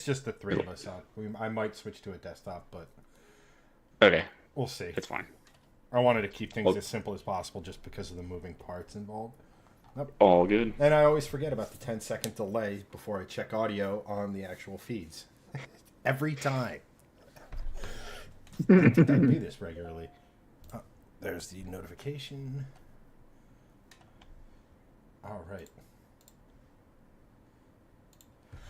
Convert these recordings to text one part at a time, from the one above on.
It's just the three of us on. I might switch to a desktop, but Okay, we'll see. it's fine. I wanted to keep things Well, as simple as possible just because of the moving parts involved. Yep. all good. And I always forget about the 10-second delay before I check audio on the actual feeds. Every time. I do this regularly. There's the notification. All right.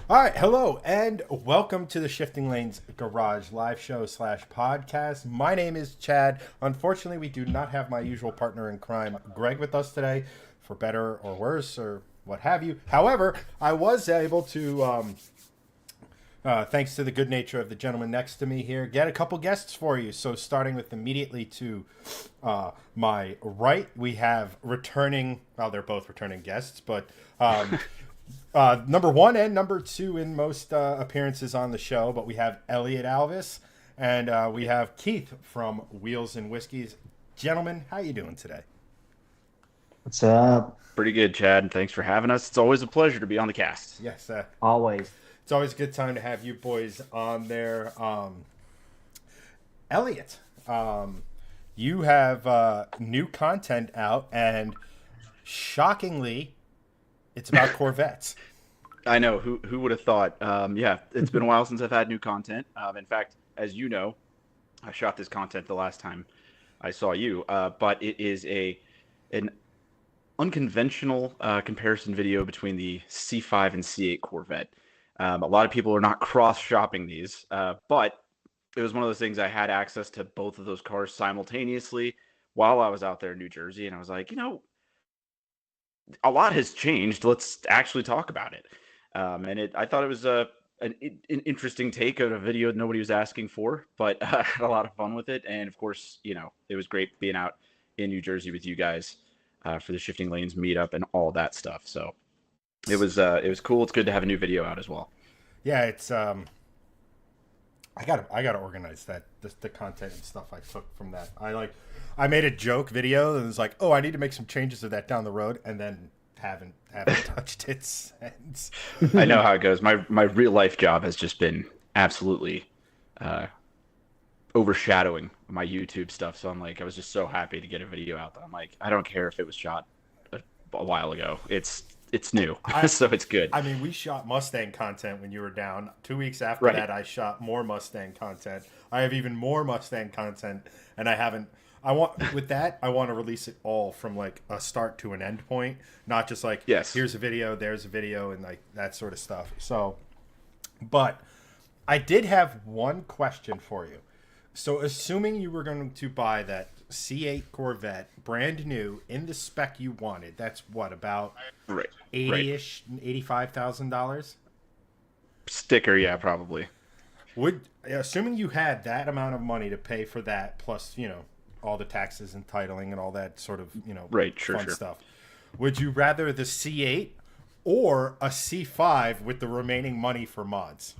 All right, hello, and welcome to the Shifting Lanes Garage live show / podcast. My name is Chad. Unfortunately, we do not have my usual partner in crime, Greg, with us today, for better or worse or what have you. However, I was able to, thanks to the good nature of the gentleman next to me here, get a couple guests for you. So starting with immediately to my right, we have returning, well, they're both returning guests, but... number one and number two in most appearances on the show, but we have Elliott Alvis and we have Keith from Wheelz and Whiskies. Gentlemen, how you doing today? What's up? Pretty good, Chad. Thanks for having us. It's always a pleasure to be on the cast. Yes, Always. it's always a good time to have you boys on there. Elliott, you have new content out, and shockingly, it's about Corvettes. I know. Who would have thought? Yeah, it's been a while since I've had new content. In fact, as you know, I shot this content the last time I saw you. But it is an unconventional comparison video between the C5 and C8 Corvette. A lot of people are not cross-shopping these, but it was one of those things I had access to both of those cars simultaneously while I was out there in New Jersey, and I was like, a lot has changed. Let's actually talk about it. I thought it was an interesting take on a video nobody was asking for, but I had a lot of fun with it. And of course, it was great being out in New Jersey with you guys for the Shifting Lanes meetup and all that stuff. So it was cool. It's good to have a new video out as well. Yeah, it's I gotta organize that the content and stuff I took from that. I made a joke video and was like, oh, I need to make some changes to that down the road, and then haven't touched it since. I know how it goes. My real life job has just been absolutely overshadowing my YouTube stuff. So I'm like, I was just so happy to get a video out that I'm like, I don't care if it was shot a while ago. It's new, so it's good. I mean, we shot Mustang content when you were down. 2 weeks after that, I shot more Mustang content. I have even more Mustang content, and I haven't. I want to release it all from like a start to an end point, not just like, yes, here's a video, there's a video, and like that sort of stuff. So, but I did have one question for you. So, assuming you were going to buy that C8 Corvette, brand new, in the spec you wanted, that's what, about $80-ish, $85,000? Sticker, yeah, probably. Assuming you had that amount of money to pay for that, plus, all the taxes and titling and all that sort of, fun stuff, would you rather the C8 or a C5 with the remaining money for mods?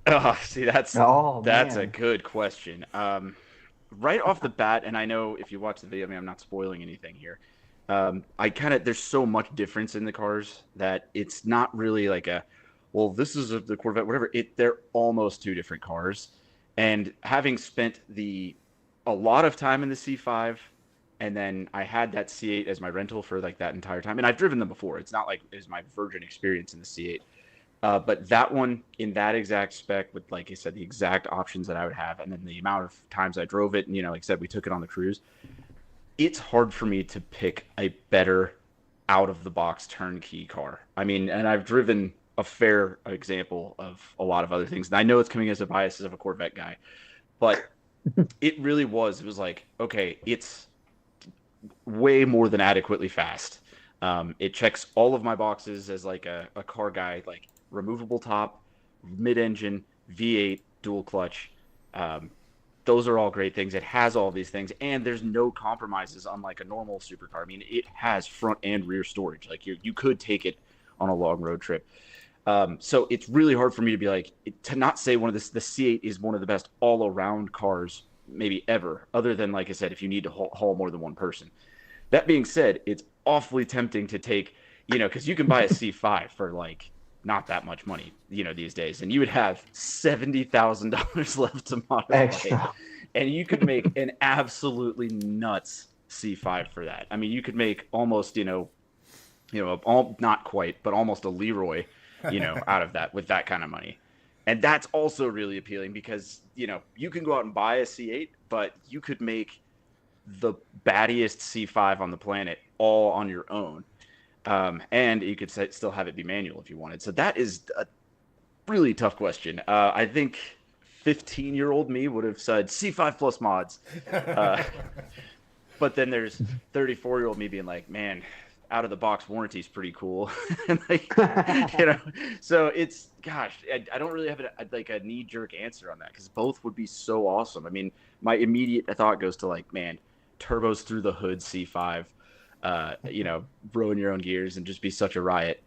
Oh, see, that's a good question. Right off the bat, and I know if you watch the video, I'm not spoiling anything here. There's so much difference in the cars that it's not really like this is the Corvette, whatever. They're almost two different cars. And having spent a lot of time in the C5, and then I had that C8 as my rental for like that entire time. And I've driven them before. It's not like it was my virgin experience in the C8. But that one in that exact spec with, like I said, the exact options that I would have, and then the amount of times I drove it, and, like I said, we took it on the cruise. It's hard for me to pick a better out-of-the-box turnkey car. I mean, and I've driven a fair example of a lot of other things. And I know it's coming as a bias of a Corvette guy, but it really was. It was like, okay, it's way more than adequately fast. It checks all of my boxes as like a car guy, like removable top, mid-engine, V8, dual clutch. Those are all great things. It has all these things, and there's no compromises unlike a normal supercar. I mean, it has front and rear storage. Like you could take it on a long road trip. So it's really hard for me to be like, to not say the C8 is one of the best all-around cars maybe ever, other than, like I said, if you need to haul more than one person. That being said, it's awfully tempting to take, because you can buy a C5 for like not that much money, these days, and you would have $70,000 left to modify, Extra. and you could make an absolutely nuts C5 for that. I mean, you could make almost, not quite, but almost a Leroy, out of that with that kind of money. And that's also really appealing because, you can go out and buy a C8, but you could make the battiest C5 on the planet all on your own. And you could still have it be manual if you wanted. So that is a really tough question. I think 15-year-old me would have said C5 plus mods. But then there's 34-year-old me being like, man, out of the box warranty is pretty cool. And so it's, gosh, I don't really have a knee jerk answer on that because both would be so awesome. I mean, my immediate thought goes to like, man, turbos through the hood C5, rowing your own gears and just be such a riot.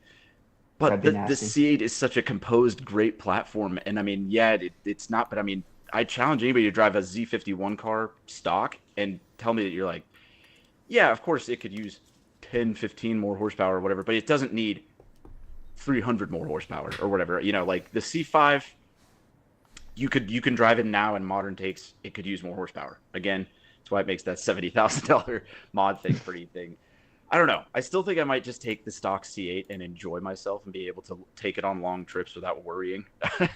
But the C8 is such a composed, great platform. And I mean, yeah, it's not, but I mean, I challenge anybody to drive a Z51 car stock and tell me that you're like, yeah, of course it could use 10, 15 more horsepower or whatever, but it doesn't need 300 more horsepower or whatever. Like the C5, you can drive it now in modern takes. It could use more horsepower. Again, that's why it makes that $70,000 mod thing. I don't know. I still think I might just take the stock C8 and enjoy myself and be able to take it on long trips without worrying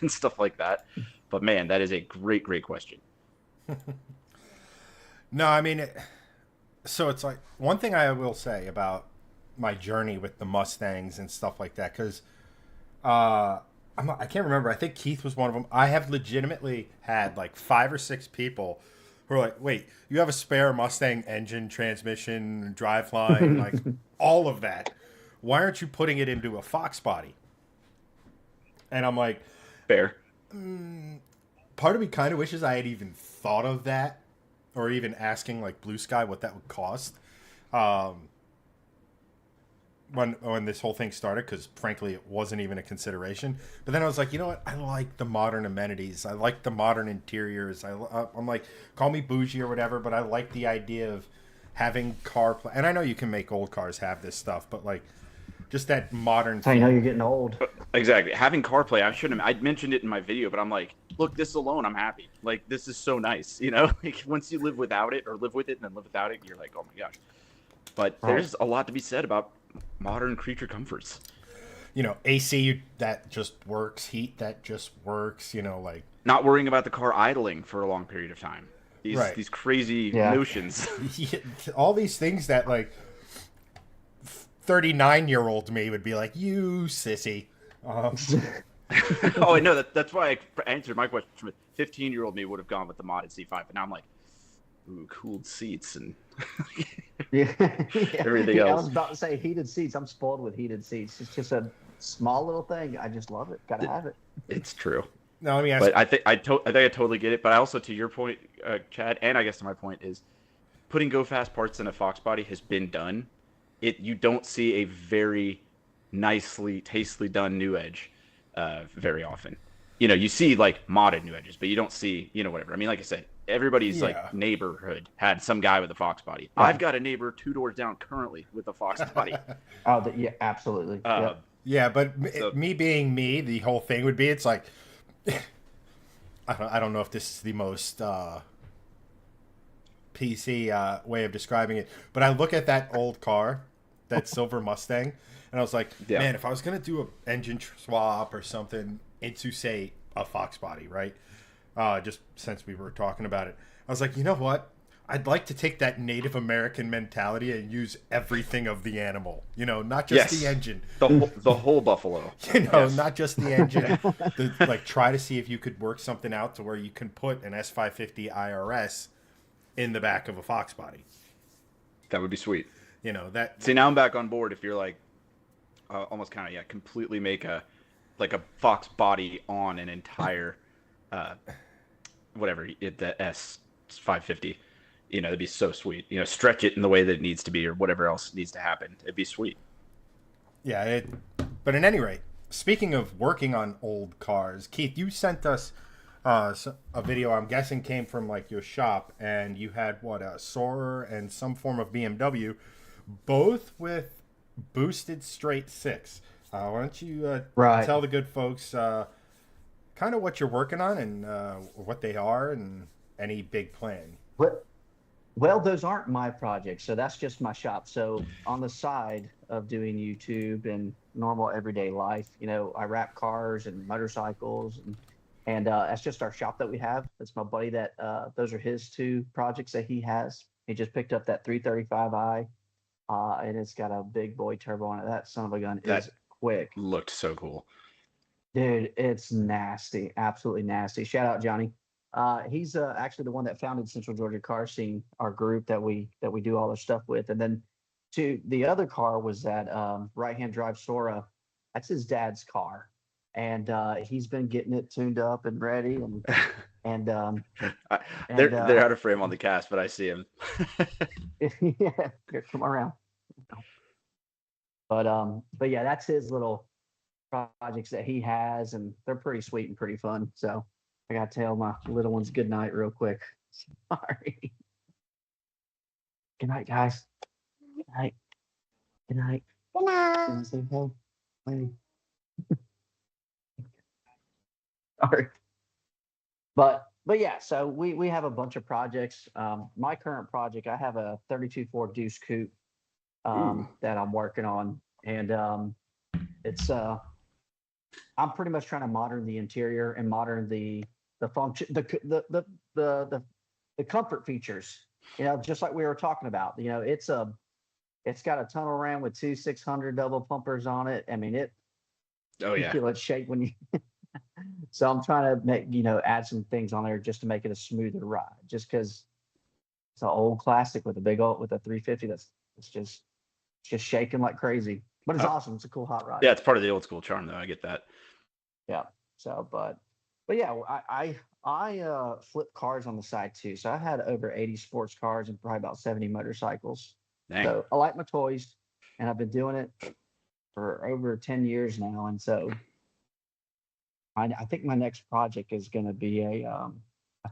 and stuff like that. But man, that is a great, great question. No, I mean, so it's like one thing I will say about my journey with the Mustangs and stuff like that, because I can't remember. I think Keith was one of them. I have legitimately had like 5 or 6 people who are like, wait, you have a spare Mustang engine, transmission, driveline, like all of that. Why aren't you putting it into a Fox body? And I'm like, fair. Part of me kind of wishes I had even thought of that, or even asking like Blue Sky what that would cost when this whole thing started, because frankly it wasn't even a consideration. But then I was like, you know what, I like the modern amenities, I like the modern interiors. I'm like, call me bougie or whatever, but I like the idea of having CarPlay. And I know you can make old cars have this stuff, but like just that modern thing. I know you're getting old. Exactly. Having CarPlay, I mentioned it in my video, but I'm like, look, this alone, I'm happy. Like, this is so nice, Like, once you live without it, or live with it and then live without it, you're like, oh my gosh. But there's a lot to be said about modern creature comforts. AC that just works, heat that just works, like not worrying about the car idling for a long period of time. These crazy notions. All these things that like 39-year-old me would be like, you sissy. Oh, I know that's why I answered my question with 15-year-old me would have gone with the modded C5, but now I'm like, ooh, cooled seats and everything else. I was about to say heated seats. I'm spoiled with heated seats. It's just a small little thing. I just love it. Gotta have it. It's true. No, let me ask. But I think I totally get it. But I also, to your point, Chad, and I guess to my point is, putting go fast parts in a Fox body has been done. You don't see a very nicely, tastefully done new edge very often. You see like modded new edges, but you don't see whatever. I mean, like I said, everybody's like neighborhood had some guy with a Fox body. I've got a neighbor 2 doors down currently with a Fox body. Yeah, absolutely. Yeah, but me being me, the whole thing would be, it's like, I don't know if this is the most PC way of describing it, but I look at that old car, that silver Mustang, and I was like, man, if I was going to do an engine swap or something into, say, a Fox body, right? Just since we were talking about it, I was like, you know what? I'd like to take that Native American mentality and use everything of the animal, not just the engine. The whole buffalo. Not just the engine. Like, try to see if you could work something out to where you can put an S550 IRS in the back of a Fox body. That would be sweet. That. See, now I'm back on board. If you're like, almost kind of, completely make a Fox body on an entire, the S550. It'd be so sweet. Stretch it in the way that it needs to be, or whatever else needs to happen. It'd be sweet. Yeah, but at any rate, speaking of working on old cars, Keith, you sent us a video. I'm guessing came from like your shop, and you had a Soarer and some form of BMW, both with boosted straight 6. Why don't you Right. tell the good folks kind of what you're working on and what they are and any big plan? But well, those aren't my projects, so that's just my shop. So on the side of doing YouTube and normal everyday life, I wrap cars and motorcycles, and that's just our shop that we have. That's my buddy that those are his two projects that he has. He just picked up that 335i, and it's got a big boy turbo on it. That son of a gun That is quick. looked so cool. Dude, it's nasty, absolutely nasty. Shout out Johnny. He's actually the one that founded Central Georgia Car Scene, our group that we do all our stuff with. And then to the other car was that right-hand drive Sora. That's his dad's car, and he's been getting it tuned up and ready. And They're out of frame on the cast, but I see him. yeah, here, come around. But yeah, that's his little projects that he has, and they're pretty sweet and pretty fun. So I gotta tell my little ones good night real quick. Sorry. Good night, guys. Good night. Good night. Good night. Say hey. Hey. Sorry. But yeah, so we have a bunch of projects. My current project, I have a 32 Ford Deuce Coupe that I'm working on, and it's I'm pretty much trying to modern the interior and modern the function, the comfort features. Just like we were talking about. It's got a tunnel ram with two 600 double pumpers on it. I mean, Oh you yeah. feel it shake when you. So I'm trying to make add some things on there just to make it a smoother ride. Just because it's an old classic with a 350 it's just shaking like crazy. But it's awesome. It's a cool hot rod. Yeah, it's part of the old school charm, though. I get that. Yeah. So, but yeah, I flip cars on the side too. So I had over 80 sports cars and probably about 70 motorcycles. Dang. So I like my toys, and I've been doing it for over 10 years now. And so I think my next project is going to be a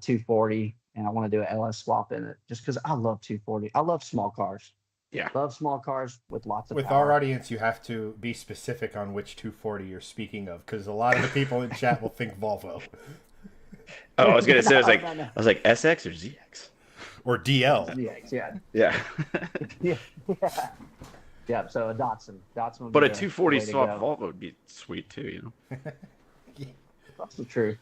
240, and I want to do an LS swap in it just because I love 240. I love small cars. Yeah. Love small cars with lots of With power. our audience, you have to be specific on which 240 you're speaking of, because a lot of the people in chat will think Volvo Oh, I was gonna say, I was like SX or ZX or DL. ZX, yeah. Yeah. Yeah. Yeah, so a Datsun. Would But be a 240 way to swap go. Volvo would be sweet too, That's the truth.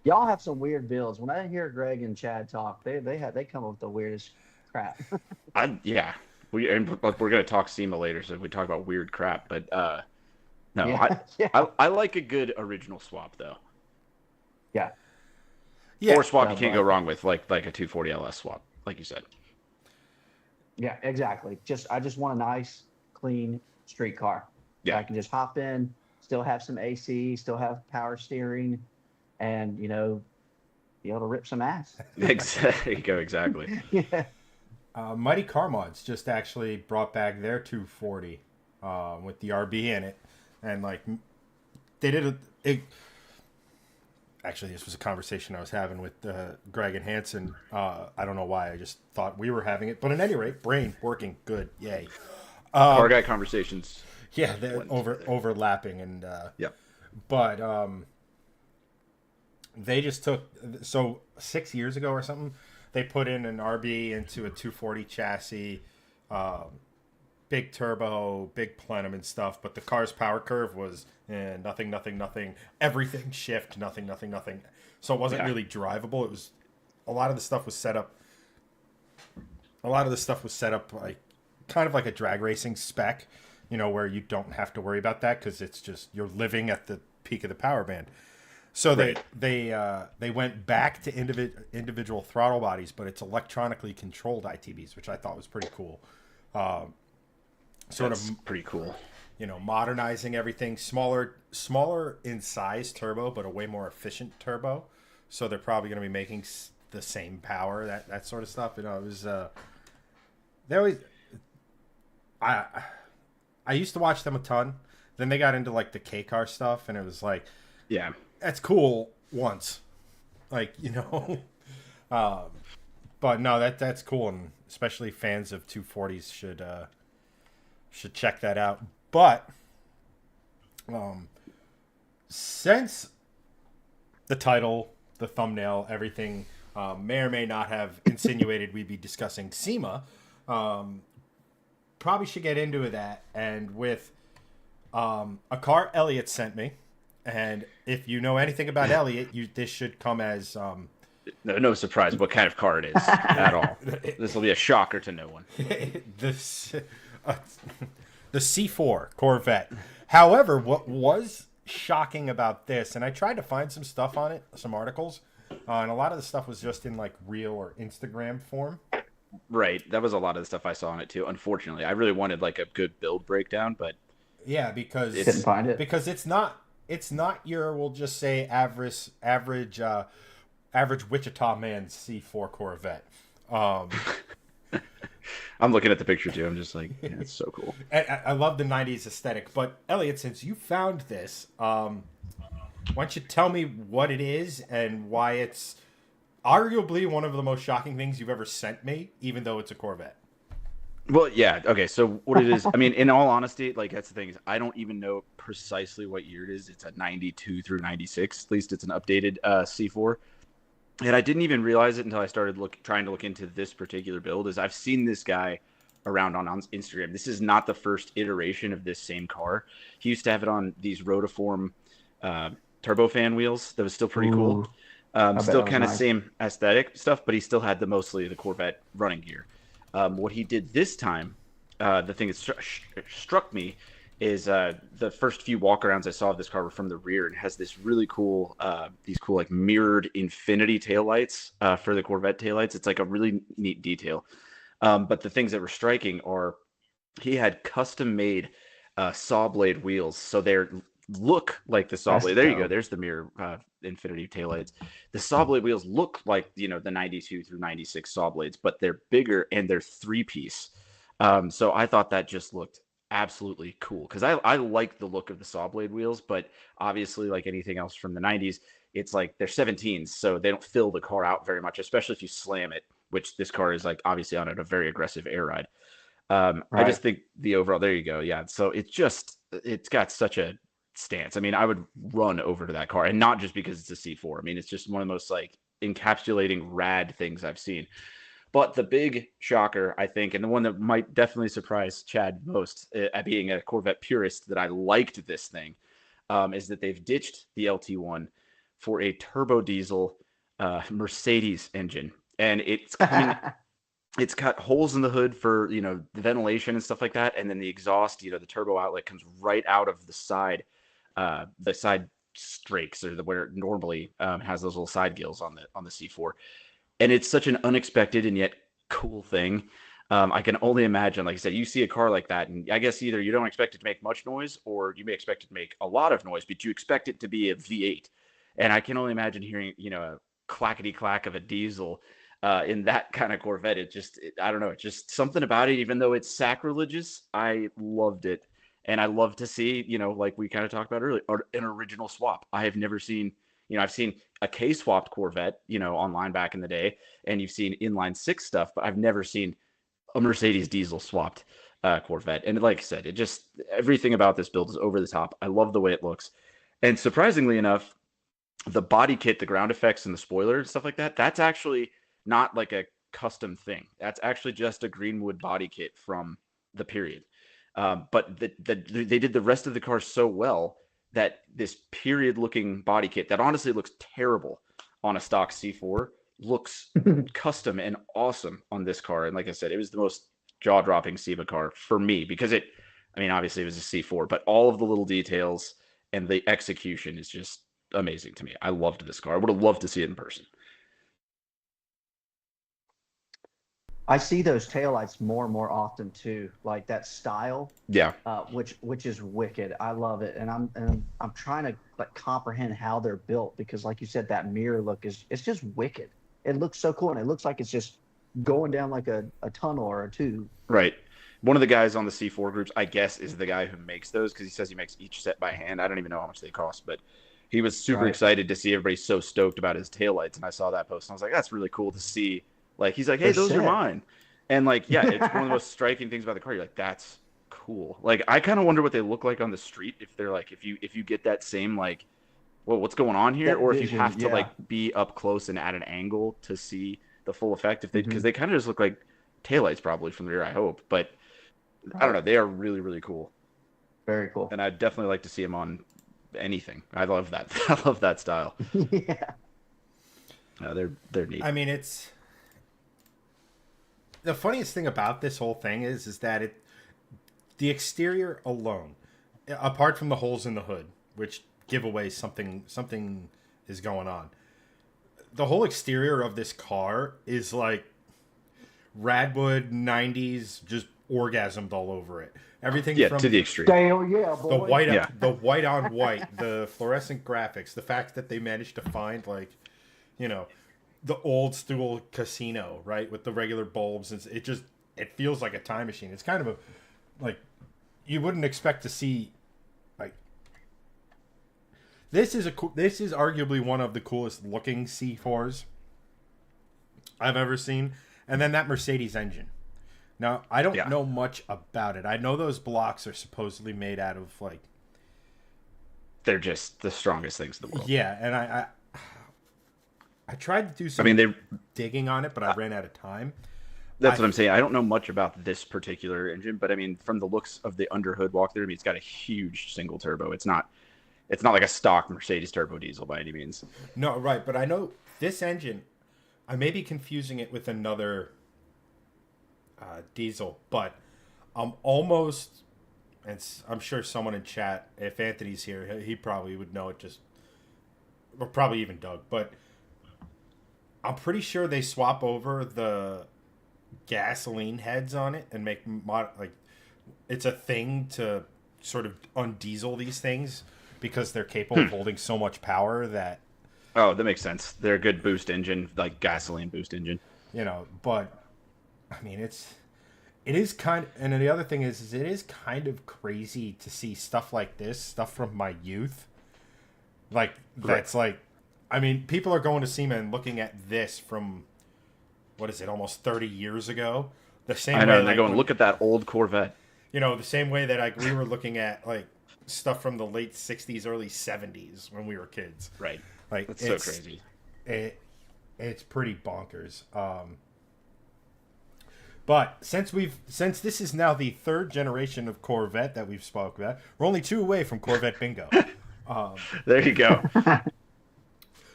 Y'all have some weird builds. When I hear Greg and Chad talk, they come up with the weirdest crap. Yeah. We're gonna talk SEMA later, so we talk about weird crap. But no, Yeah. I like a good original swap though. Yeah. Yeah. Or swap you can't go wrong with, like a 240 LS swap, like you said. Yeah, exactly. I just want a nice, clean street car. Yeah. I can just hop in, still have some AC, still have power steering, and be able to rip some ass. There you go, exactly. Yeah. Mighty Car Mods just actually brought back their 240 with the RB in it, and like they did actually, this was a conversation I was having with Greg and Hanson. I don't know why. I just thought we were having it. But at any rate, brain working good. Yay. Car guy conversations. Yeah, they're overlapping. And yeah. But they just took... So 6 years ago or something, they put in an RB into a 240 chassis, big turbo, big plenum and stuff, but the car's power curve was nothing, everything shift, nothing. So it wasn't really drivable. It was a lot of the stuff was set up like kind of like a drag racing spec, where you don't have to worry about that because it's just you're living at the peak of the power band. So they went back to individual throttle bodies, but it's electronically controlled ITBs, which I thought was pretty cool. That's pretty cool. Modernizing everything, smaller in size turbo, but a way more efficient turbo. So they're probably going to be making the same power, that sort of stuff. It was they always. I used to watch them a ton. Then they got into like the K car stuff, and it was like, yeah, that's cool once, like but no, that's cool, and especially fans of 240s should check that out. But since the title, the thumbnail, everything may or may not have insinuated we'd be discussing SEMA, probably should get into that. And with a car Elliott sent me, and if you know anything about Elliott, this should come as no surprise what kind of car it is at all. This will be a shocker to no one. The C4 Corvette. However, what was shocking about this, and I tried to find some stuff on it, some articles, and a lot of the stuff was just in like reel or Instagram form. Right, that was a lot of the stuff I saw on it too. Unfortunately, I really wanted like a good build breakdown, but yeah, because couldn't find it. Because it's not your, we'll just say average Wichita man C4 Corvette. I'm looking at the picture too. I'm just like, yeah, it's so cool. I love the 90s aesthetic. But Elliott, since you found this, why don't you tell me what it is and why it's arguably one of the most shocking things you've ever sent me, even though it's a Corvette. Well, yeah. Okay. So what it is, I mean, in all honesty, like that's the thing is I don't even know precisely what year it is. It's a 92 through 96. At least it's an updated C4. And I didn't even realize it until I started trying to look into this particular build. Is I've seen this guy around on Instagram. This is not the first iteration of this same car. He used to have it on these rotiform turbofan wheels. That was still pretty cool. Still kind of same aesthetic stuff, but he still had mostly the Corvette running gear. What he did this time, the thing that struck me is the first few walk-arounds I saw of this car were from the rear, and has this really cool, these cool like mirrored infinity taillights for the Corvette taillights. It's like a really neat detail. But the things that were striking are he had custom-made saw blade wheels, so they look like the saw blade. There you go. There's the mirror infinity taillights. The saw blade wheels look like the 92 through 96 saw blades, but they're bigger and they're 3-piece. So I thought that just looked absolutely cool because I like the look of the saw blade wheels, but obviously like anything else from the 90s, it's like they're 17s, so they don't fill the car out very much, especially if you slam it, which this car is like obviously on a very aggressive air ride. Right. I just think the overall, there you go. Yeah. So it's got such a stance. I mean, I would run over to that car, and not just because it's a C4. I mean, it's just one of the most like encapsulating rad things I've seen. But the big shocker, I think, and the one that might definitely surprise Chad most at being a Corvette purist, that I liked this thing, is that they've ditched the LT1 for a turbo diesel Mercedes engine. And it's coming, it's got holes in the hood for, the ventilation and stuff like that. And then the exhaust, the turbo outlet comes right out of the side strakes, or where it normally has those little side gills on the C4. And it's such an unexpected and yet cool thing. I can only imagine, like I said, you see a car like that, and I guess either you don't expect it to make much noise, or you may expect it to make a lot of noise, but you expect it to be a V8. And I can only imagine hearing, a clackety clack of a diesel in that kind of Corvette. I don't know, it's just something about it. Even though it's sacrilegious, I loved it. And I love to see, like we kind of talked about earlier, an original swap. I have never seen, I've seen a K-swapped Corvette, online back in the day, and you've seen inline six stuff, but I've never seen a Mercedes diesel swapped Corvette. And like I said, everything about this build is over the top. I love the way it looks. And surprisingly enough, the body kit, the ground effects, and the spoiler and stuff like that, that's actually not like a custom thing. That's actually just a Greenwood body kit from the period. But they did the rest of the car so well that this period-looking body kit that honestly looks terrible on a stock C4 looks custom and awesome on this car. And like I said, it was the most jaw-dropping SEMA car for me because obviously it was a C4, but all of the little details and the execution is just amazing to me. I loved this car. I would have loved to see it in person. I see those taillights more and more often too, like that style. Yeah. Which is wicked. I love it, and I'm trying to like comprehend how they're built because, like you said, that mirror look it's just wicked. It looks so cool, and it looks like it's just going down like a tunnel or a tube. Right. One of the guys on the C4 groups, I guess, is the guy who makes those because he says he makes each set by hand. I don't even know how much they cost, but he was super excited to see everybody so stoked about his taillights, and I saw that post, and I was like, that's really cool to see. Like, he's like, hey, those are mine. And, like, yeah, it's one of the most striking things about the car. You're like, that's cool. Like, I kind of wonder what they look like on the street, if they're like, if you get that same, like, well, what's going on here, That or if vision, you have to yeah. like be up close and at an angle to see the full effect. If they, because Mhm. they kind of just look like taillights probably from the rear, I hope. But I don't know, they are really, really cool, Very cool. and I'd definitely like to see them on anything. I love that. I love that style. Yeah. They're neat. I mean, it's the funniest thing about this whole thing is that the exterior alone, apart from the holes in the hood, which give away something is going on. The whole exterior of this car is like Radwood 90s, just orgasmed all over it. Everything Yeah, from to the extreme. Damn, yeah, boy. the white on white, the fluorescent graphics, the fact that they managed to find like, you know, the old school casino, right, with the regular bulbs, and it feels like a time machine. It's kind of a like you wouldn't expect to see. Like, this is arguably one of the coolest looking C4s I've ever seen. And then that Mercedes engine. Now, I don't know much about it. I know those blocks are supposedly made out of like, they're just the strongest things in the world. yeah, and I tried to do some digging on it, but I ran out of time. That's what I'm saying. I don't know much about this particular engine, but I mean, from the looks of the underhood walkthrough, I mean, it's got a huge single turbo. It's not like a stock Mercedes turbo diesel by any means. No, right, but I know this engine, I may be confusing it with another diesel, but I'm almost, and I'm sure someone in chat, if Anthony's here, he probably would know it, or probably even Doug, but I'm pretty sure they swap over the gasoline heads on it and make like it's a thing to sort of undiesel these things because they're capable of holding so much power that. Oh, that makes sense. They're a good boost engine, like gasoline boost engine. You know, but I mean, it is kind of, and the other thing is it is kind of crazy to see stuff like this, stuff from my youth. Like, that's like, I mean, people are going to SEMA and looking at this from, what is it, almost 30 years ago? The same I know, way, and they're going, look at that old Corvette. You know, the same way that like we were looking at like stuff from the late 60s, early 70s when we were kids. Right. Like, that's so crazy. It's pretty bonkers. But since this is now the third generation of Corvette that we've spoke about, we're only 2 away from Corvette bingo. There you go.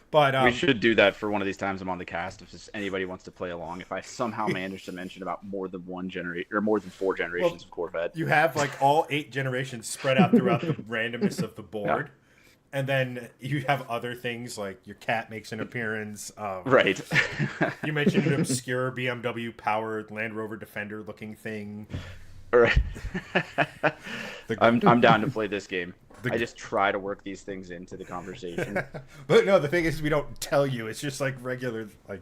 But we should do that for one of these times I'm on the cast. If anybody wants to play along, if I somehow manage to mention about more than 4 generations of Corvette, you have like all 8 generations spread out throughout the randomness of the board. Yeah. And then you have other things like your cat makes an appearance. Right. You mentioned an obscure BMW powered Land Rover Defender looking thing. All right. I'm down to play this game. I just try to work these things into the conversation. But no, the thing is, we don't tell you. It's just like regular, like.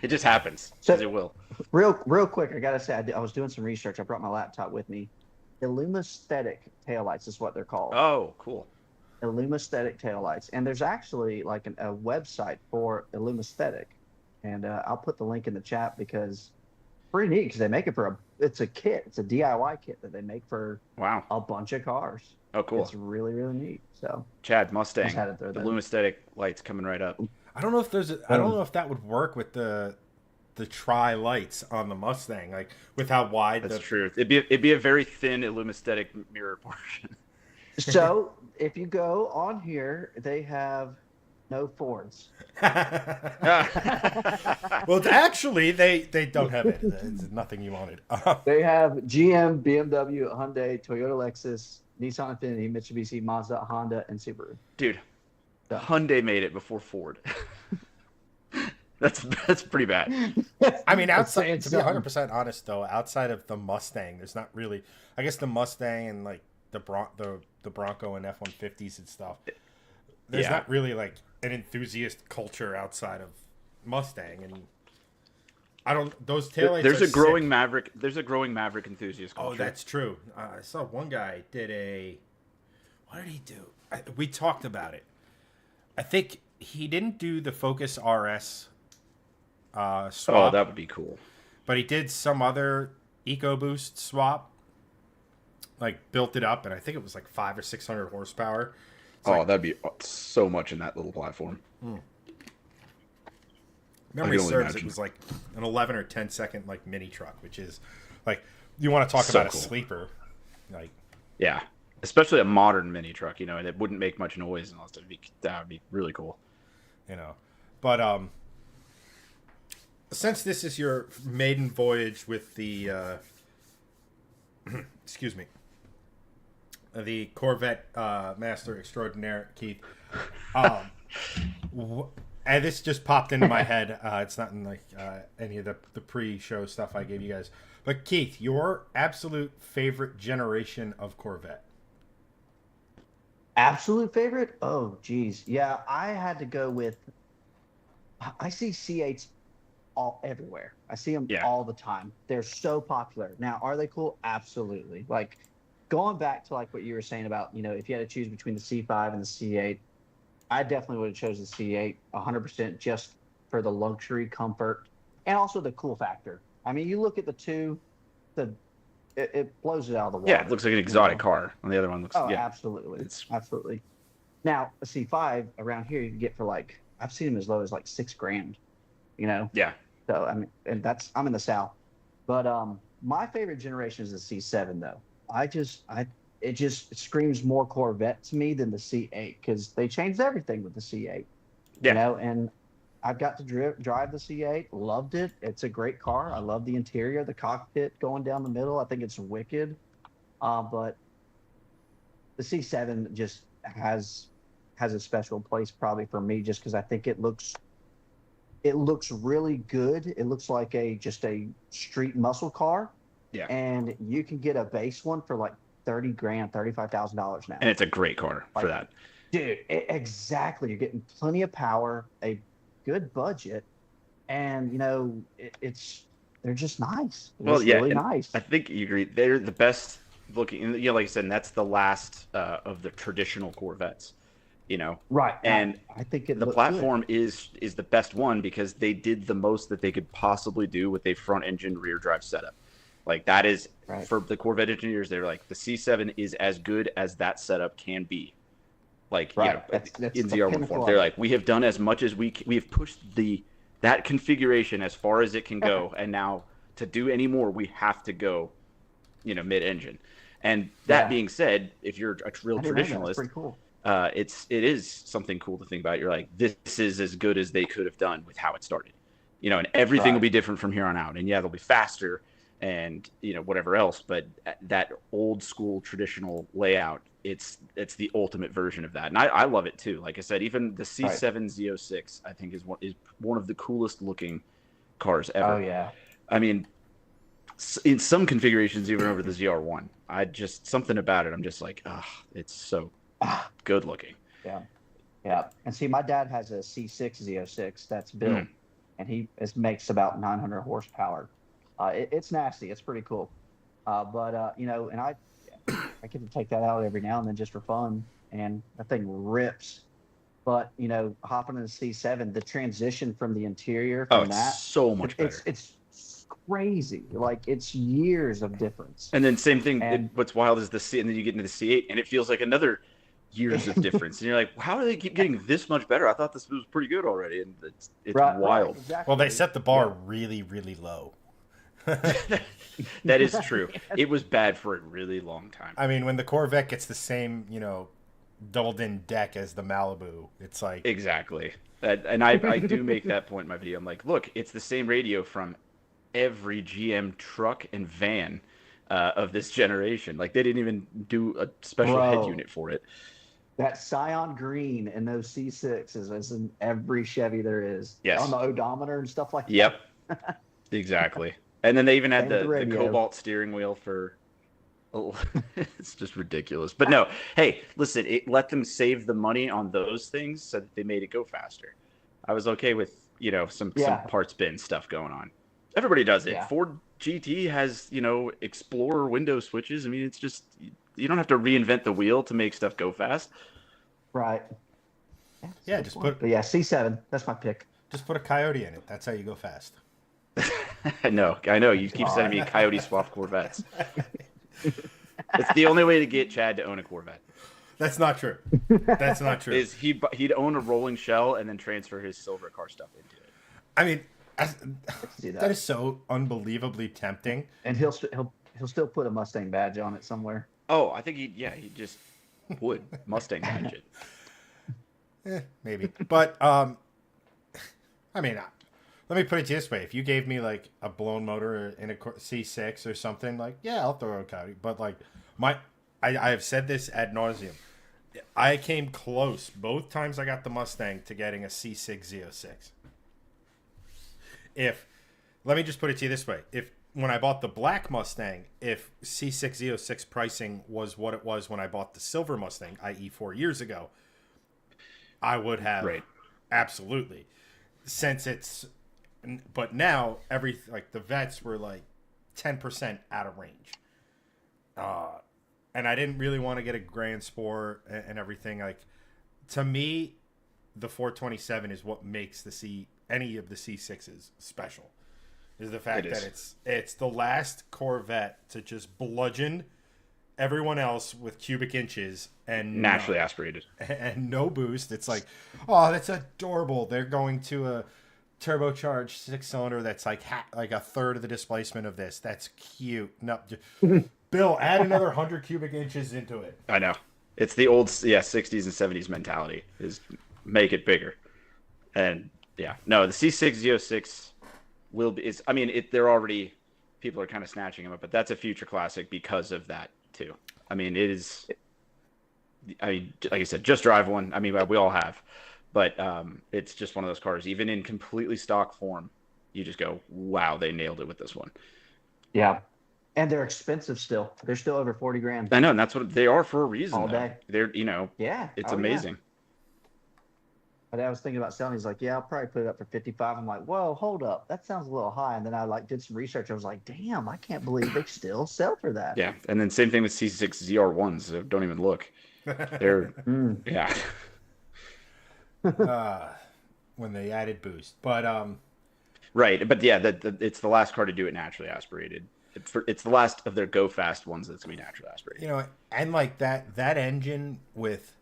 It just happens. So, it will. Real quick, I gotta say, I was doing some research. I brought my laptop with me. Illumisthetic taillights is what they're called. Oh, cool. Illumisthetic taillights, and there's actually like a website for Illumisthetic, and I'll put the link in the chat because it's pretty neat because they make it it's a kit, it's a DIY kit that they make for a bunch of cars. Oh, cool! It's really neat. So Chad Mustang, Illumisthetic lights coming right up. I don't know if I don't know if that would work with the tri lights on the Mustang, like with how wide. That's true. It'd be a very thin Illumisthetic mirror portion. So if you go on here, they have no Fords. Well, actually, they don't have it. It's nothing you wanted. They have GM, BMW, Hyundai, Toyota, Lexus, Nissan Infiniti, Mitsubishi, Mazda, Honda, and Subaru. Dude, Hyundai made it before Ford. That's pretty bad. I mean, outside, to be 100% honest, though, outside of the Mustang, there's not really. I guess the Mustang and like the Bronco and F-150s and stuff. There's not really like an enthusiast culture outside of Mustang, and I don't. Those taillights. There's a growing sick. Maverick. There's a growing Maverick enthusiast culture. Oh, that's true. I saw one guy did a. What did he do? We talked about it. I think he didn't do the Focus RS swap. Oh, that would be cool. But he did some other EcoBoost swap. like built it up, and I think it was like 500 or 600 horsepower. That'd be so much in that little platform. Memory serves, it was like an 11 or 10 second like mini truck, which is like, you want to talk about a sleeper, like. Yeah, especially a modern mini truck, you know, and it wouldn't make much noise unless that would be really cool. You know, but since this is your maiden voyage with the excuse me, the Corvette Master Extraordinaire, Keith, and this just popped into my head. It's not in like any of the pre-show stuff I gave you guys. But Keith, your absolute favorite generation of Corvette? Absolute favorite? Oh, geez. Yeah, I had to go with. I see C8s everywhere. I see them all the time. They're so popular. Now, are they cool? Absolutely. Like, going back to like what you were saying about, you know, if you had to choose between the C5 and the C8, I definitely would have chosen the C8 100% just for the luxury, comfort, and also the cool factor. I mean, you look at the two, it blows it out of the water. Yeah, it looks like an exotic car. And the other one looks. Absolutely, absolutely. Now a C5 around here you can get for like, I've seen them as low as like $6,000. You know. Yeah. So I mean, and I'm in the South, but my favorite generation is the C7 though. It just screams more Corvette to me than the C8 because they changed everything with the C8. Yeah. You know, and I've got to drive the C8. Loved it. It's a great car. I love the interior, the cockpit going down the middle. I think it's wicked. But the C7 just has a special place probably for me just because I think it looks really good. It looks like just a street muscle car. Yeah. And you can get a base one for like $30,000, $35,000 now. And it's a great car for that. Dude, exactly. You're getting plenty of power, a good budget, and you know they're just nice. They're really nice. I think you agree. They're the best looking. You know, like I said, that's the last of the traditional Corvettes. You know, right? And I think the platform is the best one because they did the most that they could possibly do with a front engine rear drive setup. Like that is for the Corvette engineers. They're like the C7 is as good as that setup can be. Like, you know, that's in ZR1 form, they're like, we have done as much as we have pushed that configuration as far as it can go, and now to do any more, we have to go, you know, mid-engine. And that being said, if you're a real traditionalist, pretty cool. It is something cool to think about. You're like, this is as good as they could have done with how it started, you know, and everything will be different from here on out. And yeah, they'll be faster and, you know, whatever else, but that old school traditional layout, it's the ultimate version of that. And I love it too. Like I said, even the C7 Z06, I think is one of the coolest looking cars ever. Oh yeah. I mean, in some configurations, even over the ZR1, something about it. I'm just like, it's so good looking. Yeah. Yeah. And see, my dad has a C6 Z06 that's built and he makes about 900 horsepower. It's nasty. It's pretty cool. But you know, and I get to take that out every now and then just for fun, and that thing rips. But you know, hopping in the C7, the transition from the interior from so much better. It's crazy. Like it's years of difference. And then same thing. What's wild is and then you get into the C8, and it feels like another years of difference. And you're like, how do they keep getting this much better? I thought this was pretty good already, and it's wild. Right, exactly. Well, they set the bar really, really low. That is true. It was bad for a really long time. I mean, when the Corvette gets the same, you know, doubled-in deck as the Malibu, it's like exactly. And I do make that point in my video. I'm like, look, it's the same radio from every GM truck and van of this generation. Like they didn't even do a special head unit for it. That cyan green in those C6s is in every Chevy there is. Yes. On the odometer and stuff like that. Yep. Exactly. And then they even had the cobalt steering wheel for. Oh, it's just ridiculous. But no, hey, listen, let them save the money on those things so that they made it go faster. I was okay with, you know, some parts bin stuff going on. Everybody does it. Yeah. Ford GT has, you know, Explorer window switches. I mean, it's just, you don't have to reinvent the wheel to make stuff go fast. Right. Yeah, just put. But yeah, C7. That's my pick. Just put a Coyote in it. That's how you go fast. I know. You keep sending me Coyote swap Corvettes. It's the only way to get Chad to own a Corvette. That's not true. That's not true. Is he'd own a rolling shell and then transfer his silver car stuff into it. I mean, that is so unbelievably tempting. And he'll still put a Mustang badge on it somewhere. Oh, I think he just would Mustang badge it. Maybe, but I mean, let me put it this way: if you gave me like a blown motor in a C6 or something, like I'll throw a Coyote. But like I have said this ad nauseum. I came close both times I got the Mustang to getting a C6 Z06. Let me just put it to you this way: when I bought the black Mustang, if C6 Z06 pricing was what it was when I bought the silver Mustang, i.e., 4 years ago, I would have absolutely. But now the vets were like 10% out of range. And I didn't really want to get a Grand Sport and everything. Like, to me, the 427 is what makes any of the C6s special. Is the fact that it's the last Corvette to just bludgeon everyone else with cubic inches and naturally aspirated and no boost. It's like, oh, that's adorable. They're going to a turbocharged 6-cylinder that's like a third of the displacement of this. That's cute. No. Bill, add another 100 cubic inches into it. I know. It's the old 60s and 70s mentality is make it bigger. And the C6 Z06 will be they're already, people are kind of snatching them up, but that's a future classic because of that too. I mean, it is, like I said, just drive one. I mean, we all have, but it's just one of those cars, even in completely stock form, you just go, wow, they nailed it with this one. Yeah. And they're expensive still. They're still over 40 grand. I know, and that's what they are for a reason. All day. They're, it's amazing. Yeah. But I was thinking about selling. He's like, I'll probably put it up for 55. I'm like, whoa, hold up. That sounds a little high. And then I did some research. I was like, damn, I can't believe they still sell for that. Yeah. And then same thing with C6 ZR1s. So don't even look. They're, yeah. When they added boost. But, right. But yeah, it's the last car to do it naturally aspirated. It's the last of their go fast ones that's gonna be naturally aspirated. And like that engine with,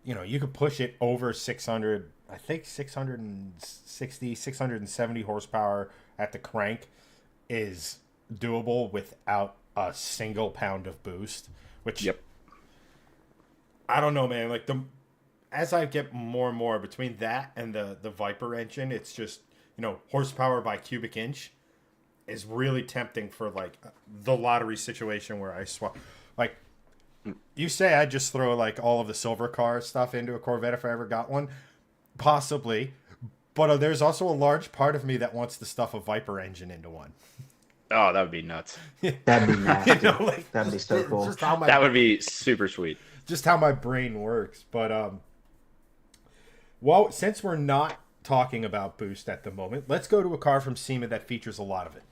you could push it over 600. I think 660, 670 horsepower at the crank is doable without a single pound of boost. Which, I don't know, man. Like as I get more and more between that and the Viper engine, it's just horsepower by cubic inch is really tempting for like the lottery situation where I swap. Like, you say I'd just throw like all of the silver car stuff into a Corvette if I ever got one, possibly. But there's also a large part of me that wants to stuff a Viper engine into one. Oh, that would be nuts. That'd be nasty. That'd be so cool. That would be super sweet. Just how my brain works. But since we're not talking about boost at the moment, let's go to a car from SEMA that features a lot of it.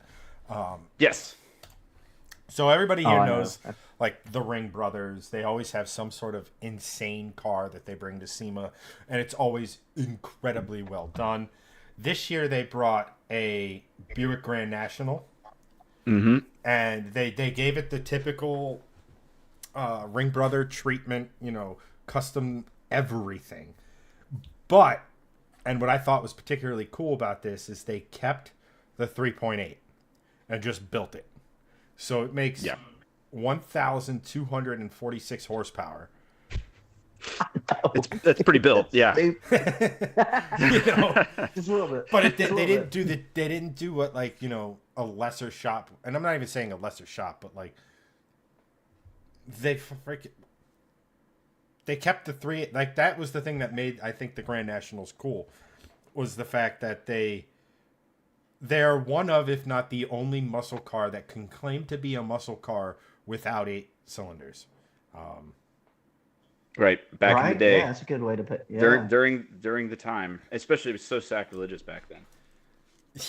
Yes. So everybody here knows, like, the Ring brothers. They always have some sort of insane car that they bring to SEMA, and it's always incredibly well done. This year they brought a Buick Grand National, and they gave it the typical Ring brother treatment, custom everything. But, and what I thought was particularly cool about this is they kept the 3.8 and just built it. So it makes 1,246 horsepower. That's pretty built, yeah. Just a little bit. But they didn't do what, like, a lesser shop, and I'm not even saying a lesser shop, but like they kept the 3. Like, that was the thing that made, I think, the Grand Nationals cool, was the fact that they're one of, if not the only muscle car that can claim to be a muscle car without 8 cylinders. Right, back in the day. Yeah, that's a good way to put it. During the time, especially, it was so sacrilegious back then.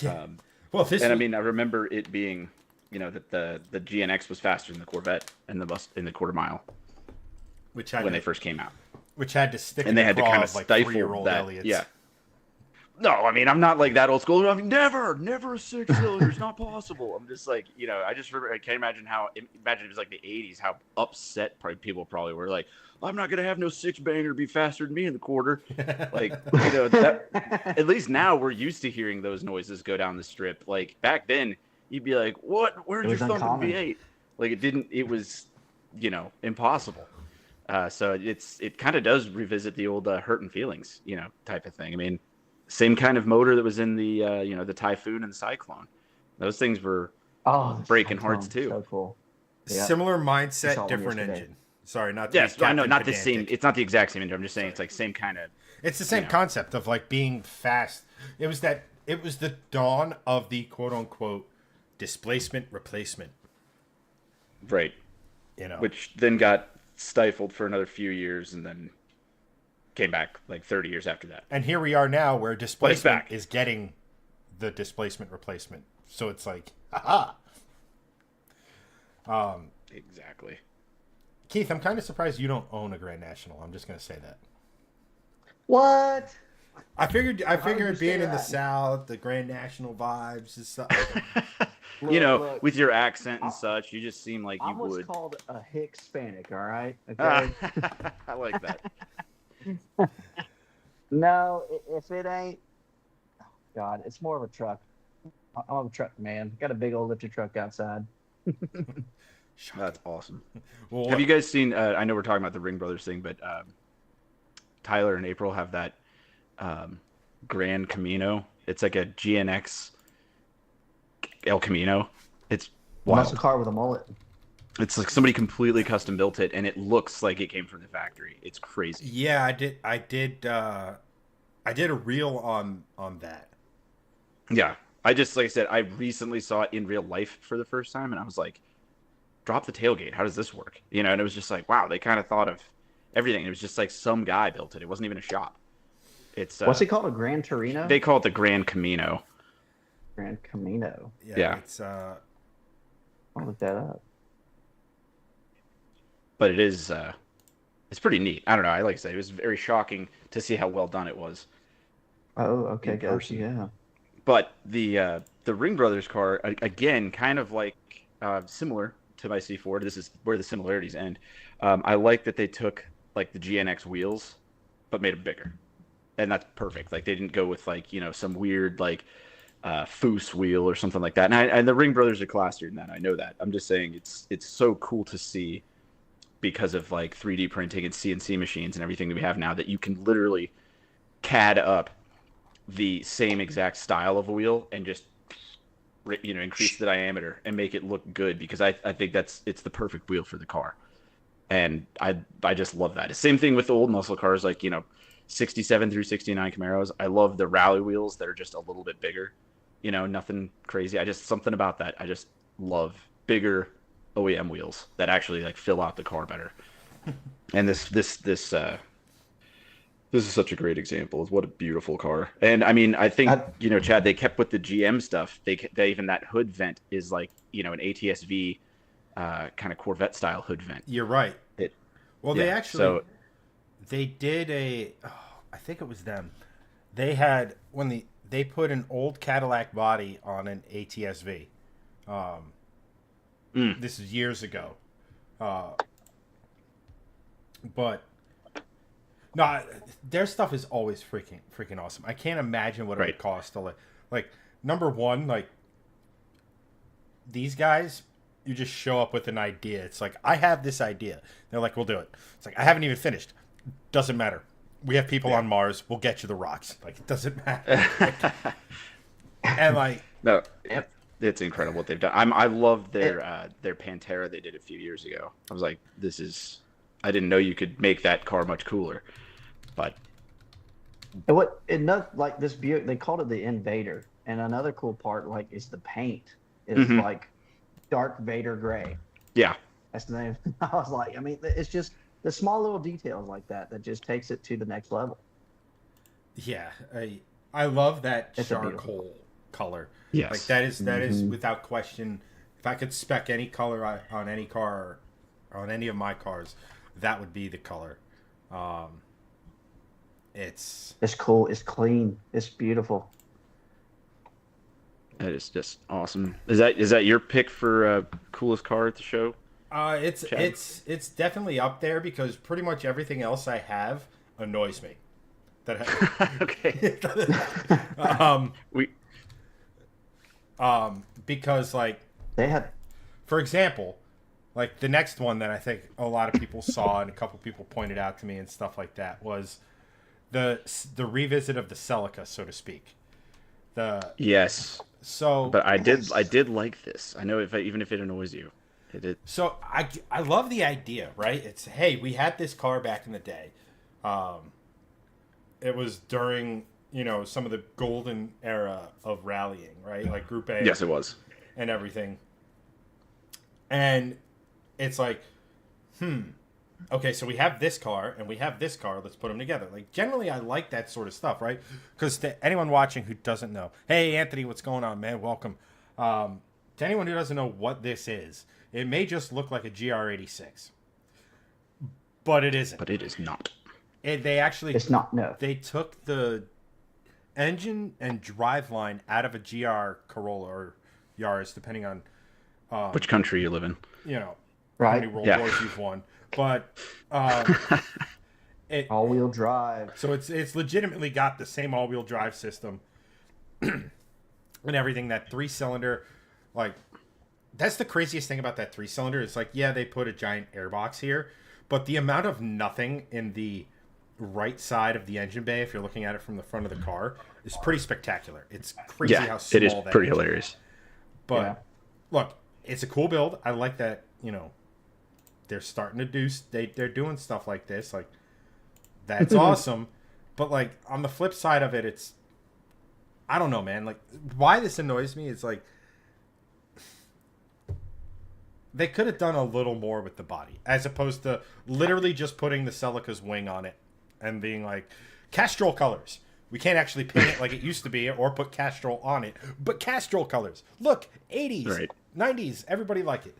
Yeah. I remember it being, that the GNX was faster than the Corvette in the quarter mile, when they first came out. Which had to stick, and they had to kind of like stifle 3-year-old that. Elliott's. Yeah. No, I mean, I'm not like that old school. I mean, never a 6-cylinder. It's not possible. I'm just like, I just remember, I can't imagine imagine it was like the 80s, how upset people probably were. Like, I'm not going to have no 6-banger be faster than me in the quarter. Like, at least now we're used to hearing those noises go down the strip. Like, back then, you'd be like, what? Where's your thumping V8? Like, it was, impossible. So it kind of does revisit the old hurting feelings, type of thing. I mean, same kind of motor that was in the the Typhoon and the Cyclone. Those things were breaking hearts too. So cool. Yep. Similar mindset, different engine. Sorry, not to I know, not the same. It's not the exact same engine. I'm just saying it's like same kind of. It's the same concept of like being fast. It was the dawn of the quote unquote displacement replacement. Right. Which then got stifled for another few years and then came back like 30 years after that. And here we are now where displacement is getting the displacement replacement. So it's like, aha. Exactly. Keith, I'm kind of surprised you don't own a Grand National. I'm just going to say that. What? I figured being in the South, the Grand National vibes is something. Look, with your accent and such, you just seem like you would. I was called a Hispanic, all right? Okay. I like that. No, if it ain't, God, it's more of a truck. I'm a truck man. Got a big old lifted truck outside. That's awesome. Well, have you guys seen? I know we're talking about the Ring Brothers thing, but Tyler and April have that Grand Camino. It's like a GNX El Camino. It's wild. Muscle car with a mullet. It's like somebody completely custom built it, and it looks like it came from the factory. It's crazy. Yeah, I did a reel on that. Yeah, like I said, I recently saw it in real life for the first time, and I was like, drop the tailgate. How does this work? And it was just like, wow, they kind of thought of everything. It was just like some guy built it. It wasn't even a shop. It's what's it called? A Gran Torino? They call it the Grand Camino. Grand Camino. Yeah. It's I'll look that up. But it is it's pretty neat. I don't know. Like I said, it was very shocking to see how well done it was. Oh, okay, gotcha. Yeah. But the Ring Brothers car, again, kind of like similar to my C4. This is where the similarities end. I like that they took like the GNX wheels, but made them bigger, and that's perfect. Like they didn't go with like some weird like Foose wheel or something like that. And the Ring Brothers are classier than that. I know that. I'm just saying it's so cool to see because of like 3D printing and CNC machines and everything that we have now that you can literally CAD up the same exact style of a wheel and just increase the diameter and make it look good, because I think it's the perfect wheel for the car. And I just love that. Same thing with the old muscle cars, like 67 through 69 Camaros. I love the rally wheels that are just a little bit bigger. Nothing crazy. Something about that. I just love bigger OEM wheels that actually like fill out the car better. And this is such a great example of what a beautiful car. And I mean, I think Chad, they kept with the GM stuff. They even that hood vent is like an ATS-V kind of Corvette style hood vent. You're right. They actually they did I think it was them. They had they put an old Cadillac body on an ATS-V. This is years ago. But no, their stuff is always freaking awesome. I can't imagine what it would cost to like number one, like these guys, you just show up with an idea. It's like, I have this idea. They're like, we'll do it. It's like, I haven't even finished. Doesn't matter. We have people on Mars. We'll get you the rocks. Like, it doesn't matter. And like, no, it's incredible what they've done. I love their Pantera they did a few years ago. I was like, I didn't know you could make that car much cooler. But this Buick, they called it the Invader, and another cool part like is the paint is like dark Vader gray. Yeah, that's the name. I was like, I mean, it's just the small little details like that just takes it to the next level. Yeah, I love that charcoal color. Yes, like that is without question. If I could spec any color on any car, on any of my cars, that would be the color. It's cool. It's clean. It's beautiful. That is just awesome. Is that your pick for coolest car at the show? Chad? It's definitely up there because pretty much everything else I have annoys me. Okay. We because like they had, for example, like the next one that I think a lot of people saw and a couple people pointed out to me and stuff like that was the revisit of the Celica, so to speak. Yes. So, but I did like this. I know even if it annoys you, it did. So I love the idea, right? It's, hey, we had this car back in the day. It was during, some of the golden era of rallying, right? Like Group A. Yes, it was. And everything. And it's like, okay, so we have this car and we have this car. Let's put them together. Like, generally, I like that sort of stuff, right? Because to anyone watching who doesn't know, hey, Anthony, what's going on, man? Welcome. To anyone who doesn't know what this is, it may just look like a GR86, but it isn't. But it is not. It's not. No. They took the engine and driveline out of a GR Corolla or Yaris, depending on which country you live in. Right. How many World Wars you've won. But all-wheel drive. So it's legitimately got the same all-wheel drive system and everything. That 3-cylinder, like, that's the craziest thing about that 3-cylinder. It's like, yeah, they put a giant airbox here, but the amount of nothing in the right side of the engine bay, if you're looking at it from the front of the car, is pretty spectacular. It's crazy how small it is that pretty hilarious. But look, it's a cool build. I like that. They're starting to do. They're doing stuff like this. Like, that's awesome. But like on the flip side of it, it's, I don't know, man. Like, why this annoys me is like, they could have done a little more with the body, as opposed to literally just putting the Celica's wing on it and being like, Castrol colors. We can't actually paint it like it used to be or put Castrol on it, but Castrol colors. Look, 80s, right. 90s, everybody like it.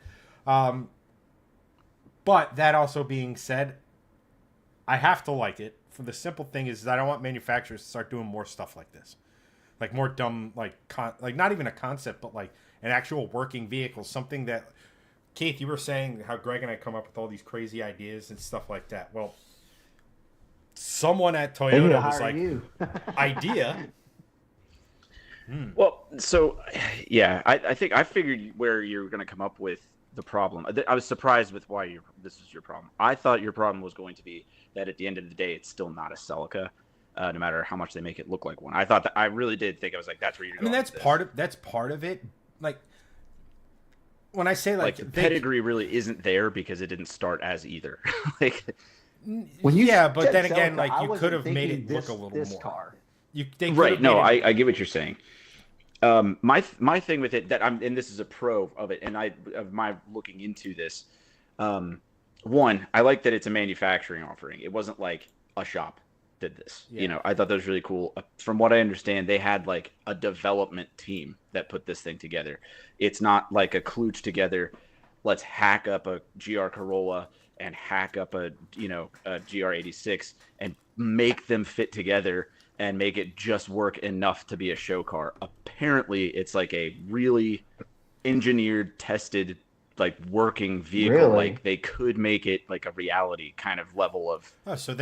But that also being said, I have to like it. For the simple thing is that I want manufacturers to start doing more stuff like this. Like more dumb, like not even a concept, but like an actual working vehicle. Something that, Keith, you were saying how Greg and I come up with all these crazy ideas and stuff like that. Well, someone at Toyota was like, idea. Well, so, yeah, I think I figured where you're going to come up with the problem. I was surprised with why this is your problem. I thought your problem was going to be that at the end of the day, it's still not a Celica, no matter how much they make it look like one. I thought that, I really did think, I was like, that's where you're going. That's part of it. Like, when I say like the pedigree really isn't there because it didn't start as either. Like, but then again, like, you could have made it look a little more. Car. Right? No, I get what you're saying. My thing with it and this is a pro of it, and of my looking into this. One, I like that it's a manufacturing offering. It wasn't like a shop did this. Yeah. I thought that was really cool. From what I understand, they had like a development team that put this thing together. It's not like a kludge together. Let's hack up a GR Corolla and hack up a GR86 and make them fit together and make it just work enough to be a show car. Apparently, it's like a really engineered, tested, like working vehicle. Really? Like they could make it like a reality kind of level of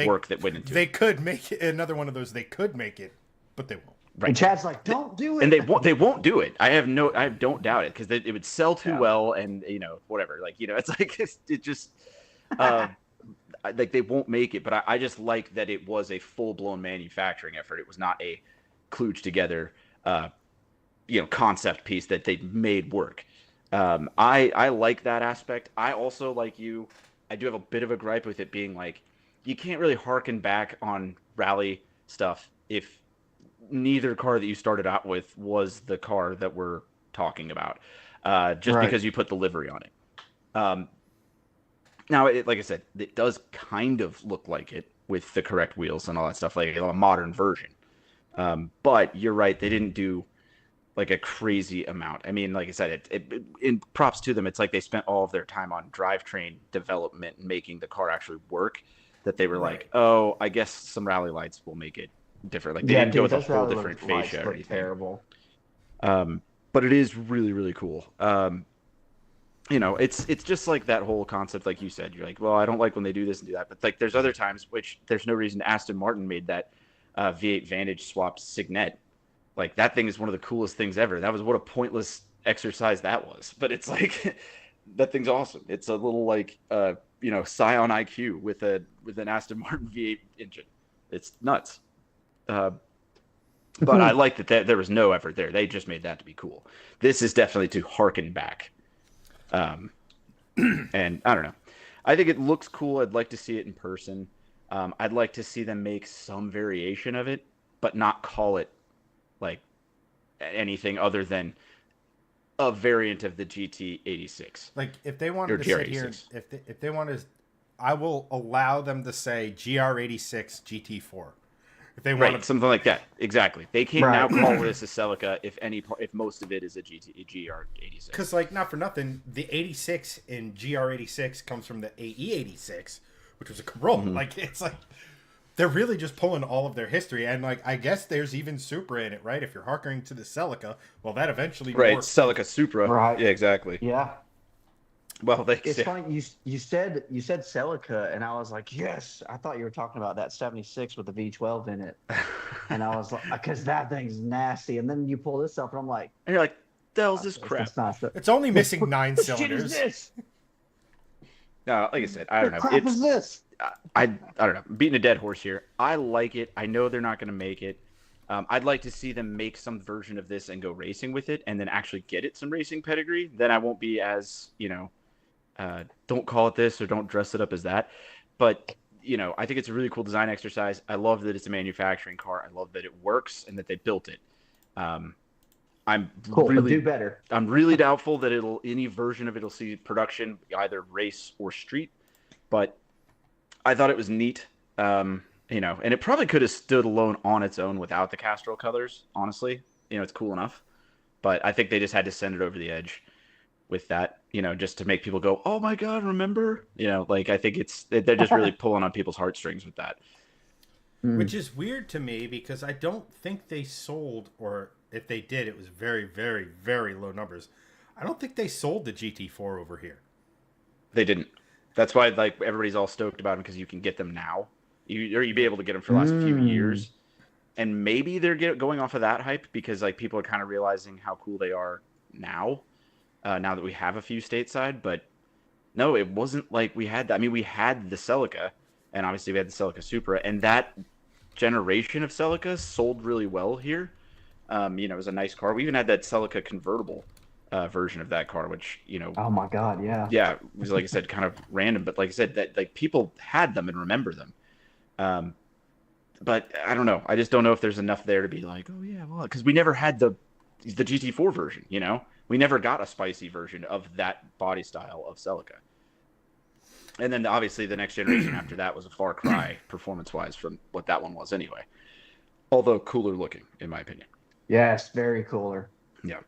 work that went into it. They could make it another one of those. They could make it, but they won't. Right. And Chad's like, don't do it. And they won't do it. I don't doubt it because it would sell too well, and whatever. Like it's like it just. Like they won't make it, but I just like that it was a full-blown manufacturing effort. It was not a kludge together, concept piece that they made work. I like that aspect. I also, like you, I do have a bit of a gripe with it being like, you can't really harken back on rally stuff if neither car that you started out with was the car that we're talking about, because you put the livery on it. Now, like I said, it does kind of look like it with the correct wheels and all that stuff, like a modern version. But you're right, they didn't do like a crazy amount. I mean, like I said, in props to them, it's like they spent all of their time on drivetrain development and making the car actually work. that they were Right. like, oh, I guess some rally lights will make it different. Like they didn't go with a whole different fascia or anything. Terrible. But it is really, really cool. It's just like that whole concept, like you said. You're like, well, I don't like when they do this and do that. But like, there's other times which there's no reason Aston Martin made that V8 Vantage swapped Signet. Like that thing is one of the coolest things ever. That was what a pointless exercise that was. But it's like that thing's awesome. It's a little like Scion IQ with an Aston Martin V8 engine. It's nuts. But I like that there was no effort there. They just made that to be cool. This is definitely to harken back. And I don't know. I think it looks cool. I'd like to see it in person. I'd like to see them make some variation of it, but not call it like anything other than a variant of the GT86. Like if they wanted to sit here, if they want to, I will allow them to say GR86 GT4. If they want something like that, exactly. They can now call this a Celica if most of it is a GR86. Because like not for nothing, the 86 in GR86 comes from the AE86, which was a Corolla. Mm-hmm. Like it's like they're really just pulling all of their history, and like I guess there's even Supra in it, right? If you're harkening to the Celica, well, that eventually Celica Supra, right? Yeah, exactly. Yeah. Well, it's funny you said Celica, and I was like, yes. I thought you were talking about that 76 with the V12 in it, and I was like, because that thing's nasty. And then you pull this up, and I'm like, and you're like, the hell's this crap? It's only missing 9 cylinders. What shit is this? No, like I said, I don't know. What crap is this? I don't know. I'm beating a dead horse here. I like it. I know they're not going to make it. I'd like to see them make some version of this and go racing with it, and then actually get it some racing pedigree. Then I won't be as don't call it this or don't dress it up as that. But I think it's a really cool design exercise. I love that it's a manufacturing car. I love that it works and that they built it. I'm cool, really but do better. I'm really doubtful that any version of it'll see production, either race or street. But I thought it was neat. And it probably could have stood alone on its own without the Castrol colors. Honestly, it's cool enough. But I think they just had to send it over the edge with that, just to make people go, oh my God, remember? I think they're just really pulling on people's heartstrings with that. Which is weird to me because I don't think they sold, or if they did, it was very, very, very low numbers. I don't think they sold the GT4 over here. They didn't. That's why everybody's all stoked about them, because you can get them now. You'd be able to get them for the last few years. And maybe they're going off of that hype because people are kind of realizing how cool they are now. Now that we have a few stateside, but no, it wasn't like we had that. I mean, we had the Celica, and obviously we had the Celica Supra, and that generation of Celicas sold really well here. It was a nice car. We even had that Celica convertible version of that car, which oh my God, yeah, it was, like I said, kind of random, but like I said, that people had them and remember them. But I don't know. I just don't know if there's enough there to be like, oh yeah, well, because we never had the GT4 version. We never got a spicy version of that body style of Celica. And then obviously the next generation after that was a far cry performance-wise from what that one was anyway. Although cooler looking, in my opinion. Yes, very cooler. Yeah.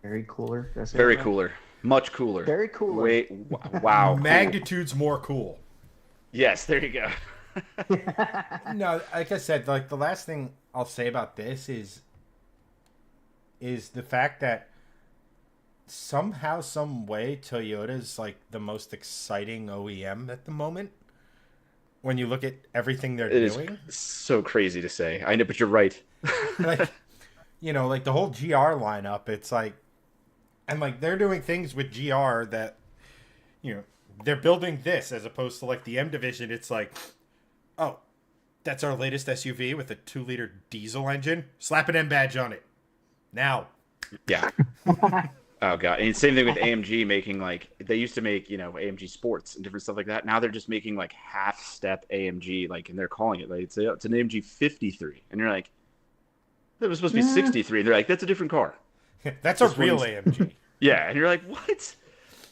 Very cooler. That's very cooler. Much cooler. Very cooler. Wait, wow. Magnitudes more cool. Yes, there you go. No, like I said, the last thing I'll say about this is the fact that somehow, some way, Toyota's the most exciting OEM at the moment. When you look at everything they're doing, is so crazy to say. I know, but you're right. the whole GR lineup. It's and they're doing things with GR that, they're building this as opposed to the M division. It's oh, that's our latest SUV with a 2-liter diesel engine. Slap an M badge on it. Now. Yeah. Oh god. And same thing with AMG making they used to make, AMG Sports and different stuff like that. Now they're just making half step AMG, and they're calling it it's an AMG 53. And you're like, that was supposed to be 63. And they're like, that's a different car. That's a real AMG. Yeah. And you're like, what?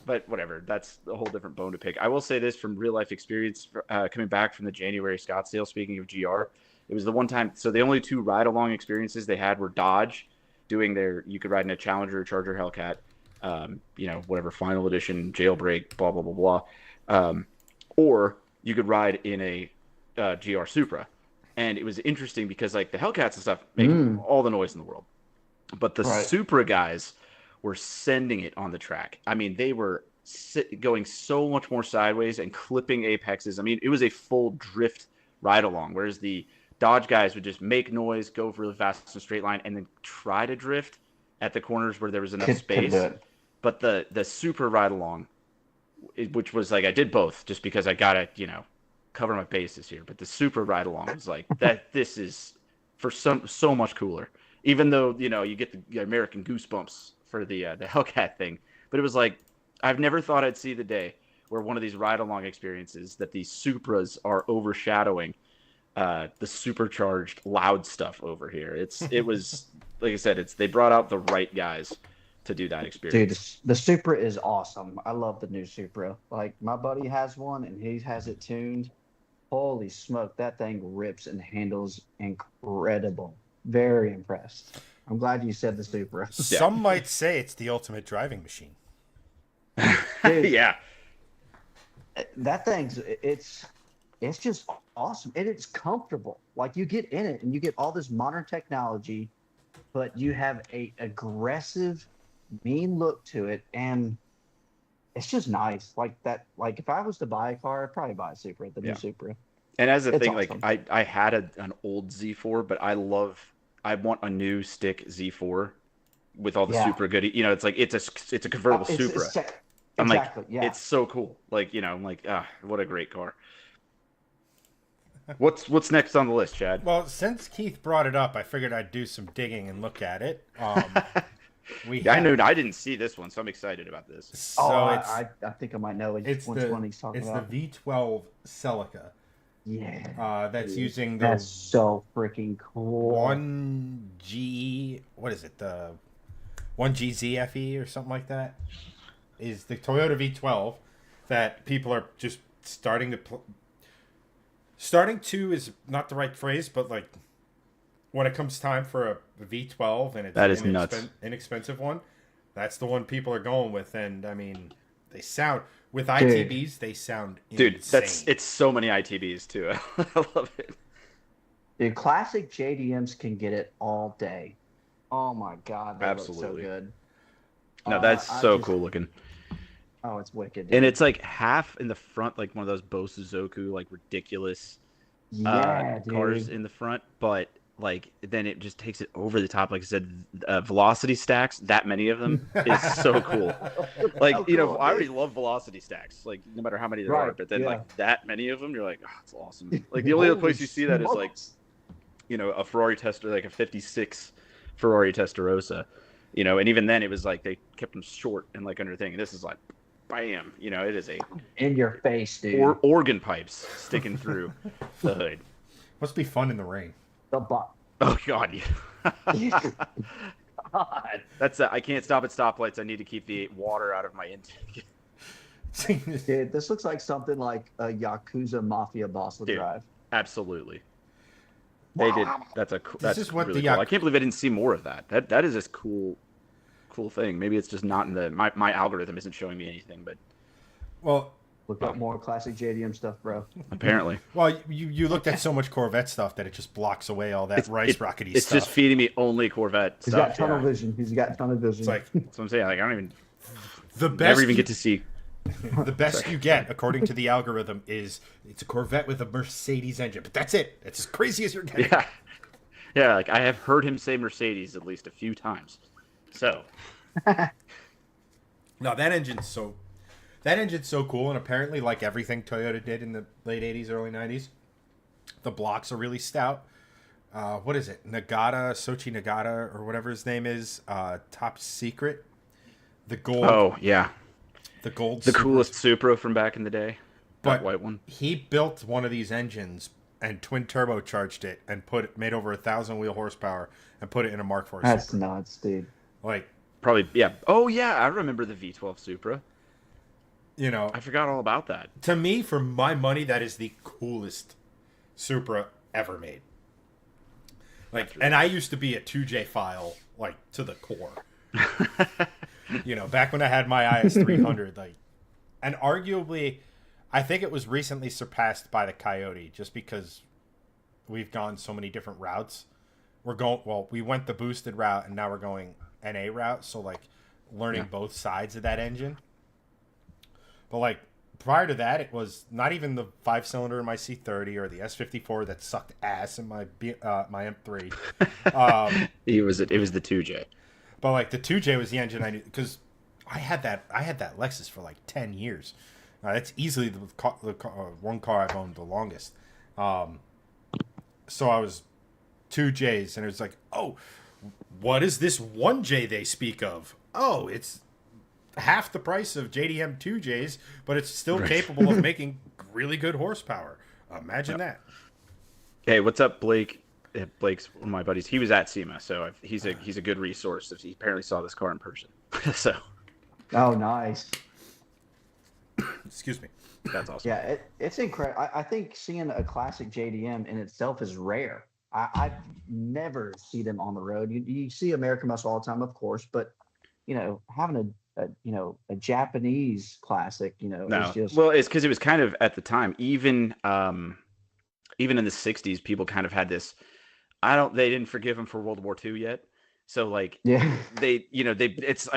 But whatever. That's a whole different bone to pick. I will say this from real life experience, coming back from the January Scottsdale, speaking of GR, it was the one time. So the only 2 ride along experiences they had were Dodge doing you could ride in a Challenger, Charger, Hellcat, whatever, final edition, jailbreak, blah, blah, blah, blah. Or you could ride in a GR Supra. And it was interesting because like the Hellcats and stuff make all the noise in the world. But the Supra guys were sending it on the track. I mean, they were going so much more sideways and clipping apexes. I mean, it was a full drift ride along, whereas the Dodge guys would just make noise, go really fast in a straight line, and then try to drift at the corners where there was enough space. But the Supra ride along, which was like I did both just because I gotta cover my bases here. But the Supra ride along was like that. This is for so much cooler. Even though you get the American goosebumps for the Hellcat thing, but it was like I've never thought I'd see the day where one of these ride along experiences that these Supras are overshadowing the supercharged loud stuff over here. It was like I said, they brought out the right guys to do that experience. Dude, the Supra is awesome. I love the new Supra. Like my buddy has one and he has it tuned. Holy smoke, that thing rips and handles incredible. Very impressed. I'm glad you said the Supra. Some might say it's the ultimate driving machine. Dude, yeah. That thing's it's just awesome and it's comfortable. Like you get in it and you get all this modern technology, but you have a aggressive, mean look to it, and it's just nice. Like that. Like if I was to buy a car, I'd probably buy a Supra, the new Supra. And as a thing, awesome. like I had an old Z4, but I want a new stick Z4 with all the Supra goodies. It's like it's a convertible Supra. I'm exactly, like, it's so cool. Like, I'm like, what a great car. What's next on the list, Chad? Well, since Keith brought it up, I figured I'd do some digging and look at it. I didn't see this one, so I'm excited about this. So I think I might know which one he's talking about. It's the V12 Celica. Yeah. That's using the... That's so freaking cool. 1G... What is it? The 1GZFE or something like that? Is the Toyota V12 that people are just starting to... Starting to is not the right phrase, but like when it comes time for a V12 and it's an inexpensive one, that's the one people are going with. And I mean, they sound with ITBs, they sound insane. It's so many ITBs too. I love it. Dude, classic JDMs can get it all day. Oh my god, that looks so good. No, that's so cool looking. Oh, it's wicked. Dude. And it's like half in the front, like one of those Bose Suzuki, like ridiculous cars in the front. But like then it just takes it over the top. Like I said, velocity stacks, that many of them is so cool. Like, I already love velocity stacks, like no matter how many there are. But then like that many of them, you're like, oh, it's awesome. Like the only other place you see that is like, a Ferrari Tester, like a 56 Ferrari Testarossa. And even then it was like they kept them short and like under the thing. And this is like, bam! It is a in your face, dude. Organ pipes sticking through the hood. Must be fun in the rain. Oh God! God. That's I can't stop at stoplights. I need to keep the water out of my intake. Dude, this looks like something like a Yakuza mafia boss would drive. Absolutely. They did. That's what really cool. I can't believe I didn't see more of that. That is this cool thing. Maybe it's just not in the my algorithm isn't showing me anything, but look up more classic JDM stuff, bro. Apparently. Well, you looked at so much Corvette stuff that it just blocks away all that rockety stuff. It's just feeding me only Corvette stuff. He's got tunnel vision. He's got tunnel vision. It's like that's what I'm saying. Like I don't even get to see. The best you get, according to the algorithm, is it's a Corvette with a Mercedes engine. But that's it. It's as crazy as you're getting. Yeah. Like I have heard him say Mercedes at least a few times. So. No, that engine's so cool, and apparently, like everything Toyota did in the late '80s, early '90s, the blocks are really stout. What is it? Sochi Nagata, or whatever his name is. Top Secret. The gold. Oh yeah. The gold. The coolest Supra from back in the day. That white one. He built one of these engines and twin turbocharged it and made over 1,000 wheel horsepower and put it in a Mark IV. That's nuts, dude. Like probably Oh yeah, I remember the V12 Supra. I forgot all about that. To me, for my money, that is the coolest Supra ever made. Like, and I used to be a 2J file, like, to the core. Back when I had my IS 300, like, and arguably, I think it was recently surpassed by the Coyote just because we've gone so many different routes. We went the boosted route and now we're going NA route. So like learning both sides of that engine. But like prior to that, it was not even the 5-cylinder in my C30 or the S54 that sucked ass in my my M3. It was the 2J. But like the 2J was the engine I knew because I had that Lexus for like 10 years. That's easily the one car I've owned the longest. So I was 2Js, and it was like, oh, what is this 1J they speak of? Oh, it's half the price of JDM 2Js, but it's still capable of making really good horsepower. Imagine that. Hey, what's up, Blake? Blake's one of my buddies. He was at SEMA, so he's a good resource. He apparently saw this car in person. So. Oh, nice. Excuse me. That's awesome. Yeah, it's incredible. I think seeing a classic JDM in itself is rare. I never see them on the road. You see American Muscle all the time, of course, but having a Japanese classic, No. is just Well, it's because it was kind of at the time, even in the '60s, people kind of had this. They didn't forgive him for World War II yet. So like, it's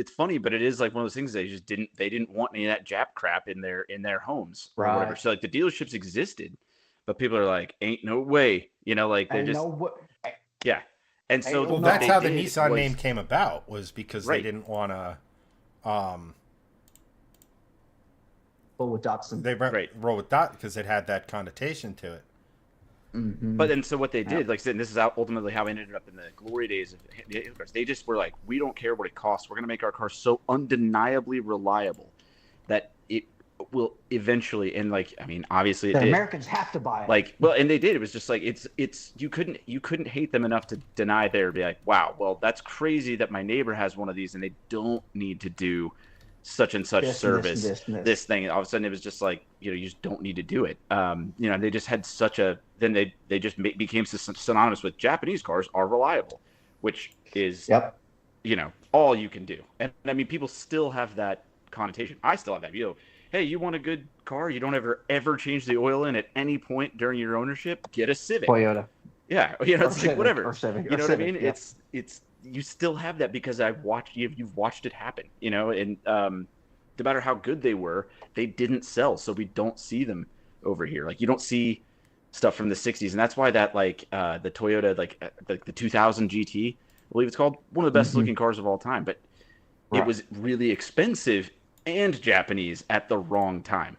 funny, but it is like one of those things they didn't want any of that Jap crap in their homes or whatever. So like the dealerships existed, but people are like, ain't no way, like they're just, yeah. And so that's how the Nissan name came about, was because they didn't want to, roll with Datsun. They roll with Datsun because it had that connotation to it. Mm-hmm. But then, so what they did, like I said, and this is ultimately how we ended up in the glory days of the cars. They just were like, we don't care what it costs. We're going to make our car so undeniably reliable that it will eventually, and like, I mean, obviously, the Americans have to buy it. And they did. It was just like it's you couldn't hate them enough to deny there. Be like, wow, well, that's crazy that my neighbor has one of these, and they don't need to do such and such service, this thing. All of a sudden, it was just like, you just don't need to do it. They just had such a. Then they just became synonymous with Japanese cars are reliable, which is all you can do. And I mean, people still have that connotation. I still have that. Hey, you want a good car? You don't ever change the oil in at any point during your ownership? Get a Civic. Toyota. Yeah, it's like whatever. Or Civic. You know what I mean? Yeah. It's you still have that because you've watched it happen. And no matter how good they were, they didn't sell, so we don't see them over here. Like you don't see stuff from the 60s, and that's why that the Toyota the 2000 GT, I believe it's called, one of the best looking cars of all time, but it was really expensive and Japanese at the wrong time.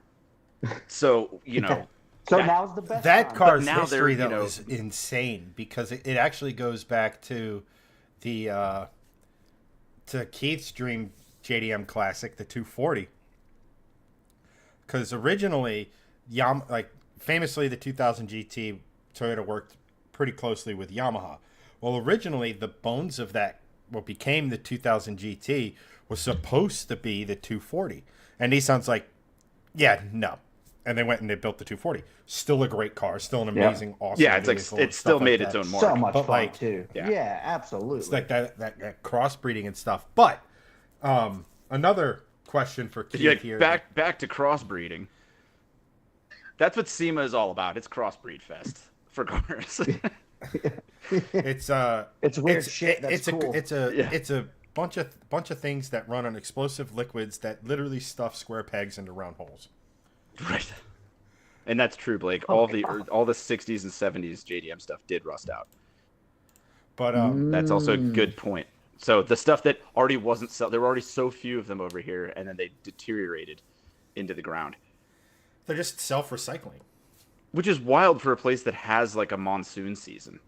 So so now's the best that time. car's history though is insane because it actually goes back to the to Keith's dream JDM classic, the 240, because originally famously, the 2000 GT, Toyota worked pretty closely with Yamaha. Well, originally, the bones of that, what became the 2000 GT, was supposed to be the 240. And Nissan's like, yeah, no. And they went and they built the 240. Still a great car. Still an amazing, awesome vehicle. It's like, it still made its own mark. So much fun, too. Yeah, absolutely. It's like that crossbreeding and stuff. But another question for Keith here. Back to crossbreeding. That's what SEMA is all about. It's crossbreed fest for cars. It's weird shit. Cool. It's a bunch of things that run on explosive liquids that literally stuff square pegs into round holes. Right. And that's true, Blake. All the 60s and 70s JDM stuff did rust out. But that's also a good point. So the stuff that already wasn't there were already so few of them over here, and then they deteriorated into the ground. They're just self-recycling. Which is wild for a place that has like a monsoon season.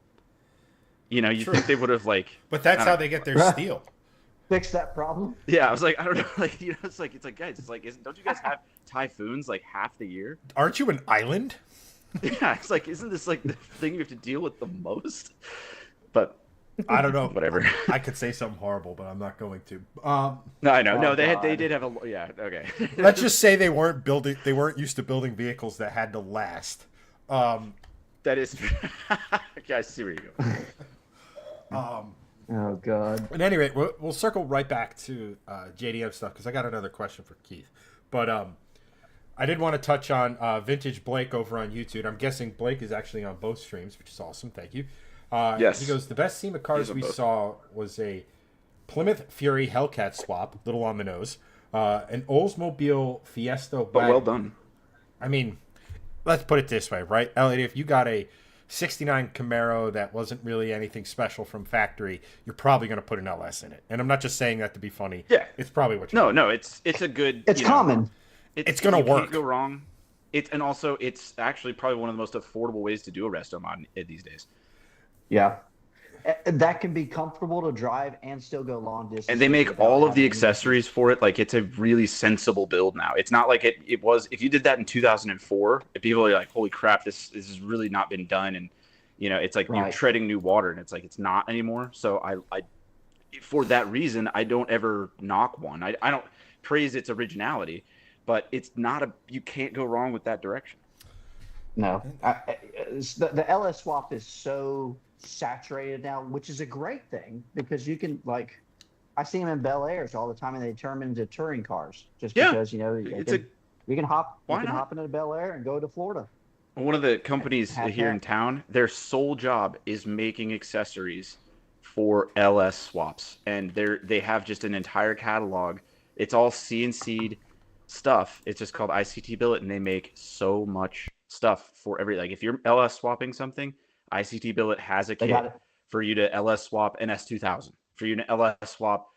You think they would have But that's how they get their steel. Fix that problem. Yeah, I was like, I don't know, it's like guys, don't you guys have typhoons like half the year? Aren't you an island? Yeah, it's like, isn't this like the thing you have to deal with the most? But I don't know. Whatever. I could say something horrible, but I'm not going to. No, I know. No, they did have okay. Let's just say they weren't used to building vehicles that had to last. That is okay, I see where you go. Oh God. At any rate, we'll circle right back to JDM stuff because I got another question for Keith. But I did want to touch on Vintage Blake over on YouTube. I'm guessing Blake is actually on both streams, which is awesome. Thank you. Yes. He goes, the best SEMA cars we saw was a Plymouth Fury Hellcat swap, little on the nose, an Oldsmobile Fiesta wagon. But well done. I mean, let's put it this way, right? Elliot, if you got a 69 Camaro that wasn't really anything special from factory, you're probably going to put an LS in it. And I'm not just saying that to be funny. Yeah. It's probably what you're No, it's a good... It's common. It's going to work. Can't go wrong. And also, it's actually probably one of the most affordable ways to do a resto mod these days. Yeah. That can be comfortable to drive and still go long distance. And they make all of the accessories for it. Like, it's a really sensible build now. It's not like it was... If you did that in 2004, if people are like, holy crap, this has really not been done. And, it's like you're treading new water. And it's like, it's not anymore. So I for that reason, I don't ever knock one. I don't praise its originality. But it's not you can't go wrong with that direction. No. The LS swap is so saturated now, which is a great thing because you can, I see them in Bel Airs all the time and they turn them into touring cars just because, you can hop into Bel Air and go to Florida. One of the companies here in town, their sole job is making accessories for LS swaps. And they have just an entire catalog. It's all CNC'd stuff. It's just called ICT Billet, and they make so much stuff for if you're LS swapping something, ICT Billet has a kit for you to LS swap an S2000, for you to LS swap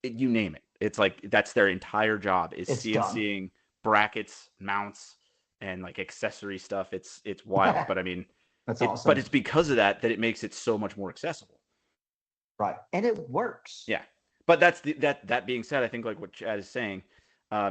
you name it. It's like that's their entire job is CNCing brackets, mounts, and accessory stuff. It's wild. But I mean, that's awesome. But it's because of that it makes it so much more accessible. Right. And it works. Yeah. But that being said, I think what Chad is saying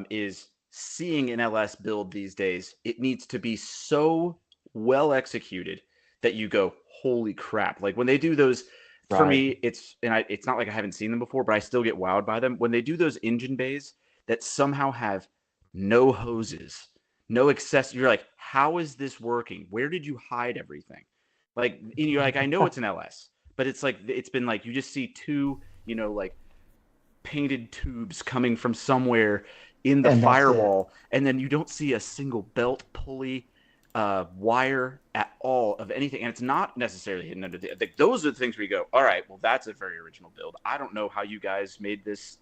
is seeing an LS build these days, it needs to be so well executed that you go, holy crap. Like when they do those, for me, it's not like I haven't seen them before, but I still get wowed by them. When they do those engine bays that somehow have no hoses, no accessory, you're like, how is this working? Where did you hide everything? You're like, I know it's an LS, but it's been you just see two, painted tubes coming from somewhere in the firewall, and then you don't see a single belt, pulley, wire at all of anything, and it's not necessarily hidden under those are the things where you go, all right, well, that's a very original build. I don't know how you guys made this,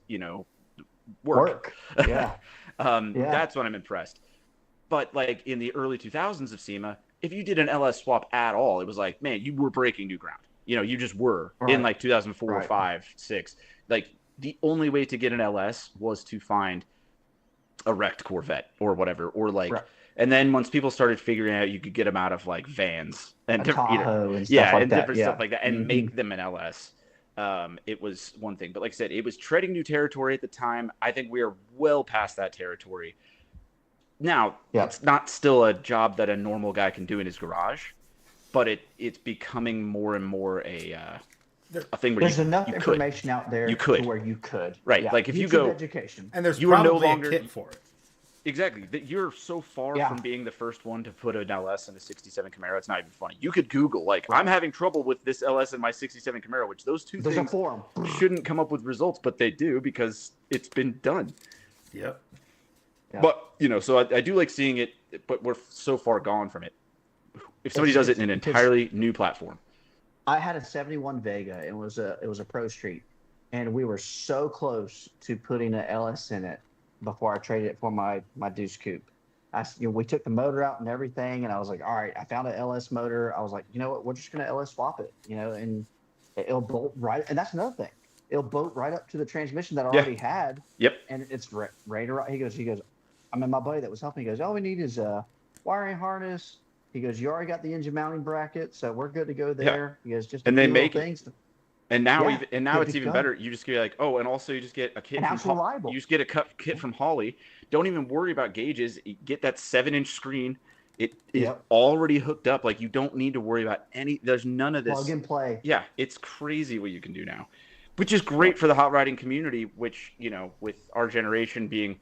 work. Yeah. That's when I'm impressed. But in the early 2000s of SEMA, if you did an LS swap at all, it was man, you were breaking new ground. You just were in 2004 or 5, 6. The only way to get an LS was to find a wrecked Corvette or whatever, or and then once people started figuring out you could get them out of and vans and different stuff like that, and make them an LS, it was one thing. But like I said, it was treading new territory at the time. I think we are well past that territory now. It's not still a job that a normal guy can do in his garage, but it's becoming more and more a thing where there's enough information out there to where you could. Right. If YouTube you go education, and there's probably a kit for it. Exactly. You're so far from being the first one to put an LS in a 67 Camaro. It's not even funny. You could Google, I'm having trouble with this LS in my 67 Camaro, which those two things shouldn't come up with results, but they do because it's been done. Yep. Yeah. But, so I do like seeing it, but we're so far gone from it. If somebody does it in an entirely new platform. I had a 71 Vega. It was a Pro Street, and we were so close to putting an LS in it before I traded it for my Deuce Coupe. We took the motor out and everything, and I was like, all right, I found an LS motor. I was like, you know what, we're just gonna LS swap it, and it'll bolt right. And that's another thing, it'll bolt right up to the transmission that I already had. Yep. And it's ready to ride. He goes, I mean, my buddy that was helping, he goes, all we need is a wiring harness. He goes, you already got the engine mounting bracket, so we're good to go there. He goes, just and they make things. And now, it's even better. You just get and also you just get a kit from you just get a kit from Holley. Don't even worry about gauges. You get that 7-inch screen. It is already hooked up. You don't need to worry about there's none of this. Plug and play. Yeah, it's crazy what you can do now, which is great for the hot riding community. Which with our generation being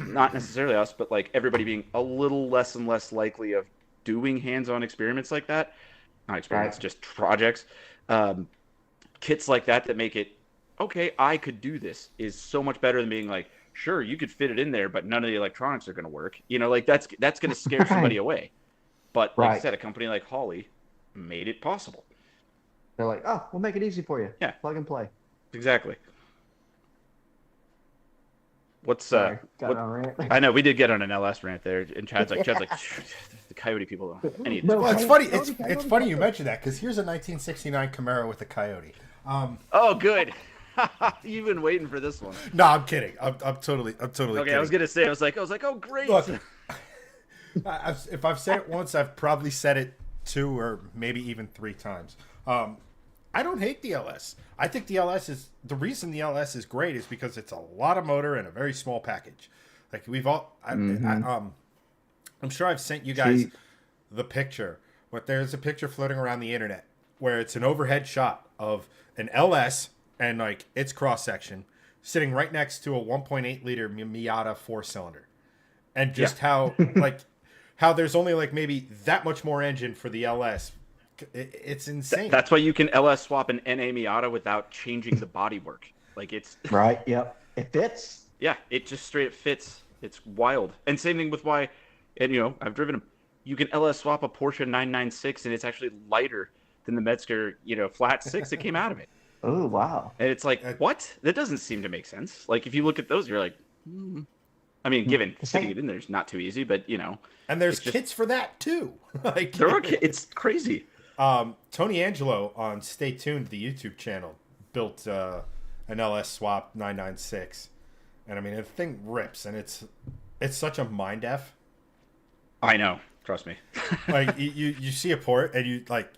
not necessarily us, but everybody being a little less and less likely of doing hands-on experiments like that. Not experiments, just projects. Kits like that make it okay, I could do this is so much better than being sure, you could fit it in there, but none of the electronics are going to work. Like that's going to scare somebody away. But like I said, a company like Holley made it possible. They're like, oh, we'll make it easy for you. Yeah. Plug and play. Exactly. What's Sorry, got on a rant. I know we did get on an LS rant there, and Chad's like the Coyote people. Well, it's funny. It's funny you mentioned that because here's a 1969 Camaro with a Coyote. Oh, good. You've been waiting for this one. No, I'm kidding. I'm totally Okay, kidding. I was gonna say. I was like, oh, great. Look, if I've said it once, I've probably said it 2 or maybe even 3 times. I don't hate the LS. I think the reason the LS is great is because it's a lot of motor and a very small package. Like I'm sure I've sent you guys the picture, but there's a picture floating around the internet where it's an overhead shot of an LS and like its cross section sitting right next to a 1.8 liter Miata 4-cylinder, and just how there's only like maybe that much more engine for the LS. It's insane. That's why you can LS swap an NA Miata without changing the bodywork. Like it's right. Yep. It fits. Yeah, it just straight up fits. It's wild. And same thing with why, and I've driven them. You can LS swap a Porsche 996, and it's actually lighter than the Metzger, flat 6 that came out of it. Oh wow! And it's like, what? That doesn't seem to make sense. Like if you look at those, you're like, I mean, given fitting it in there is not too easy, but And there's kits for that too. Like there are. It's crazy. Tony Angelo on Stay Tuned, the YouTube channel, built an LS Swap 996, and I mean the thing rips, and it's such a mind f. I know, trust me. Like you see a port, and you like,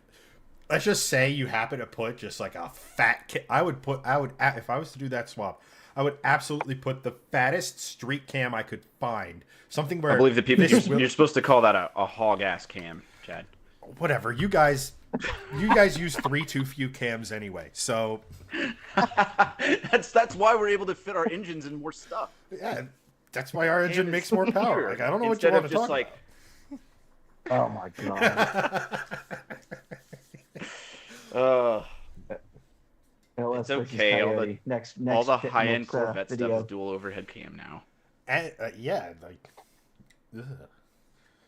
let's just say you happen to put just like a fat kit. I would if I was to do that swap, I would absolutely put the fattest street cam I could find. Something where I believe the people you're supposed to call that a hog ass cam, Chad. Whatever, you guys use 3 too few cams anyway, so that's why we're able to fit our engines in more stuff. Yeah, that's why our engine makes more power. Like I don't know what you want to talk about. Oh my god. It's okay. All the high-end Corvette video. stuff is dual overhead cam now. And, yeah, like. Ugh.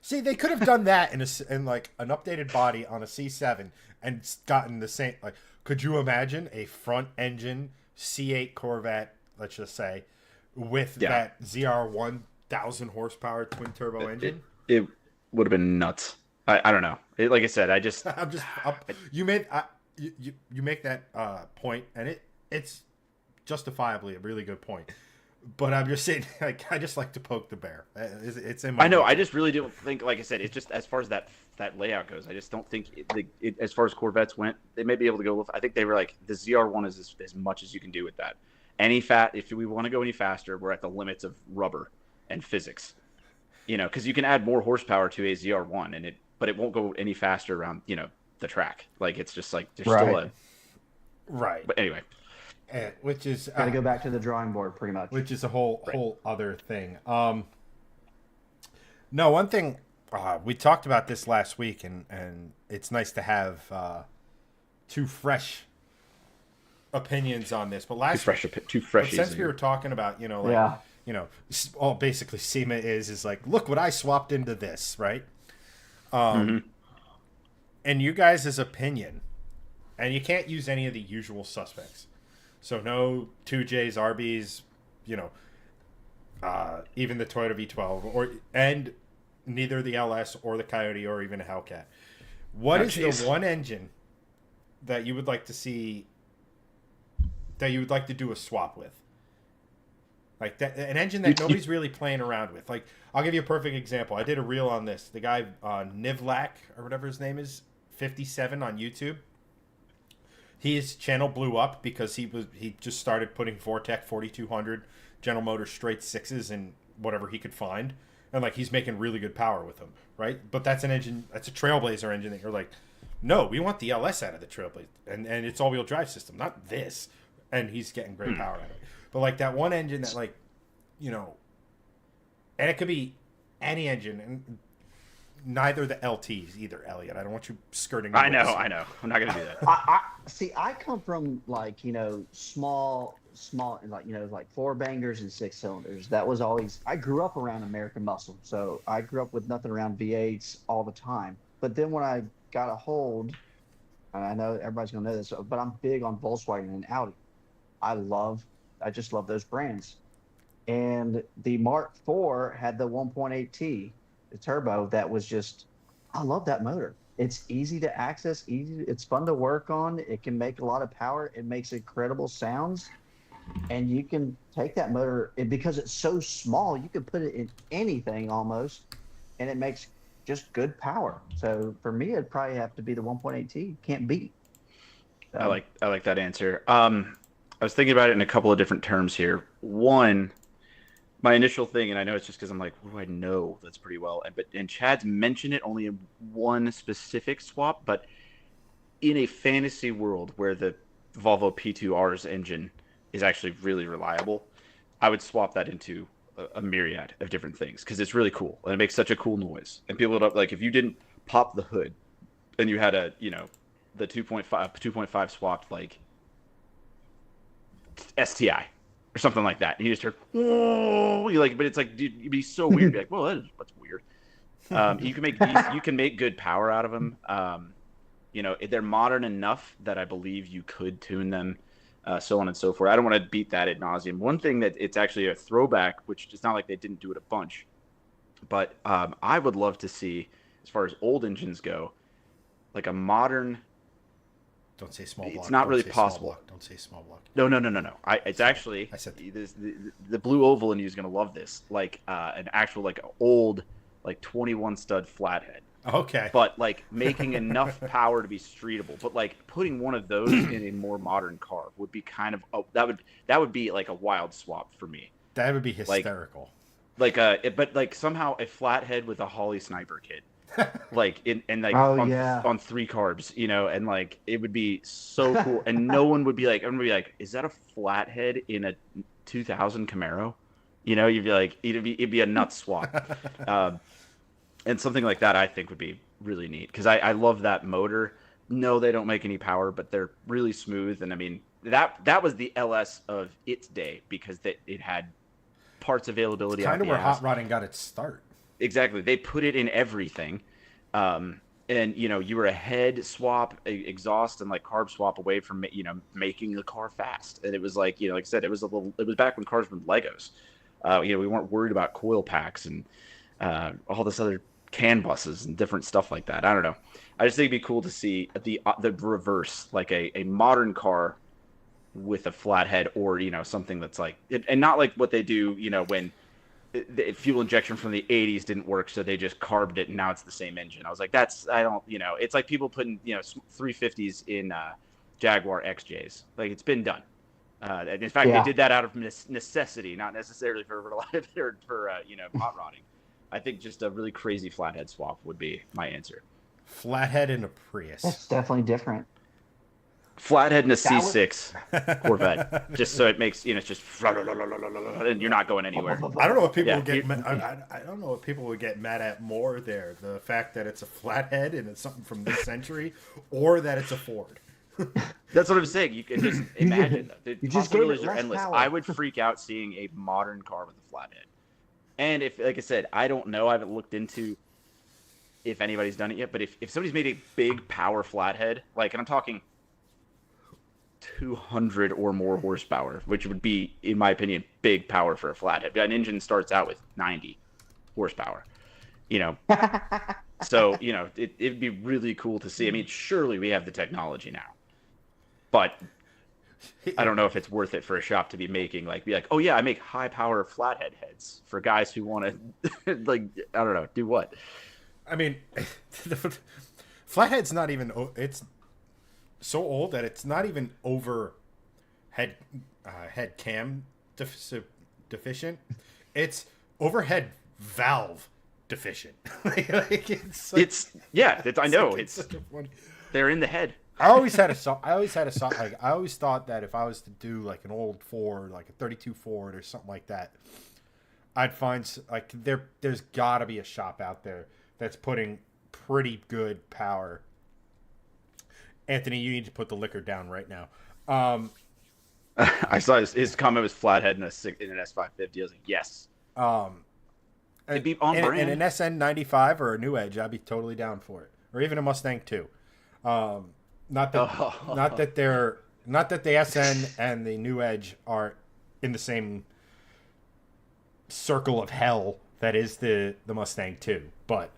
See, they could have done that in like an updated body on a C7 and gotten the same. Like, could you imagine a front engine C8 Corvette, let's just say, with that ZR 1000 horsepower twin turbo engine? It would have been nuts. I don't know. Like I said, you make that point, and it's justifiably a really good point. But I'm just saying, like, I just like to poke the bear. It's in my. I know. I just really don't think, like I said, it's just as far as that layout goes. I just don't think as far as Corvettes went, they may be able to go. I think they were like the ZR1 is as much as you can do with that. If we want to go any faster, we're at the limits of rubber and physics. Because you can add more horsepower to a ZR1, but it won't go any faster around the track. Like it's just like there's still a right. But anyway. Which is got to go back to the drawing board, pretty much. Which is a whole other thing. No, one thing we talked about this last week, and it's nice to have 2 fresh opinions on this. But two fresh. Since we were talking about, all basically SEMA is like, look what I swapped into this, right? And you guys' opinion, and you can't use any of the usual suspects. So no 2Js, RBs, even the Toyota V12, and neither the LS or the Coyote or even a Hellcat. What is the one engine that you would like to see, that you would like to do a swap with? Like that, an engine that nobody's really playing around with. Like, I'll give you a perfect example. I did a reel on this. The guy, Nivlak, or whatever his name is, 57 on YouTube. His channel blew up because he just started putting Vortec 4200 General Motors straight 6s and whatever he could find, and like he's making really good power with them, right? But that's an engine, that's a Trailblazer engine that you're like, no, we want the LS out of the Trailblazer, and it's all-wheel drive system, not this. And he's getting great power out of it. But like that one engine that like, and it could be any engine, and neither the LTs either, Elliott. I don't want you skirting. I know. I'm not gonna do that. I come from like small small, like four bangers and six cylinders. That was always, I grew up around American muscle. So I grew up with nothing around V8s all the time. But then when I got a hold, and I know everybody's going to know this, but I'm big on Volkswagen and Audi. I just love those brands. And the Mark IV had the 1.8T, the turbo that was just, I love that motor. It's easy to access, it's fun to work on. It can make a lot of power. It makes incredible sounds. And you can take that motor, and because it's so small, you can put it in anything almost, and it makes just good power. So for me, it'd probably have to be the 1.8T. Can't beat. So. I like that answer. I was thinking about it in a couple of different terms here. One, my initial thing, and I know it's just because I'm like, what do I know that's pretty well? And Chad's mentioned it only in one specific swap, but in a fantasy world where the Volvo P2R's engine is actually really reliable, I would swap that into a myriad of different things because it's really cool and it makes such a cool noise. And people would, like, if you didn't pop the hood and you had the 2.5 swapped like STI or something like that, and you just heard, oh, you like, but it's like, dude, it'd be so weird. Be like, well, that's weird. You can make good power out of them. They're modern enough that I believe you could tune them, so on and so forth. I don't want to beat that ad nauseum. One thing that it's actually a throwback, which it's not like they didn't do it a bunch, but I would love to see, as far as old engines go, like a modern. Don't say small block. It's not really possible. Don't say small block. No. It's actually. I said the blue oval in you is gonna love this. Like an actual like old like 21 stud flathead. Okay. But like making enough power to be streetable. But like putting one of those in a more modern car would be kind of that would be like a wild swap for me. That would be hysterical. But somehow a flathead with a Holly sniper kit. On 3 carbs, and like it would be so cool, and no one would be like, everyone would be like, is that a flathead in a 2000 Camaro? You'd be like, it'd be a nut swap, and something like that I think would be really neat because I love that motor. No, they don't make any power, but they're really smooth, and I mean that was the LS of its day because it had parts availability. Kind of where hot rodding got its start. Exactly. They put it in everything. And, you were a head swap, exhaust, and like carb swap away from, making the car fast. And it was like, like I said, it was back when cars were Legos. We weren't worried about coil packs and all this other CAN buses and different stuff like that. I don't know. I just think it'd be cool to see the reverse, like a modern car with a flathead or, something that's like, and not like what they do, when the fuel injection from the 80s didn't work, so they just carbed it and now it's the same engine. I was like, it's like people putting 350s in Jaguar XJs. Like, it's been done. In fact, They did that out of necessity, not necessarily for reliability or for hot rodding. I think just a really crazy flathead swap would be my answer. Flathead in a Prius. That's definitely different. Flathead in a C6 Corvette, just so it makes it's just and you're not going anywhere. I don't know what people would get. I don't know what people would get mad at more there: the fact that it's a flathead and it's something from this century, or that it's a Ford. That's what I'm saying. You can just imagine the possibilities are endless. Power. I would freak out seeing a modern car with a flathead. And if, like I said, I don't know. I haven't looked into if anybody's done it yet. But if somebody's made a big power flathead, and I'm talking 200 or more horsepower, which would be, in my opinion, big power for a flathead. An engine starts out with 90 horsepower, so it'd be really cool to see. I mean, surely we have the technology now, but I don't know if it's worth it for a shop to be making oh yeah, I make high power flathead heads for guys who want to I don't know, do what. I mean, flathead's not even, it's so old that it's not even over head cam deficient. It's overhead valve deficient. I know they're in the head. I always thought that if I was to do like an old Ford, like a 32 Ford or something like that, I'd find there's got to be a shop out there that's putting pretty good power. Anthony, you need to put the liquor down right now. I saw his comment was flathead in an S550. I was like, yes. It'd be on brand. In an SN95 or a New Edge, I'd be totally down for it, or even a Mustang 2. Not that the SN and the New Edge are in the same circle of hell that is the Mustang 2, but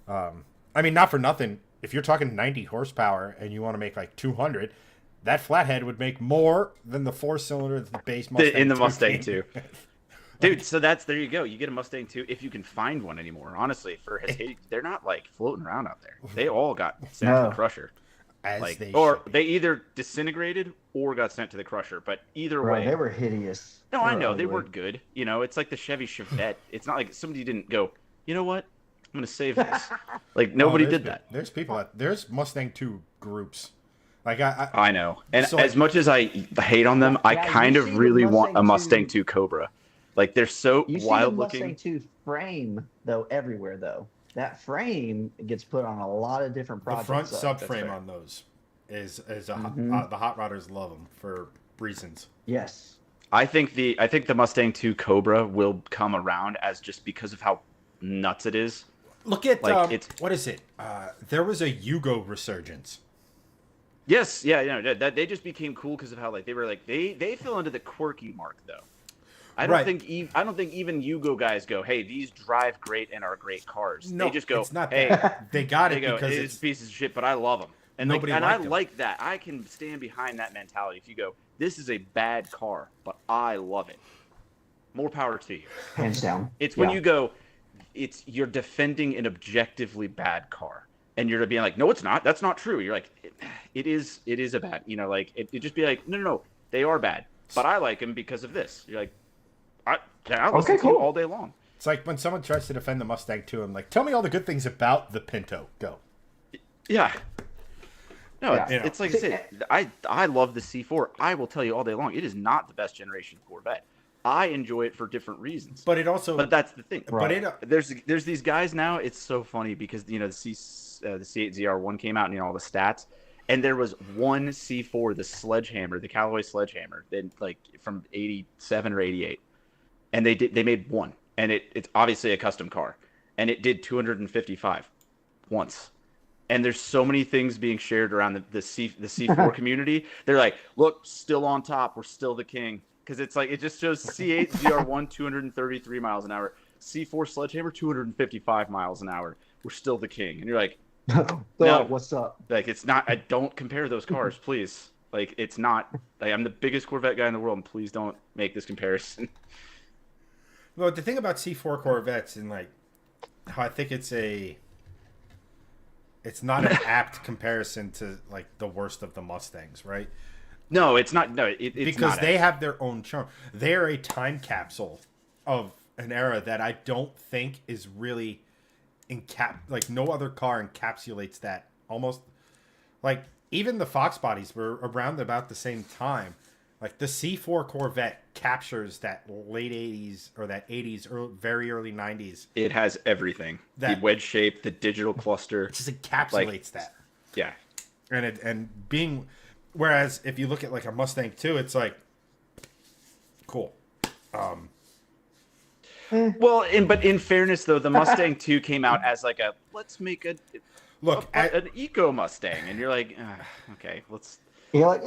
I mean, not for nothing. If you're talking 90 horsepower and you want to make like 200, that flathead would make more than the 4-cylinder the base Mustang in the Mustang 2. Dude, so there you go. You get a Mustang 2 if you can find one anymore. Honestly, they're not like floating around out there. They all got sent to the crusher. They either disintegrated or got sent to the crusher. But either way, they were hideous. No, I know they weren't good. You know, it's like the Chevy Chevette. It's not like somebody didn't go, you know what? I'm gonna save this. Like nobody did that. There's Mustang 2 groups. Like I know. And so, as much as I hate on them, I kind of really want a Mustang 2 Cobra. Like they're so wild looking. You see the Mustang 2 frame though everywhere though. That frame gets put on a lot of different projects. The front subframe on those is the hot rodders love them for reasons. Yes. I think the Mustang 2 Cobra will come around as just because of how nuts it is. Look at what is it? There was a Yugo resurgence. Yes, yeah, that they just became cool because of how like they fell into the quirky mark though. I don't think even Yugo guys go, hey, these drive great and are great cars. No, they just go, it's not hey, that. They got it go, because it's pieces of shit, but I love them. And I like that. I can stand behind that mentality. If you go, this is a bad car, but I love it. More power to you. Hands down. It's when you go, you're defending an objectively bad car, and you're being like, no, it's not. That's not true. You're like, it is a bad. You know, like it just be like, no, they are bad, but I like them because of this. You're like, I'll listen to you all day long. It's like when someone tries to defend the Mustang 2, I'm like, tell me all the good things about the Pinto. Go. Yeah. No, it's like I said, I love the C4. I will tell you all day long, it is not the best generation Corvette. I enjoy it for different reasons. But that's the thing. Right. But there's these guys now. It's so funny because the C8 ZR1 came out and all the stats, and there was one C4, the Sledgehammer, the Callaway Sledgehammer, then like from 87 or 88, and they made one, and it's obviously a custom car, and it did 255 once. And there's so many things being shared around the C4 community. They're like, look, still on top. We're still the king. Because it's like, it just shows C8 ZR1, 233 miles an hour. C4 Sledgehammer, 255 miles an hour. We're still the king. And you're like, no, what's up? Like, it's not, I don't compare those cars, please. Like, it's not, like, I'm the biggest Corvette guy in the world, and please don't make this comparison. Well, the thing about C4 Corvettes and, like, how I think it's not an apt comparison to like the worst of the Mustangs, right? No, it's not. No, it's because not they have their own charm. They are a time capsule of an era that I don't think is really like no other car encapsulates that. Almost like even the Fox bodies were around about the same time. Like the C4 Corvette captures that late 80s or that 80s or very early 90s. It has everything. The wedge shape, the digital cluster. It just encapsulates that. Yeah. Whereas if you look at like a Mustang 2, it's like cool. Well, but in fairness though, the Mustang 2 came out as like let's make an eco Mustang, and you're like, okay, let's. You're like,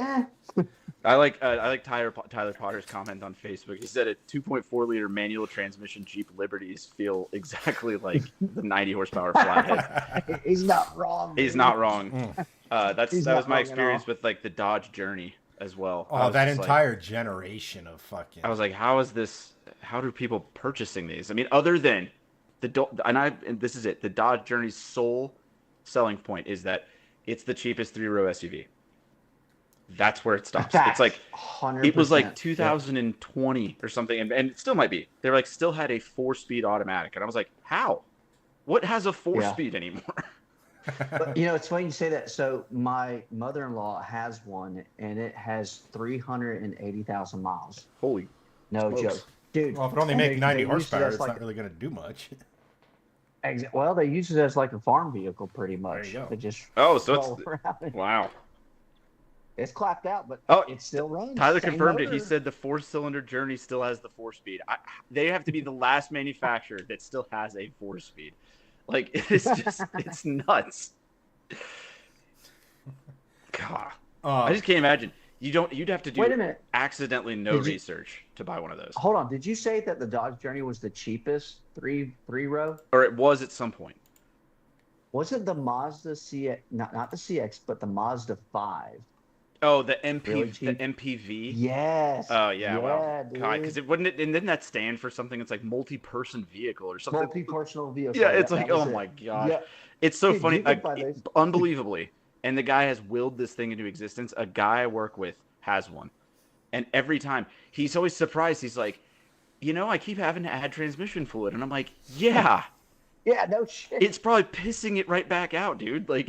I like Tyler Potter's comment on Facebook. He said a 2.4 liter manual transmission Jeep Liberties feel exactly like the 90 horsepower flathead. He's not wrong. He's not wrong. That was my experience with like the Dodge Journey as well. Oh, that entire generation of fucking. I was like, how is this? How do people purchasing these? I mean, other than and this is it. The Dodge Journey's sole selling point is that it's the cheapest 3-row SUV. That's where it stops. It's like 100%. It was like 2020 or something, and it still might be. They still had a 4-speed automatic, and I was like, how? What has a 4-speed anymore? But, it's funny you say that. So my mother-in-law has one, and it has 380,000 miles. Holy, no joke, dude. Well, if it only makes 90 horsepower, it's not really going to do much. Well, they use it as like a farm vehicle, pretty much. There you go. They just so it's wow. It's clapped out, but it still runs. Tyler Same confirmed motor. it. He said the 4-cylinder Journey still has the 4-speed. They have to be the last manufacturer that still has a 4-speed. Like, it's nuts. God, I just can't imagine. You'd have to do Wait a minute. accidentally research to buy one of those. Hold on. Did you say that the Dodge Journey was the cheapest three-row? Or it was at some point. Wasn't the Mazda CX, not the CX, but the Mazda 5? Oh, the Really the MPV? Yes. Oh, yeah. Well, dude. God, because and didn't that stand for something that's like multi-person vehicle or something? Multi-personal vehicle. Yeah, it's like, oh my gosh. Yeah. It's so Dude, funny. you can buy those. Unbelievably. And the guy has willed this thing into existence. A guy I work with has one. And every time, he's always surprised. He's like, I keep having to add transmission fluid. And I'm like, yeah. Yeah, no shit. It's probably pissing it right back out, dude. Like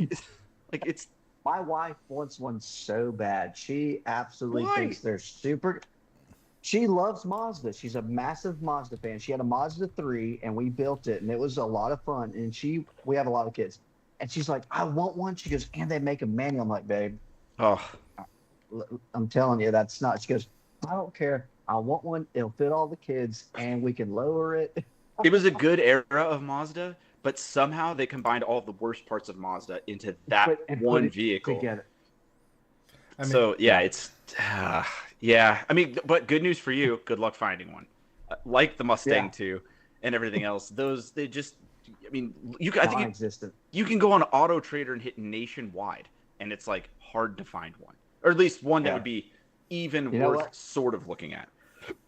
it's... My wife wants one so bad. She absolutely Why? thinks they're super. She loves Mazda. She's a massive Mazda fan. She had a Mazda 3, and we built it, and it was a lot of fun. And we have a lot of kids. And she's like, I want one. She goes, and they make a manual. I'm like, babe. Oh. I'm telling you, that's not. She goes, I don't care. I want one. It'll fit all the kids, and we can lower it. It was a good era of Mazda, but somehow they combined all the worst parts of Mazda into that one vehicle. Together. I mean, So, yeah, it's... yeah. I mean, but good news for you. Good luck finding one. Like the Mustang, too, and everything else. Those, they just... I mean, I think you can go on Auto Trader and hit nationwide, and it's, like, hard to find one. Or at least one that would be even worth sort of looking at.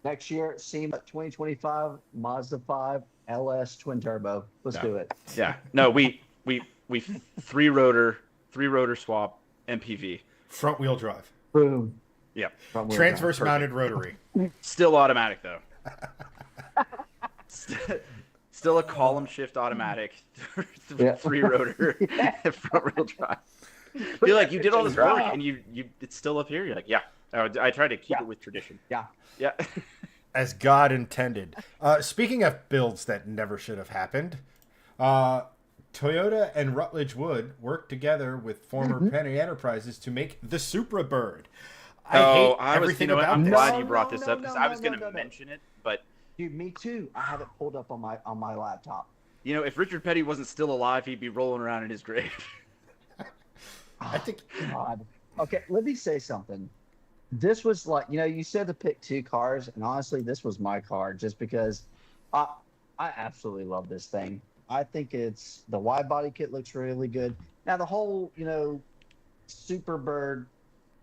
Next year, SEMA 2025, Mazda 5, LS twin turbo. Let's do it. Yeah. No, we three-rotor swap MPV. Front wheel drive. Boom. Yeah. Transverse mounted rotary. Still automatic, though. Still a column shift automatic, three-rotor, front wheel drive. You're like, you did all this work, and it's still up here. You're like, yeah. I try to keep it with tradition. Yeah. Yeah. As God intended. Speaking of builds that never should have happened, Toyota and Rutledge Wood worked together with former Penny Enterprises to make the Supra Bird. I'm glad you brought this up because I was going to mention it, but dude, me too. I have it pulled up on my laptop. If Richard Petty wasn't still alive, he'd be rolling around in his grave. I think. God. Okay, let me say something. This was like, you said to pick two cars, and honestly, this was my car just because I absolutely love this thing. I think the wide body kit looks really good. Now the whole, Superbird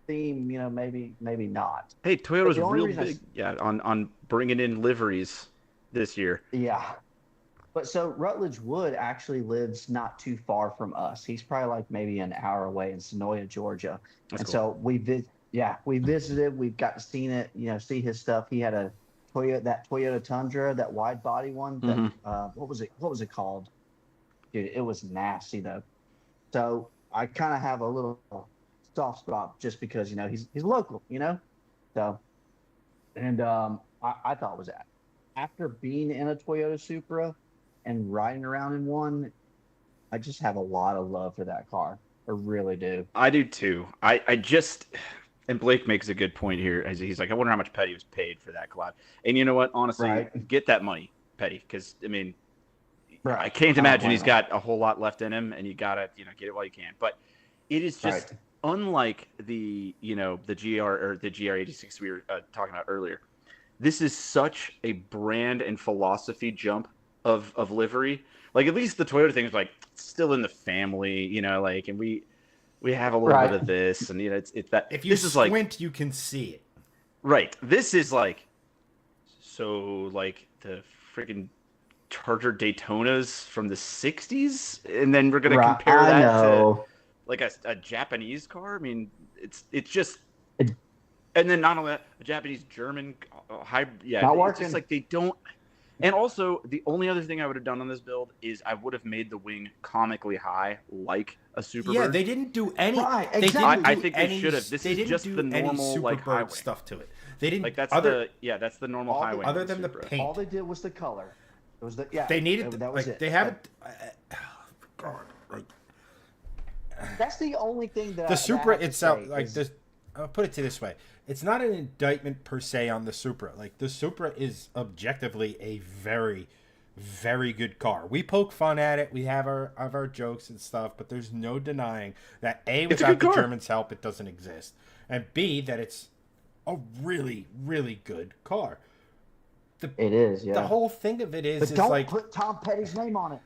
theme, maybe not. Hey, Toyota's real big, on bringing in liveries this year. Yeah. But so Rutledge Wood actually lives not too far from us. He's probably like maybe an hour away in Sonoya, Georgia. That's cool. So we visited. We've got to see his stuff. He had a Toyota Tundra, that wide body one. That, what was it called? Dude, it was nasty though. So I kind of have a little soft spot just because he's local. So, and I thought it was that. After being in a Toyota Supra and riding around in one, I just have a lot of love for that car. I really do. I do too. I just, and Blake makes a good point here. As he's like, I wonder how much Petty was paid for that collab. And you know what? Honestly, get that money, Petty, because I mean, I can't imagine he's got a whole lot left in him, and you gotta get it while you can. But it is just unlike the the GR or the GR86 we were talking about earlier. This is such a brand and philosophy jump of livery. Like, at least the Toyota thing is like still in the family, and we have a little bit of this, and it's that. If you squint, you can see it. Right. This is like the freaking Charger Daytonas from the '60s, and then we're gonna compare that to like a Japanese car. I mean, it's just. And then not only that, a Japanese German hybrid. Yeah, it's just like they don't. And also, the only other thing I would have done on this build is I would have made the wing comically high, like a Superbird. Yeah, they didn't do any. Right, exactly. I think they should have. This is just the normal high wing stuff to it. They didn't. That's the normal high wing. Other than the paint, all they did was the color. It was They needed that was it. They haven't. God, that's the only thing that the Supra itself, like this. I'll put it to this way. It's not an indictment per se on the Supra. Like, the Supra is objectively a very, very good car. We poke fun at it. We have our jokes and stuff, but there's no denying that A, without the Germans' help, it doesn't exist. And B, that it's a really, really good car. It is, yeah. The whole thing of it is, but don't put Tom Petty's name on it.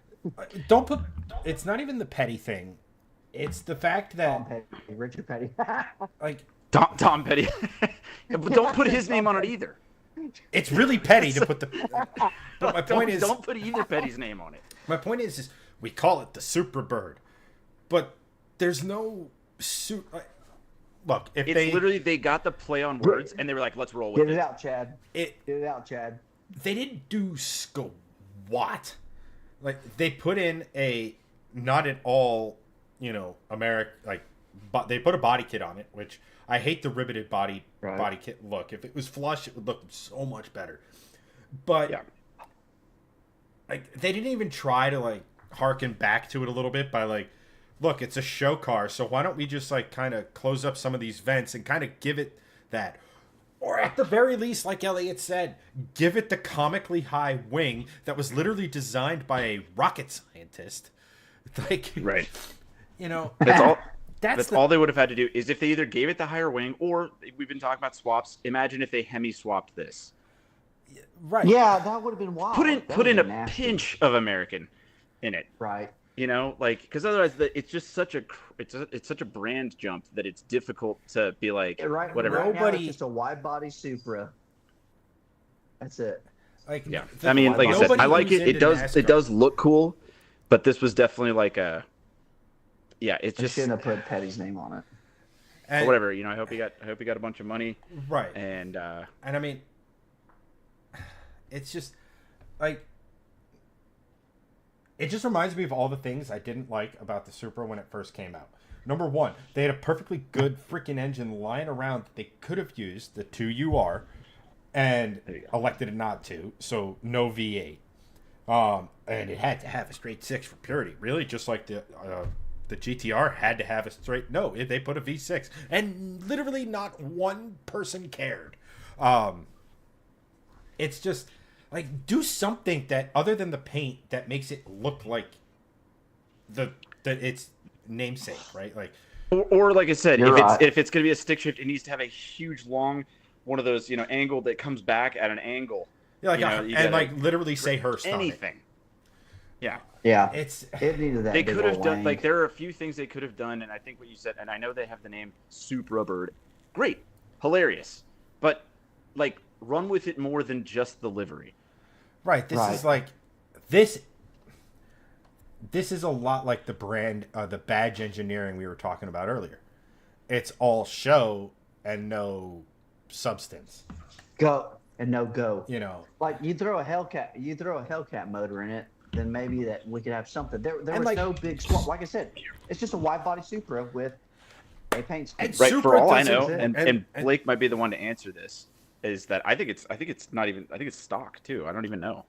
Don't put. It's not even the Petty thing. It's the fact that Tom Petty, Richard Petty, like Tom Petty, but don't put his name on it either. It's really petty to put the. But my point is, don't put either Petty's name on it. My point is we call it the Super Bird, but there's no Look, if it's they literally they got the play on words and they were like, let's roll with it. Get it out, Chad. Get it out, Chad. They didn't do squat. Like, they put in a not at all, but they put a body kit on it, which I hate the riveted body kit look. If it was flush, it would look so much better. But yeah. Like, they didn't even try to harken back to it a little bit by look, it's a show car, so why don't we just kind of close up some of these vents and kind of give it that, or at the very least, like Elliott said, give it the comically high wing that was literally designed by a rocket scientist. Right. That's all they would have had to do is if they either gave it the higher wing, or we've been talking about swaps. Imagine if they Hemi swapped this. Right. Yeah, that would have been wild. Put in a pinch of American in it. Right. Because otherwise it's just such a brand jump that it's difficult to be like, whatever. Right now it's just a wide body Supra. That's it. I said, I like it. It does look cool, but this was definitely it's just shouldn't have put Petty's name on it. And whatever. I hope he got a bunch of money. Right. And I mean, it's just it just reminds me of all the things I didn't like about the Supra when it first came out. Number one, they had a perfectly good freaking engine lying around that they could have used, the 2UR, and elected not to, so no V8. And it had to have a straight 6 for purity, really, just like the GTR had to have a straight... No, they put a V6, and literally not one person cared. It's just... do something that, other than the paint, that makes it look like its namesake, right? Or like I said, if it's going to be a stick shift, it needs to have a huge, long, one of those, angle that comes back at an angle. Yeah, literally say Hurst anything. On it. Yeah. Yeah. It needed that. They could have done, there are a few things they could have done, and I think what you said, and I know they have the name Supra Bird. Great. Hilarious. But, run with it more than just the livery. Right. This is a lot like the brand, the badge engineering we were talking about earlier. It's all show and no substance. Go and no go. You throw a Hellcat motor in it, then maybe that we could have something. There was no big swap. Like I said, it's just a wide body Supra with a paint scheme. Right. For all I know, and Blake might be the one to answer this, is that I think it's stock too. I don't even know.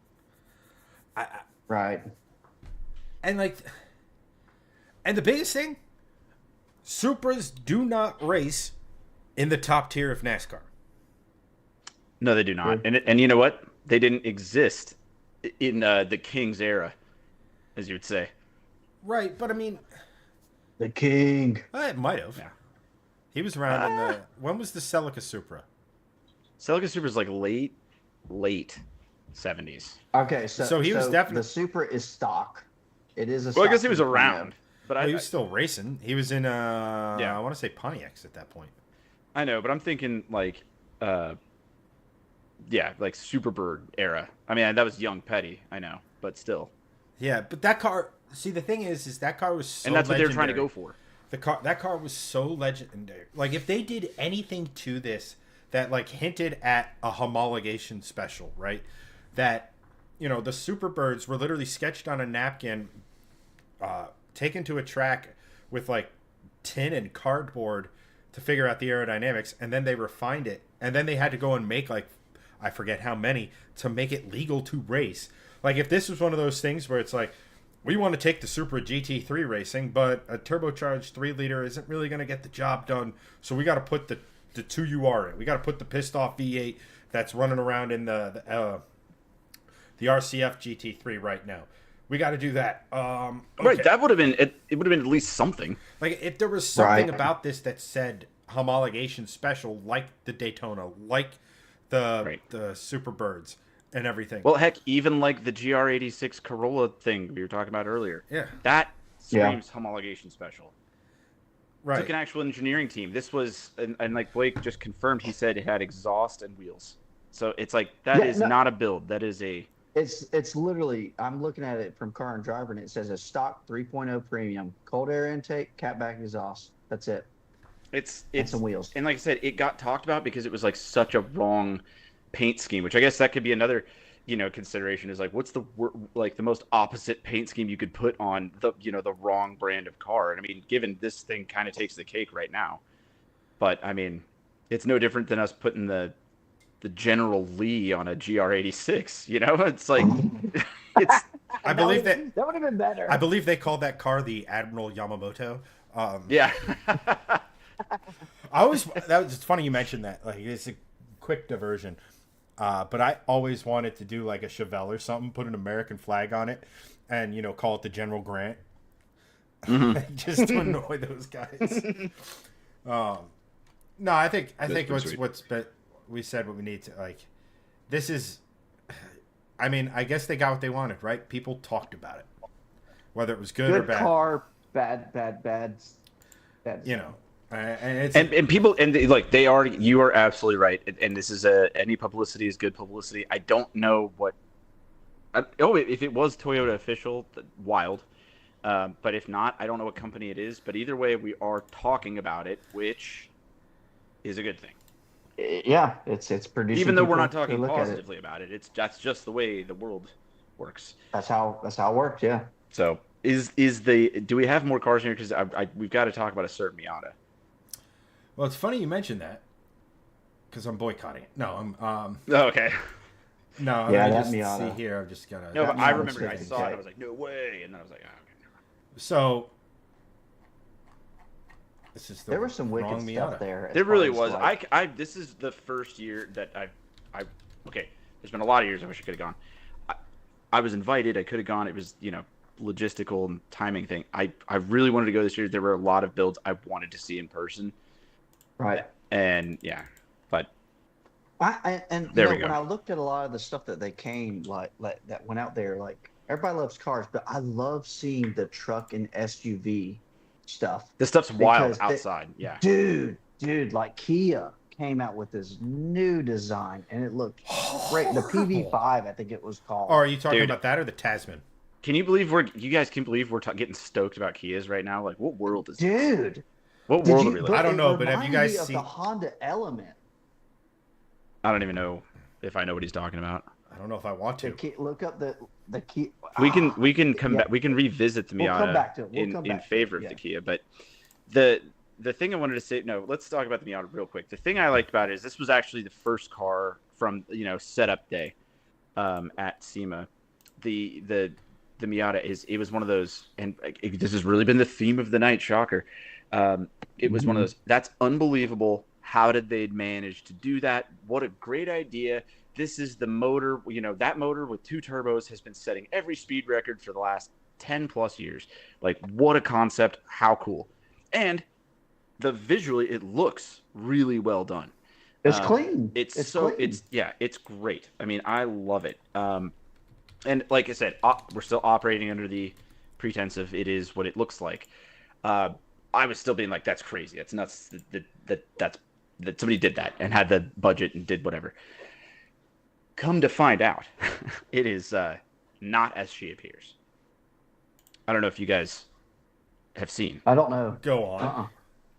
Right. And the biggest thing, Supras do not race in the top tier of NASCAR. No, they do not. And you know what? They didn't exist in the King's era, as you would say. Right, but I mean, the King. It might have. Yeah. He was around in the. When was the Celica Supra? Celica Supra is late 70s. Okay, so he was definitely... The Supra is stock. It is a stock. Well, I guess he was around. But he was still racing. He was in I want to say Pontiacs at that point. I know, but I'm thinking Superbird era. I mean, that was young Petty, I know, but still. Yeah, but that car, see, the thing is that car was so and that's legendary. What they were trying to go for. That car was so legendary. If they did anything to this that hinted at a homologation special, right? That, the Superbirds were literally sketched on a napkin, taken to a track with tin and cardboard to figure out the aerodynamics, and then they refined it, and then they had to go and make I forget how many to make it legal to race. If this was one of those things where it's we want to take the Supra GT3 racing, but a turbocharged 3-liter isn't really going to get the job done. So we got to put the 2UR in. We got to put the pissed off V8 that's running around in the RCF GT3 right now. We got to do that. Okay. Right, that would have been it. It would have been at least something. Like if there was something about this that said homologation special, like the Daytona, like the Superbirds and everything. Well, heck, even like the GR86 Corolla thing we were talking about earlier. Yeah, that screams homologation special. Right. Took an actual engineering team. This was, and like Blake just confirmed, he said it had exhaust and wheels. So it's like that is not a build. That is a. It's literally, I'm looking at it from Car and Driver, and it says a stock 3.0 premium, cold air intake, catback exhaust. That's it. It's some wheels. And like I said, it got talked about because it was like such a wrong paint scheme, which I guess that could be another, consideration is like, what's the most opposite paint scheme you could put on the, the wrong brand of car. And I mean, given this thing kind of takes the cake right now, but I mean, it's no different than us putting the General Lee on a GR86, it's like, it's, I believe that would have been better. I believe they called that car the Admiral Yamamoto. Yeah. It's funny you mentioned that. Like, it's a quick diversion. But I always wanted to do like a Chevelle or something, put an American flag on it, and call it the General Grant, just to annoy those guys. No, I think we said what we need to, like. This is, I mean, I guess they got what they wanted, right? People talked about it, whether it was good or bad. Car, bad. And people like they are. You are absolutely right. And this is any publicity is good publicity. I don't know if it was Toyota official, wild. But if not, I don't know what company it is. But either way, we are talking about it, which is a good thing. Yeah, it's producing. Even though we're not talking positively about it, that's just the way the world works. That's how it works. Yeah. So do we have more cars here? Because we've got to talk about a certain Miata. Well, it's funny you mentioned that because I'm boycotting it. No, I'm. Oh, okay. No, yeah, that just Miata. See here. I'm just gonna. No, but I remember I saw it. I was like, no way, and then I was like, oh, okay, never mind. So. This is there was some wicked Miata. stuff there. There really was. This is the first year that okay. There's been a lot of years I wish I could have gone. I was invited. I could have gone. It was logistical and timing thing. I really wanted to go this year. There were a lot of builds I wanted to see in person. Right. And yeah, but when I looked at a lot of the stuff that they came like that went out there, like everybody loves cars, but I love seeing the truck and SUV stuff. This stuff's wild outside. Yeah. Dude, like Kia came out with this new design and it looked great. The PV5, I think it was called. Oh, are you talking about that or the Tasman? Can you believe we're getting stoked about Kias right now? Like, what world is this? Dude. What world are we living in? I don't know, but have you guys seen the Honda Element? I don't even know if I know what he's talking about. I don't know if I want to. Look up the Kia. We can come back. We can revisit the Miata in favor of the Kia. But the thing I wanted to say, let's talk about the Miata real quick. The thing I liked about it is this was actually the first car from setup day at SEMA. The Miata it was one of those, and this has really been the theme of the night. Shocker. It was one of those. That's unbelievable. How did they manage to do that? What a great idea. This is the motor, that motor with 2 turbos has been setting every speed record for the last 10 plus years. Like, what a concept. How cool. And visually, it looks really well done. It's clean. It's great. I mean, I love it. And like I said, we're still operating under the pretense of it is what it looks like. I was still being like, that's crazy. That's nuts that somebody did that and had the budget and did whatever. Come to find out, it is not as she appears. I don't know if you guys have seen. I don't know. Go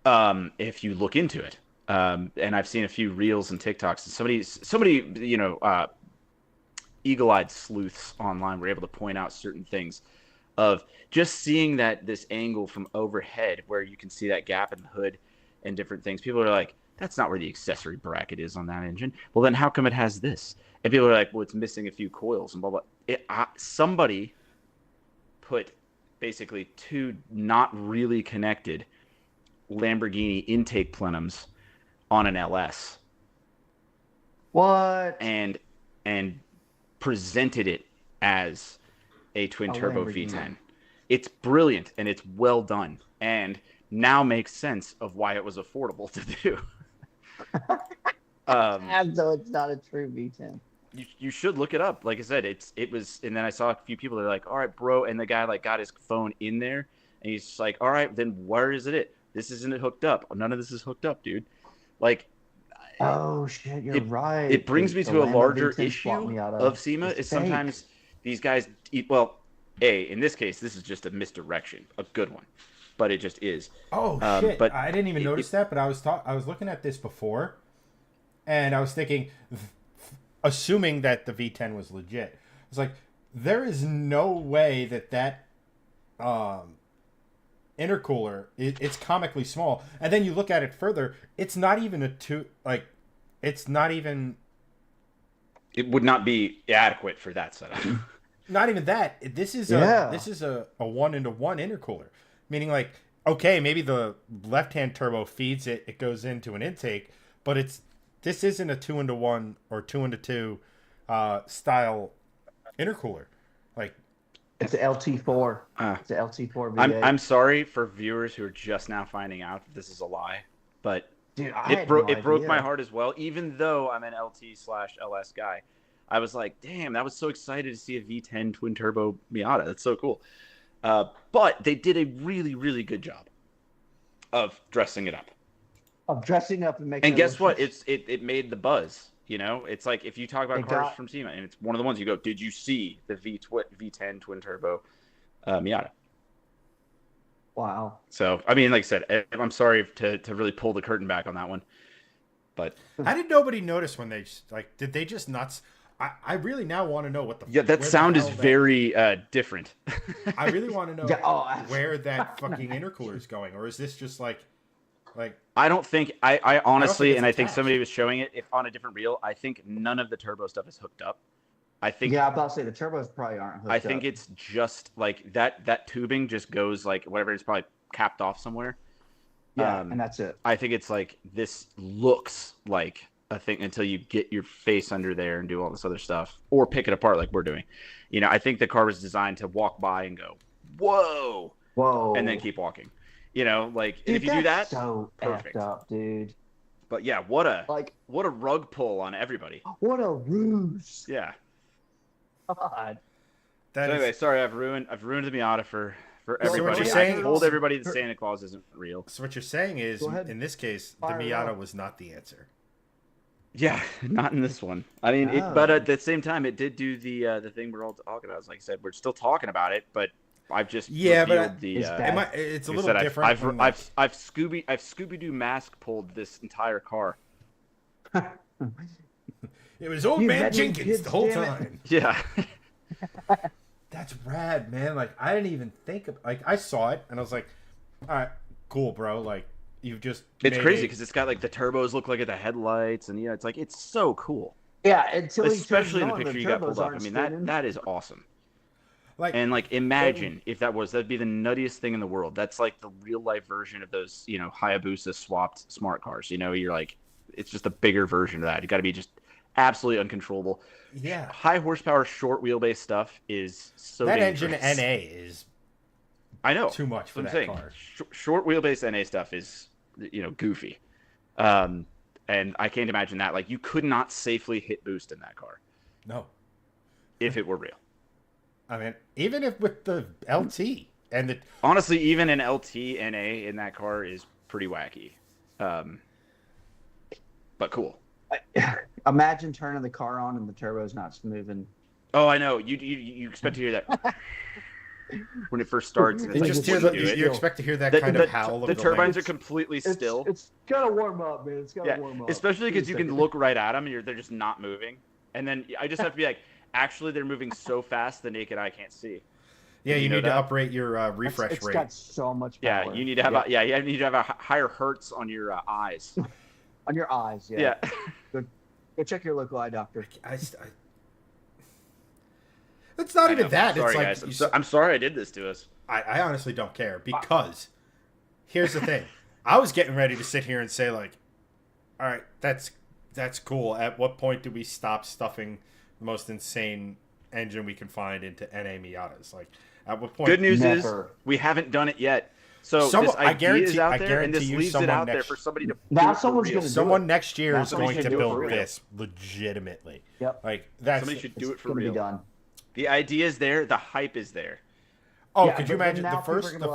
on. If you look into it, and I've seen a few reels and TikToks, and somebody, eagle-eyed sleuths online were able to point out certain things of just seeing this angle from overhead where you can see that gap in the hood and different things. People are like, that's not where the accessory bracket is on that engine. Well, then how come it has this? And people are like, well, it's missing a few coils and blah, blah. Somebody put basically two not really connected Lamborghini intake plenums on an LS. What? And presented it as a twin turbo V10. It's brilliant and it's well done, and now makes sense of why it was affordable to do. So it's not a true V10. You should look it up. Like I said, it was, and then I saw a few people that are like, all right, bro, and the guy like got his phone in there, and he's just like, all right, then where is it? This isn't hooked up. None of this is hooked up, dude. Like, oh shit, you're right. It brings me to a larger issue of SEMA is sometimes these guys in this case, this is just a misdirection, a good one, but it just is. Oh shit! But I didn't even notice that. But I was looking at this before, and I was thinking, assuming that the V10 was legit. It's like there is no way that intercooler, it's comically small, and then you look at it further, it's not even it's not even, it would not be adequate for that setup. Not even that. This is a 1-to-1 intercooler, meaning like, okay, maybe the left-hand turbo feeds it goes into an intake, but this isn't a 2-to-1 or 2-to-2 style intercooler. Like, it's an LT4. It's an LT4 V8. I'm sorry for viewers who are just now finding out that this is a lie, but dude, it broke my heart as well. Even though I'm an LT/LS guy, I was like, damn, I was so excited to see a V10 twin turbo Miata. That's so cool. But they did a really, really good job of dressing it up. And making. And guess what? It made the buzz. You know, it's like if you talk about cars from SEMA, and it's one of the ones you go, did you see the V10 twin turbo Miata? Wow. So, I mean, like I said, I'm sorry to really pull the curtain back on that one, but how did nobody notice when did they just not? I really now want to know what the that sound is very different. I really want to know where that fucking intercooler is going, or is this just like I don't think I honestly, and I think somebody was showing it on a different reel. I think none of the turbo stuff is hooked up. I think I'm about to say the turbos probably aren't hooked up. I think it's just like that tubing just goes like whatever, it's probably capped off somewhere. Yeah, and that's it. I think it's like this looks like a thing until you get your face under there and do all this other stuff or pick it apart like we're doing. You know, I think the car was designed to walk by and go, whoa, and then keep walking. You know, like, dude, if you do that, so perfect, up, dude. But yeah, what a rug pull on everybody. What a ruse. Yeah. God. Anyway, sorry, I've ruined the Miata for everybody. What you're saying, I told everybody that Santa Claus isn't real. So what you're saying is, in this case, the Miata was not the answer. Yeah, not in this one. I mean, but at the same time, it did do the thing we're all talking about. Like I said, we're still talking about it, but I've just but the. It's a little different. I've Scooby-Doo mask pulled this entire car. It was old man Jenkins the whole time. Yeah. That's rad, man. Like, I didn't even think of, like, I saw it and I was like, all right, cool, bro. Like, you've just it's crazy because it's got like the turbos look like the headlights, and it's like it's so cool. Yeah, especially in the picture you got pulled up. I mean, that is awesome. Like imagine if that'd be the nuttiest thing in the world. That's like the real life version of those, Hayabusa swapped smart cars. You're like, it's just a bigger version of that. You got to be just absolutely uncontrollable. Yeah. High horsepower, short wheelbase stuff is so that dangerous. Engine NA is. I know. Too much for that car. Short wheelbase NA stuff is, goofy. And I can't imagine that. Like, you could not safely hit boost in that car. No. If it were real. I mean, even if with the LT and the. Honestly, even an LT NA in that car is pretty wacky. But cool. Imagine turning the car on and the turbo's not moving. Oh, I know. You expect to hear that. When it first starts, and you expect to hear that kind of howl. The turbines are completely still. It's gotta warm up, man. It's gotta warm up. Especially because you can look right at them, and they're just not moving. And then I just have to be like, actually, they're moving so fast the naked eye can't see. Yeah, you need to uprate your refresh rate. It's got so much power. Yeah, you need to have you need to have a higher hertz on your eyes. On your eyes, yeah. Yeah. Go check your local eye doctor. It's not even that. Sorry, it's like guys. I'm sorry I did this to us. I honestly don't care because here's the thing. I was getting ready to sit here and say like, all right, that's cool. At what point do we stop stuffing the most insane engine we can find into NA Miatas? Like, at what point? Good news is we haven't done it yet. So this idea is out there, and this leaves it out there for somebody to. Now someone's going to. Someone next year is going to build this legitimately. Yep. Like that's somebody should do it for real. Be done. The idea is there. The hype is there. Oh, could you imagine the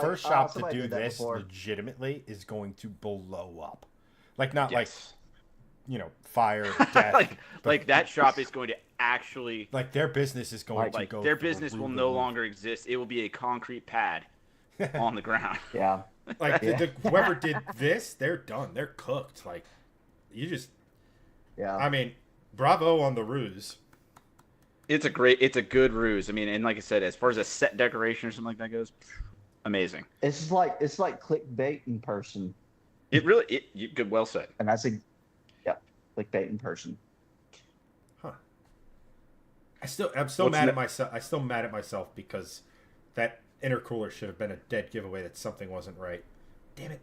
first shop to do this before. legitimately is going to blow up, like not like, you know, fire, death, like that shop is going to actually like their business is going to go. Their business will no longer exist. It will be a concrete pad on the ground. Yeah. Like whoever did this, they're done. They're cooked. Like you just. Yeah. I mean, bravo on the ruse. It's a good ruse. I mean, and like I said, as far as a set decoration or something like that goes, amazing. It's like clickbait in person. It really, good, well said. And that's clickbait in person. Huh. I'm still mad at myself. I'm still mad at myself because that intercooler should have been a dead giveaway that something wasn't right. Damn it.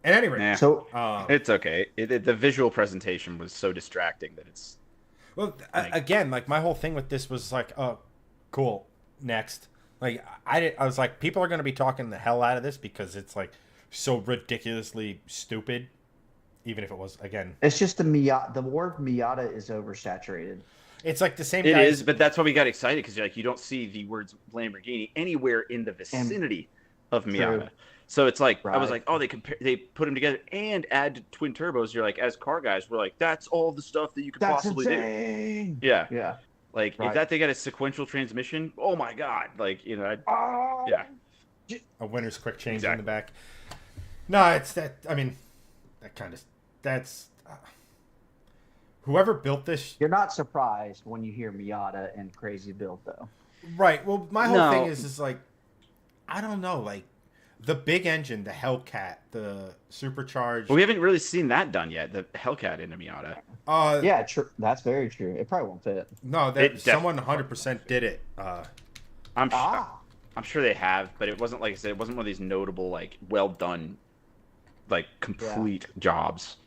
And anyway, so it's okay. The visual presentation was so distracting that it's. Well, again, like my whole thing with this was like, oh, cool, next. Like I was like, people are going to be talking the hell out of this because it's like so ridiculously stupid. Even if it was, again, it's just the Miata. The word Miata is oversaturated. It's like the same. It is, but that's why we got excited because like you don't see the words Lamborghini anywhere in the vicinity of Miata. True. So it's like I was like, oh, they put them together and add twin turbos. You're like, as car guys, we're like, that's all the stuff that you could possibly do. Yeah, yeah. Like if that thing had a sequential transmission, oh my god, like you know, a winner's quick change in the back. No, it's that. I mean, that's whoever built this. You're not surprised when you hear Miata and crazy build though, right? Well, my whole thing is like, I don't know, like. The big engine, the Hellcat, the supercharged. Well, we haven't really seen that done yet. The Hellcat in a Miata. Yeah, that's very true. It probably won't fit. No, someone 100% did it. I'm sure they have, but it wasn't like I said. It wasn't one of these notable, like, well done, like complete jobs.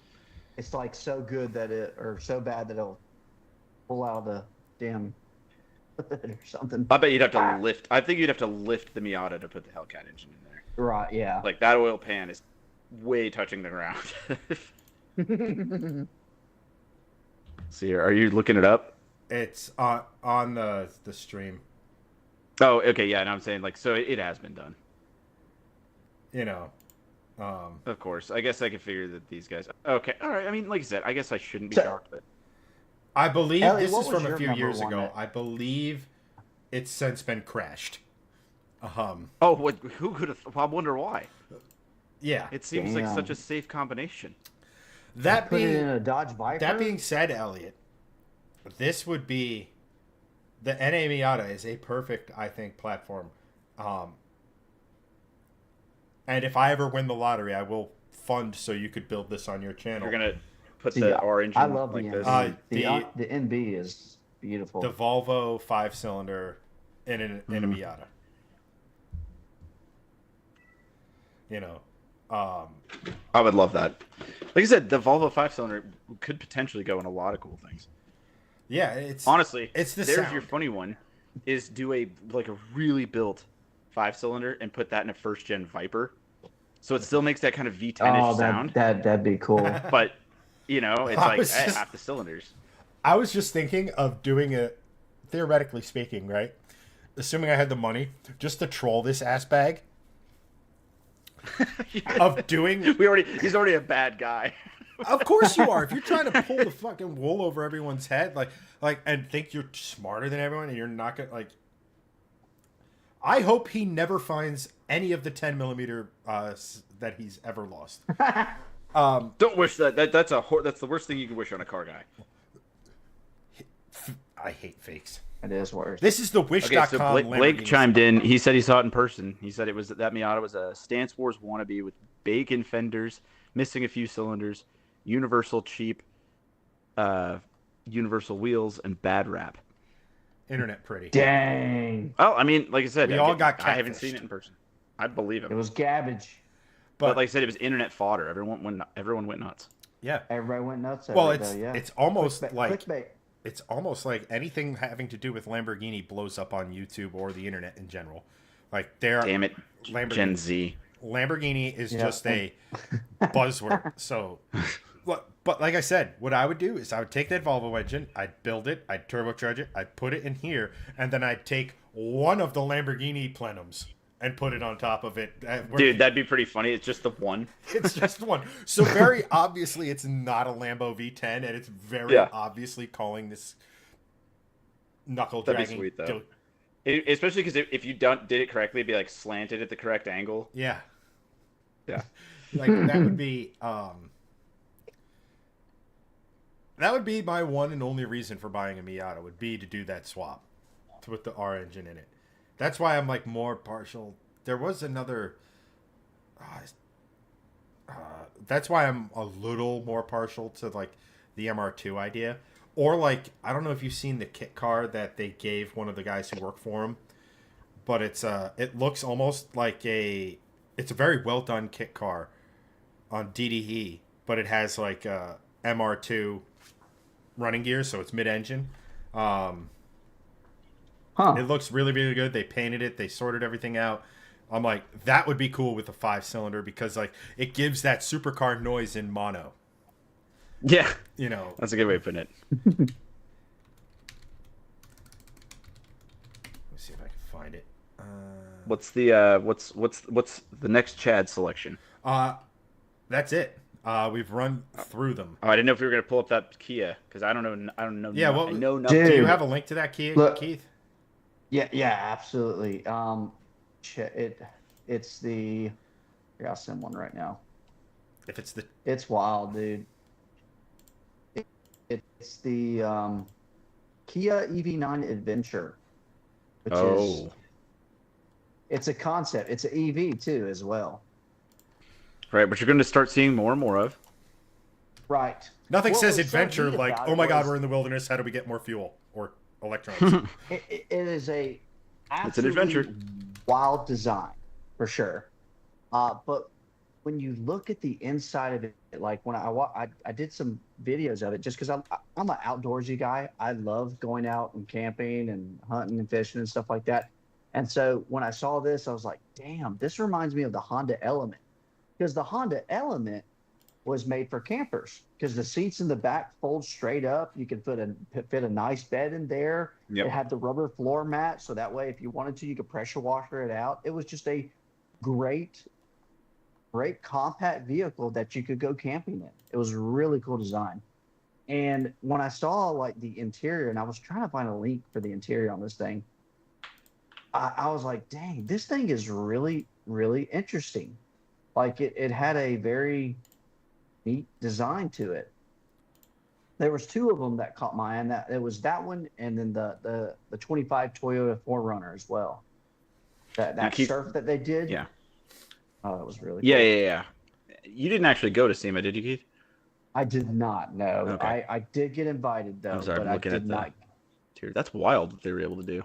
It's like so good or so bad that it'll pull out the damn or something. I bet you'd have to lift. I think you'd have to lift the Miata to put the Hellcat engine in there. Right, yeah. Like that oil pan is way touching the ground. See, are you looking it up? It's on the stream. Oh, okay, yeah. And I'm saying like, so it has been done. You know, of course. I guess I could figure that these guys. Okay, all right. I mean, like I said, I guess I shouldn't be shocked, but I believe Elliott, this is from a few years ago. I believe it's since been crashed. Oh, who could have? I wonder why. Yeah, it seems like such a safe combination. That being in a Dodge Viper. That being said, Elliot, this would be the NA Miata is a perfect, I think, platform. And if I ever win the lottery, I will fund so you could build this on your channel. You're gonna put the R engine. I love like the this. The NB is beautiful. The Volvo 5-cylinder in a Miata. You know, I would love that. Like I said, the Volvo 5-cylinder could potentially go in a lot of cool things. Yeah, it's honestly, it's the there's sound. Your funny one, is do a really built 5-cylinder and put that in a first-gen Viper, so it still makes that kind of V10-ish sound. That'd be cool. But you know, it's like half the cylinders. I was just thinking of doing it, theoretically speaking, right? Assuming I had the money, just to troll this ass bag. Of doing he's already a bad guy. Of course you are. If you're trying to pull the fucking wool over everyone's head, like and think you're smarter than everyone, and you're not gonna like. I hope he never finds any of the 10mm that he's ever lost. Don't wish that. That's the worst thing you can wish on a car guy. I hate fakes. It is worse. This is the Wish.com. Okay, so Blake chimed in. He said he saw it in person. He said that Miata was a Stance Wars wannabe with bacon fenders, missing a few cylinders, universal cheap, universal wheels, and bad wrap. Internet pretty. Dang. Well, I mean, like I said, We all got I haven't catfished. seen it in person. I believe him. It was garbage. But like I said, it was internet fodder. Everyone went nuts. Yeah. Everybody went nuts. Well, yeah. it's almost clickbait. It's almost like anything having to do with Lamborghini blows up on YouTube or the internet in general. Like Damn it, Gen Z. Lamborghini is just a buzzword. So, but like I said, what I would do is I would take that Volvo engine, I'd build it, I'd turbocharge it, I'd put it in here, and then I'd take one of the Lamborghini plenums and put it on top of it. Dude, that'd be pretty funny. It's just the one. It's just one. So very obviously it's not a Lambo V10, and it's very obviously calling this knuckle dragging. That'd be sweet, though. Especially because if you did it correctly, it'd be like slanted at the correct angle. Yeah. Yeah. Like that would be my one and only reason for buying a Miata would be to do that swap to put the R engine in it. That's why I'm like more partial. There was another that's why I'm a little more partial to like the MR2 idea. Or like, I don't know if you've seen the kit car that they gave one of the guys who work for him, but it looks almost like it's a very well done kit car on DDE, but it has like MR2 running gears, so it's mid-engine. It looks really, really good. They painted it, they sorted everything out. I'm like, that would be cool with a 5-cylinder because like it gives that supercar noise in mono. Yeah, you know, that's a good way of putting it. Let's see if I can find it. What's the next Chad selection? That's it. We've run through them. Oh, I didn't know if we were gonna pull up that Kia because I don't know. Yeah, I know nothing. Do you have a link to that Kia, Keith? Yeah, absolutely. It's the. Here, I'll send one right now. If it's the. It's wild, dude. It's the Kia EV9 Adventure, which is. It's a concept. It's an EV too, as well. Right, but you're going to start seeing more and more of. Right. Nothing says adventure like, oh my God, we're in the wilderness. How do we get more fuel or electrons? It is a. It's an adventure. Wild design, for sure. But when you look at the inside of it, like when I did some videos of it, just because I'm an outdoorsy guy. I love going out and camping and hunting and fishing and stuff like that. And so when I saw this, I was like, damn, this reminds me of the Honda Element. Because the Honda Element was made for campers. Because the seats in the back fold straight up. You can fit a nice bed in there. Yep. It had the rubber floor mat. So that way, if you wanted to, you could pressure washer it out. It was just a great compact vehicle that you could go camping in. It was a really cool design. And when I saw like the interior, and I was trying to find a link for the interior on this thing, I was like, dang, this thing is really, really interesting. Like it had a very neat design to it. There was two of them that caught my eye, and it was that one and then the 25 Toyota 4Runner as well. That surf that they did. Yeah. Oh, that was really cool. Yeah. You didn't actually go to SEMA, did you, Keith? I did not, no. Okay. I did get invited, though, but I did not. That's wild that they were able to do.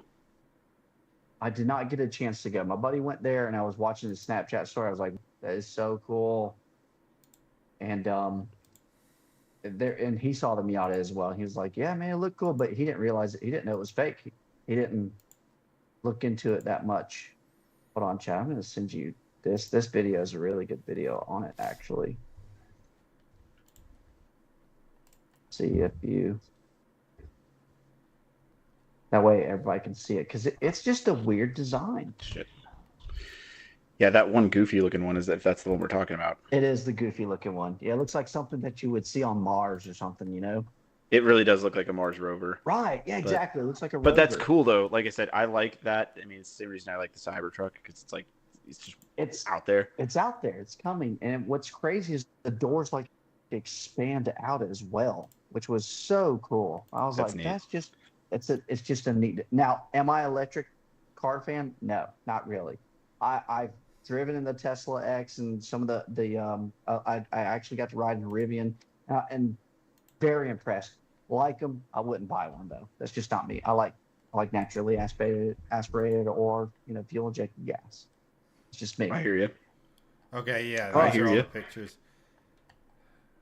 I did not get a chance to go. My buddy went there, and I was watching the Snapchat story. I was like, that is so cool. And he saw the Miata as well. He was like, yeah, man, it looked cool, but he didn't realize it. He didn't know it was fake. He didn't look into it that much. Hold on, Chad. I'm going to send you this. This video is a really good video on it, actually. See if you... That way everybody can see it, because it's just a weird design. Shit. Yeah, that one goofy looking one, if that's the one we're talking about. It is the goofy looking one. Yeah, it looks like something that you would see on Mars or something, you know? It really does look like a Mars rover. Right, yeah, exactly. It looks like a rover. But that's cool, though. Like I said, I like that. I mean, it's the same reason I like the Cybertruck, because it's out there. It's out there. It's coming. And what's crazy is the doors, like, expand out as well, which was so cool. I was like, that's just... It's just a neat. Now, am I an electric car fan? No, not really. I've driven in the Tesla X and some of I actually got to ride in a Rivian and very impressed. Like them, I wouldn't buy one though. That's just not me. I like like naturally aspirated or fuel injected gas. It's just me. I hear you. Okay, yeah, I those hear are all you. the pictures.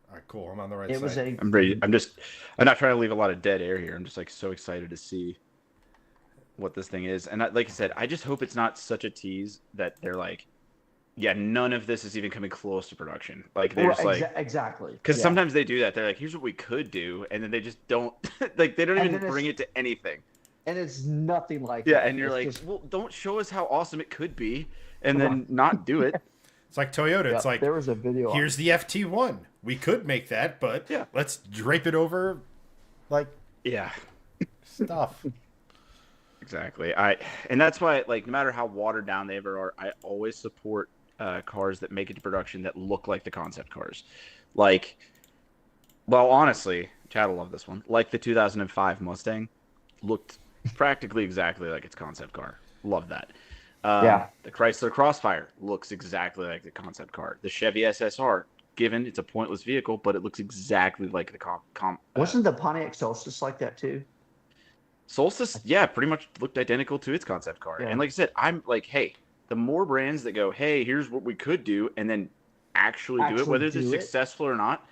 All right, cool. I'm on the right It side. was a. I'm ready. I'm not trying to leave a lot of dead air here. I'm just like so excited to see what this thing is. And like I said, I just hope it's not such a tease that they're like, yeah, none of this is even coming close to production. Like they're just like exactly, because sometimes they do that. They're like, here's what we could do, and then they just don't like they don't even bring it to anything. And it's nothing like that. that. And you're like, well, don't show us how awesome it could be, and then not do it. It's like Toyota. It's like there was a video. Here's the FT1. We could make that, but let's drape it over, like stuff. Exactly. And that's why, like, no matter how watered down they ever are, I always support cars that make it to production that look like the concept cars. Like, well, honestly, Chad will love this one. Like the 2005 Mustang looked practically exactly like its concept car. Love that. The Chrysler Crossfire looks exactly like the concept car. The Chevy SSR, given it's a pointless vehicle, but it looks exactly like the Wasn't the Pontiac Solstice like that too? Solstice, pretty much looked identical to its concept car. And like I said, I'm like, hey, the more brands that go, hey, here's what we could do, and then actually do it, whether they're successful or not,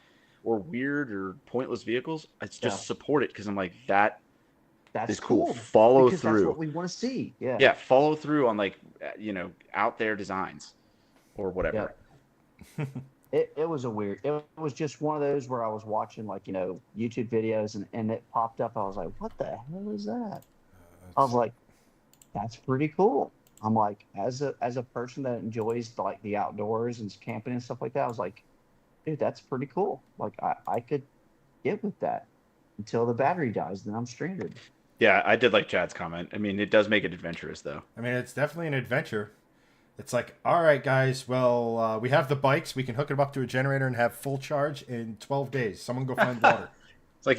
or weird or pointless vehicles, it's just support it because I'm like, that's cool. Follow through. That's what we want to see. Yeah, follow through on like out there designs or whatever. Yeah. It was it was just one of those where I was watching like YouTube videos and it popped up. I was like, what the hell is that? I was like, that's pretty cool. I'm like, as a person that enjoys like the outdoors and camping and stuff like that, I was like, dude, that's pretty cool. Like I could get with that until the battery dies, then I'm stranded. Yeah, I did like Chad's comment. I mean, it does make it adventurous, though. I mean, it's definitely an adventure. It's like, all right, guys, well, we have the bikes. We can hook them up to a generator and have full charge in 12 days. Someone go find water. It's like,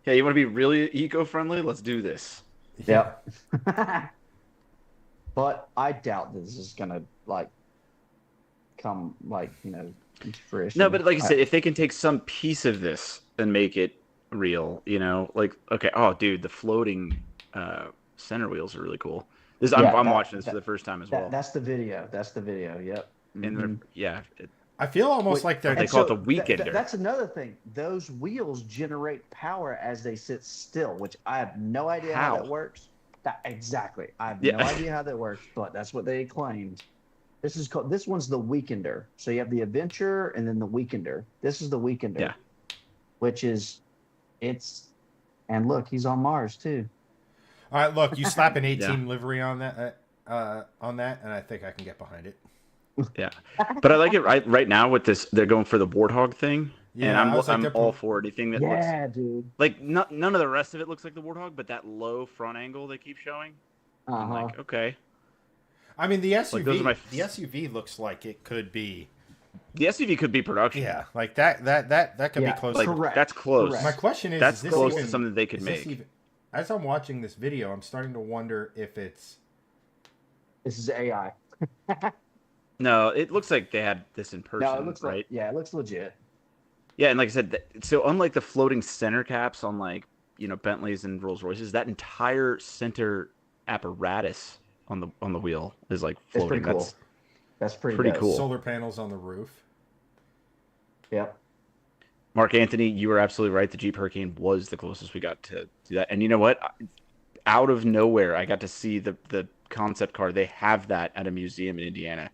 yeah, you want to be really eco-friendly? Let's do this. Yeah. But I doubt this is going to, like, come, like, into fruition. No, but like I said, if they can take some piece of this and make it real, like, okay, oh dude, the floating center wheels are really cool. I'm watching this for the first time as well. That's the video. Yep. And I feel almost like they call it the weekender. That's another thing. Those wheels generate power as they sit still, which I have no idea how that works. Exactly. I have no idea how that works, but that's what they claimed. This one's the Weekender. So you have the Adventure and then the Weekender. This is the Weekender. Yeah. Which is and look, he's on Mars too. All right, look, you slap an 18 livery on that, and I think I can get behind it. Yeah, but I like it right now with this. They're going for the Warthog thing, and I'm all for anything that looks. Dude. Like none of the rest of it looks like the Warthog, but that low front angle they keep showing, I'm like, okay. I mean, the SUV, the SUV looks like it could be. The SUV could be production. Yeah, like that could be close. Like, correct. That's close. Correct. My question is, that's this close even, to something they could make. As I'm watching this video, I'm starting to wonder if it's. This is AI. No, it looks like they had this in person. No, it looks right. It looks legit. Yeah, and like I said, so unlike the floating center caps on like Bentleys and Rolls Royces, that entire center apparatus on the wheel is like floating. It's pretty cool. That's pretty cool. Solar panels on the roof. Yep. Mark Anthony, you were absolutely right. The Jeep Hurricane was the closest we got to do that. And you know what? Out of nowhere, I got to see the concept car. They have that at a museum in Indiana.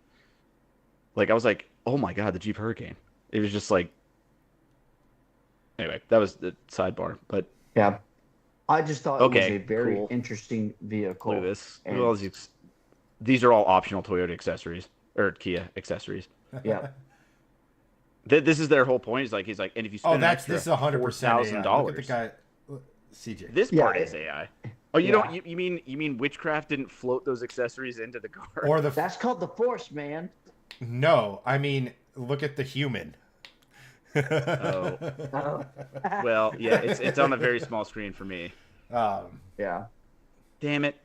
Like, I was like, oh my God, the Jeep Hurricane. It was just like, anyway, that was the sidebar. But yeah, I just thought it was a very cool. Interesting vehicle. Look at this. Well, these are all optional Toyota accessories or Kia accessories. Yeah. This is their whole point. He's like, and if you spend this is 100% $4,000. Look at the guy, CJ. This part is AI. Oh, you mean Witchcraft didn't float those accessories into the car? Or that's called the Force, man. No, I mean, look at the human. Oh. Well, yeah, it's on a very small screen for me. Yeah. Damn it!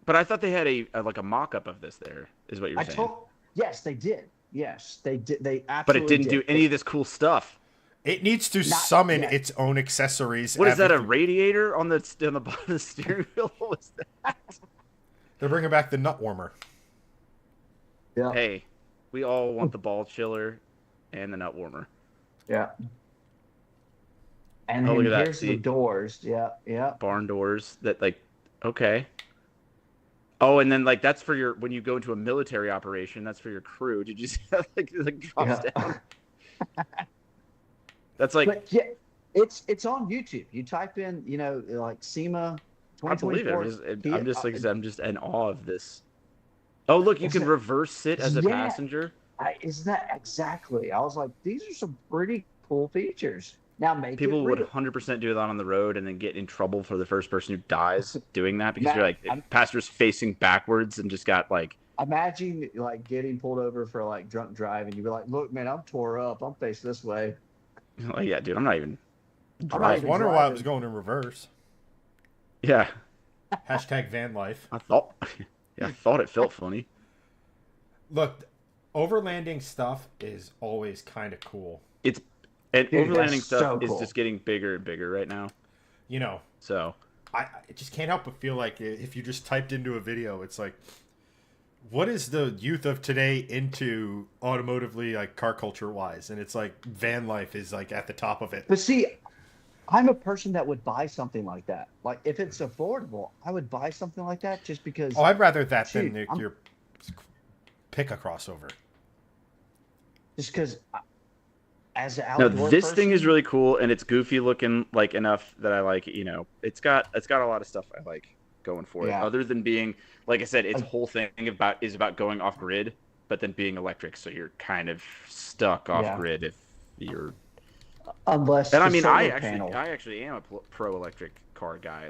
But I thought they had a mock-up of this. There is what you're saying. Yes, they did. Yes, they did. They absolutely. But it didn't do any of this cool stuff. It needs to summon its own accessories. What is that? A radiator on the bottom of the steering wheel? What was that? They're bringing back the nut warmer. Yeah. Hey, we all want the ball chiller and the nut warmer. Yeah. And look at here's that. the doors. Yeah. Barn doors that okay. Oh, and then that's for when you go into a military operation, that's for your crew. Did you see that? Drops down. That's But yeah, it's on YouTube. You type in, SEMA 2024. I believe it. I'm just in awe of this. Oh, look, you can reverse sit as a passenger. Isn't that exactly? I was like, these are some pretty cool features. Now, people would 100% do that on the road and then get in trouble for the first person who dies doing that because you're passenger's facing backwards and just got Imagine getting pulled over for drunk driving. You'd be like, look, man, I'm tore up. I'm faced this way. Yeah, dude, I'm not even. I was wondering why it was going in reverse. Yeah. Hashtag van life. I thought it felt funny. Look, overlanding stuff is always kind of cool. Overlanding stuff is just getting bigger and bigger right now. So I just can't help but feel like if you just typed into a video, it's like, what is the youth of today into automotively, car culture wise? And it's like van life is at the top of it. But see, I'm a person that would buy something like that. If it's affordable, I would buy something like that just because. Oh, I'd rather that than your pick a crossover. Just because. As an outdoor this person, thing is really cool and it's goofy looking enough that I like it's got a lot of stuff I like going for it other than being like I said its whole thing is about going off grid but then being electric, so you're kind of stuck off grid if you're unless and I actually am a pro electric car guy,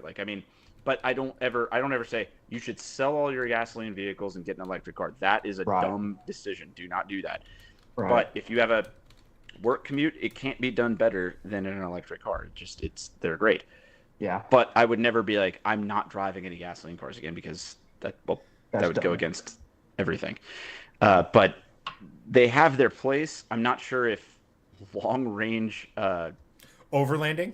but I don't ever say you should sell all your gasoline vehicles and get an electric car. That is a dumb decision. Do not do that. But if you have a work commute, it can't be done better than in an electric car. They're great. Yeah. But I would never be like, I'm not driving any gasoline cars again because that would go against everything. But they have their place. I'm not sure if long range overlanding,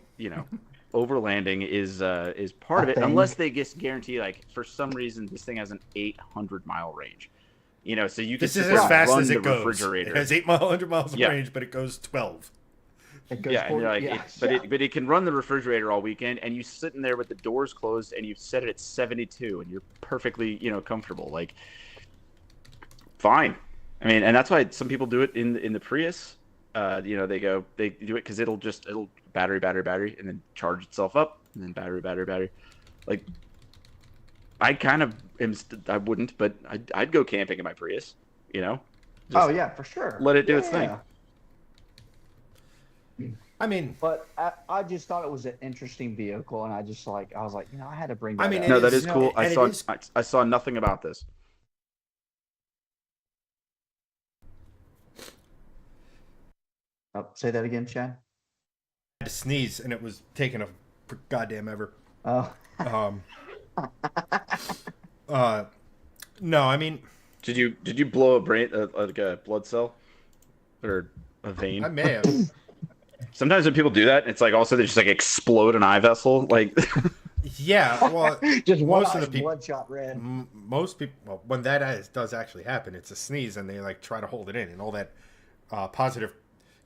overlanding is part of it, unless they just guarantee for some reason this thing has an 800-mile range. So you can. This is as fast as it goes. Refrigerator. It has 100 miles of range, but it goes 12. It goes 40, but it can run the refrigerator all weekend, and you sitting there with the doors closed, and you set it at 72, and you're perfectly, comfortable. Fine. And that's why some people do it in the Prius. They do it because it'll battery, and then charge itself up, and then battery. I kind of I wouldn't, but I'd go camping in my Prius, Oh yeah, for sure. Let it do its thing. But I just thought it was an interesting vehicle, and I was like, I had to bring that up. No, that is cool. I saw nothing about this. Oh, say that again, Chad. I had to sneeze, and it was taking a goddamn ever. Oh. No, Did you blow a brain like a blood cell or a vein? I may have. Sometimes when people do that, it's also they just explode an eye vessel. Yeah, well, just most of the people, bloodshot red. Most people, well, when that does actually happen, it's a sneeze, and they try to hold it in, and all that positive,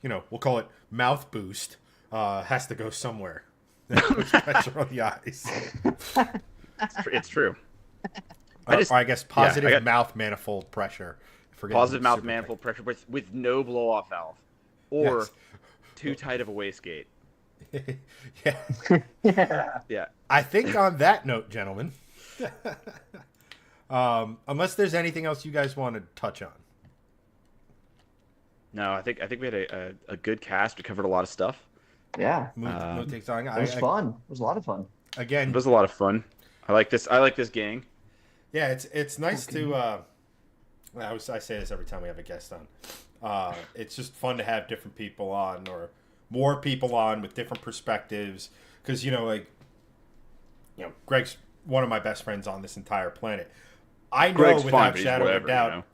we'll call it mouth boost, has to go somewhere. Puts pressure on the eyes. It's true. I guess positive mouth manifold pressure. Positive mouth manifold pressure with no blow off valve, or too tight of a wastegate. Yeah. I think on that note, gentlemen, unless there's anything else you guys want to touch on. No, I think we had a good cast. We covered a lot of stuff. Yeah. It was fun. It was a lot of fun. Again, it was a lot of fun. I like this gang. Yeah, it's nice to. I say this every time we have a guest on. It's just fun to have different people on, or more people on with different perspectives, because Greg's one of my best friends on this entire planet. I know Greg's without fine, shadow of a doubt,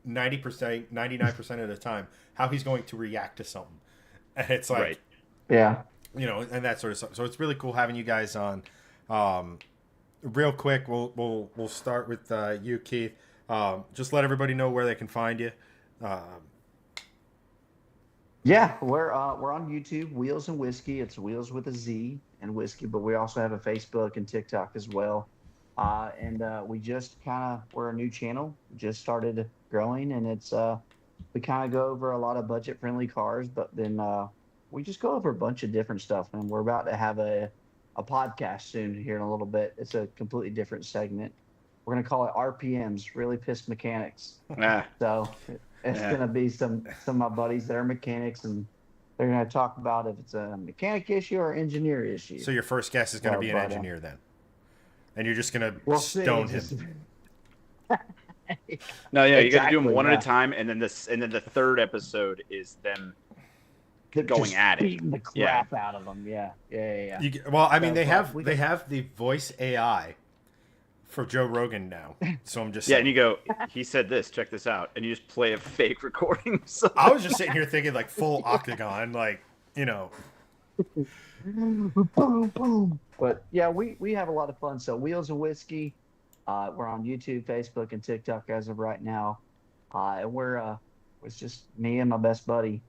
90%, 99% of the time, how he's going to react to something. And it's like, right. Yeah. you know, and that sort of stuff. So it's really cool having you guys on. Real quick, we'll start with you, Keith. Just let everybody know where they can find you. Yeah, we're on YouTube, Wheelz and Whiskey. It's Wheelz with a Z and Whiskey, but we also have a Facebook and TikTok as well. And we just we're a new channel, just started growing, and it's we kind of go over a lot of budget friendly cars, but then we just go over a bunch of different stuff. And we're about to have a podcast soon here in a little bit. It's a completely different segment. We're gonna call it RPMs, really pissed mechanics. So it's gonna be some of my buddies that are mechanics, and they're gonna talk about if it's a mechanic issue or engineer issue. So your first guest is gonna be an engineer then, and you're just gonna stone him. No, yeah, you got to do them one at a time, and then the third episode is them going at it, beating the crap out of them. Yeah. Well, I mean, they have the voice AI for Joe Rogan now, so I'm just saying. And you go, he said this, check this out, and you just play a fake recording. So. I was just sitting here thinking like full octagon, like, you know. Boom, boom. But yeah, we have a lot of fun. So Wheelz and Whiskey, we're on YouTube, Facebook, and TikTok as of right now. And it's just me and my best buddy,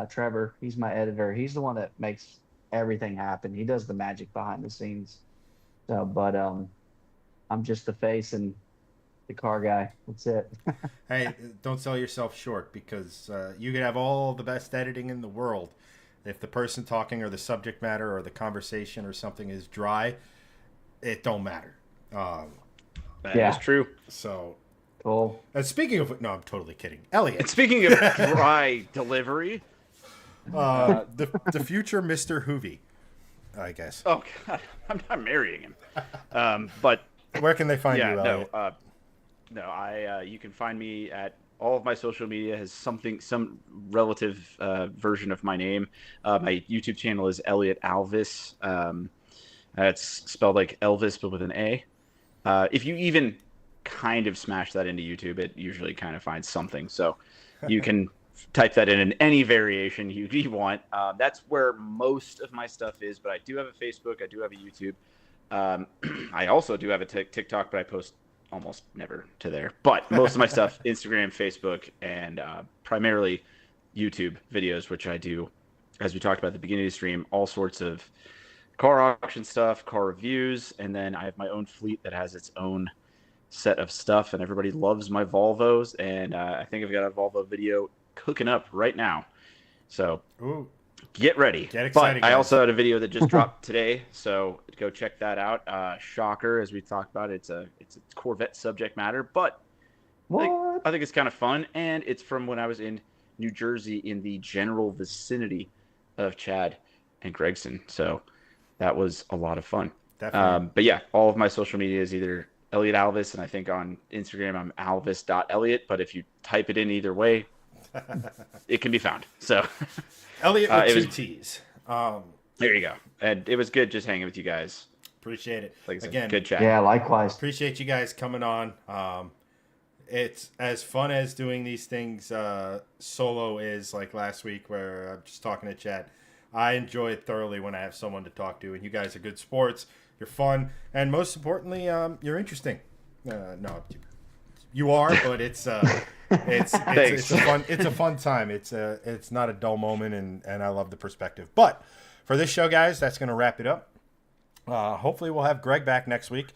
Trevor. He's my editor. He's the one that makes everything happen. He does the magic behind the scenes. So, but I'm just the face and the car guy. That's it. Hey, don't sell yourself short, because you could have all the best editing in the world. If the person talking or the subject matter or the conversation or something is dry, it don't matter. That is true. So, cool. And speaking of, no, I'm totally kidding. Elliott. And speaking of dry delivery, the future Mr. Hoovy, I guess. Oh God, I'm not marrying him. But where can they find you, Elliott? You can find me at all of my social media has some relative version of my name. My YouTube channel is Elliott Alvis. It's spelled like Elvis, but with an A. If you even kind of smash that into YouTube, it usually kind of finds something. So you can type that in any variation you want. That's where most of my stuff is, but I do have a Facebook. I do have a YouTube. I also do have a TikTok, but I post almost never to there. But most of my stuff, Instagram, Facebook, and primarily YouTube videos, which I do, as we talked about at the beginning of the stream, all sorts of car auction stuff, car reviews, and then I have my own fleet that has its own set of stuff, and everybody loves my Volvos, and I think I've got a Volvo video cooking up right now. So get ready. Get excited, but I also had a video that just dropped today, so go check that out. Shocker, as we talked about, it's a Corvette subject matter, but I think it's kind of fun, and it's from when I was in New Jersey in the general vicinity of Chad and Gregson, so that was a lot of fun. Definitely. But yeah, all of my social media is either Elliott Alvis, and I think on Instagram I'm alvis.elliott, but if you type it in either way, it can be found. So Elliott with two T's. There you go. And it was good just hanging with you guys. Appreciate it. Like I said, again, good chat. Yeah, likewise. Appreciate you guys coming on. It's as fun as doing these things solo is, like last week where I'm just talking to Chad. I enjoy it thoroughly when I have someone to talk to, and you guys are good sports. You're fun, and most importantly, you're interesting. No, you are, but it's a fun time. It's not a dull moment, and I love the perspective. But for this show, guys, that's going to wrap it up. Hopefully, we'll have Greg back next week.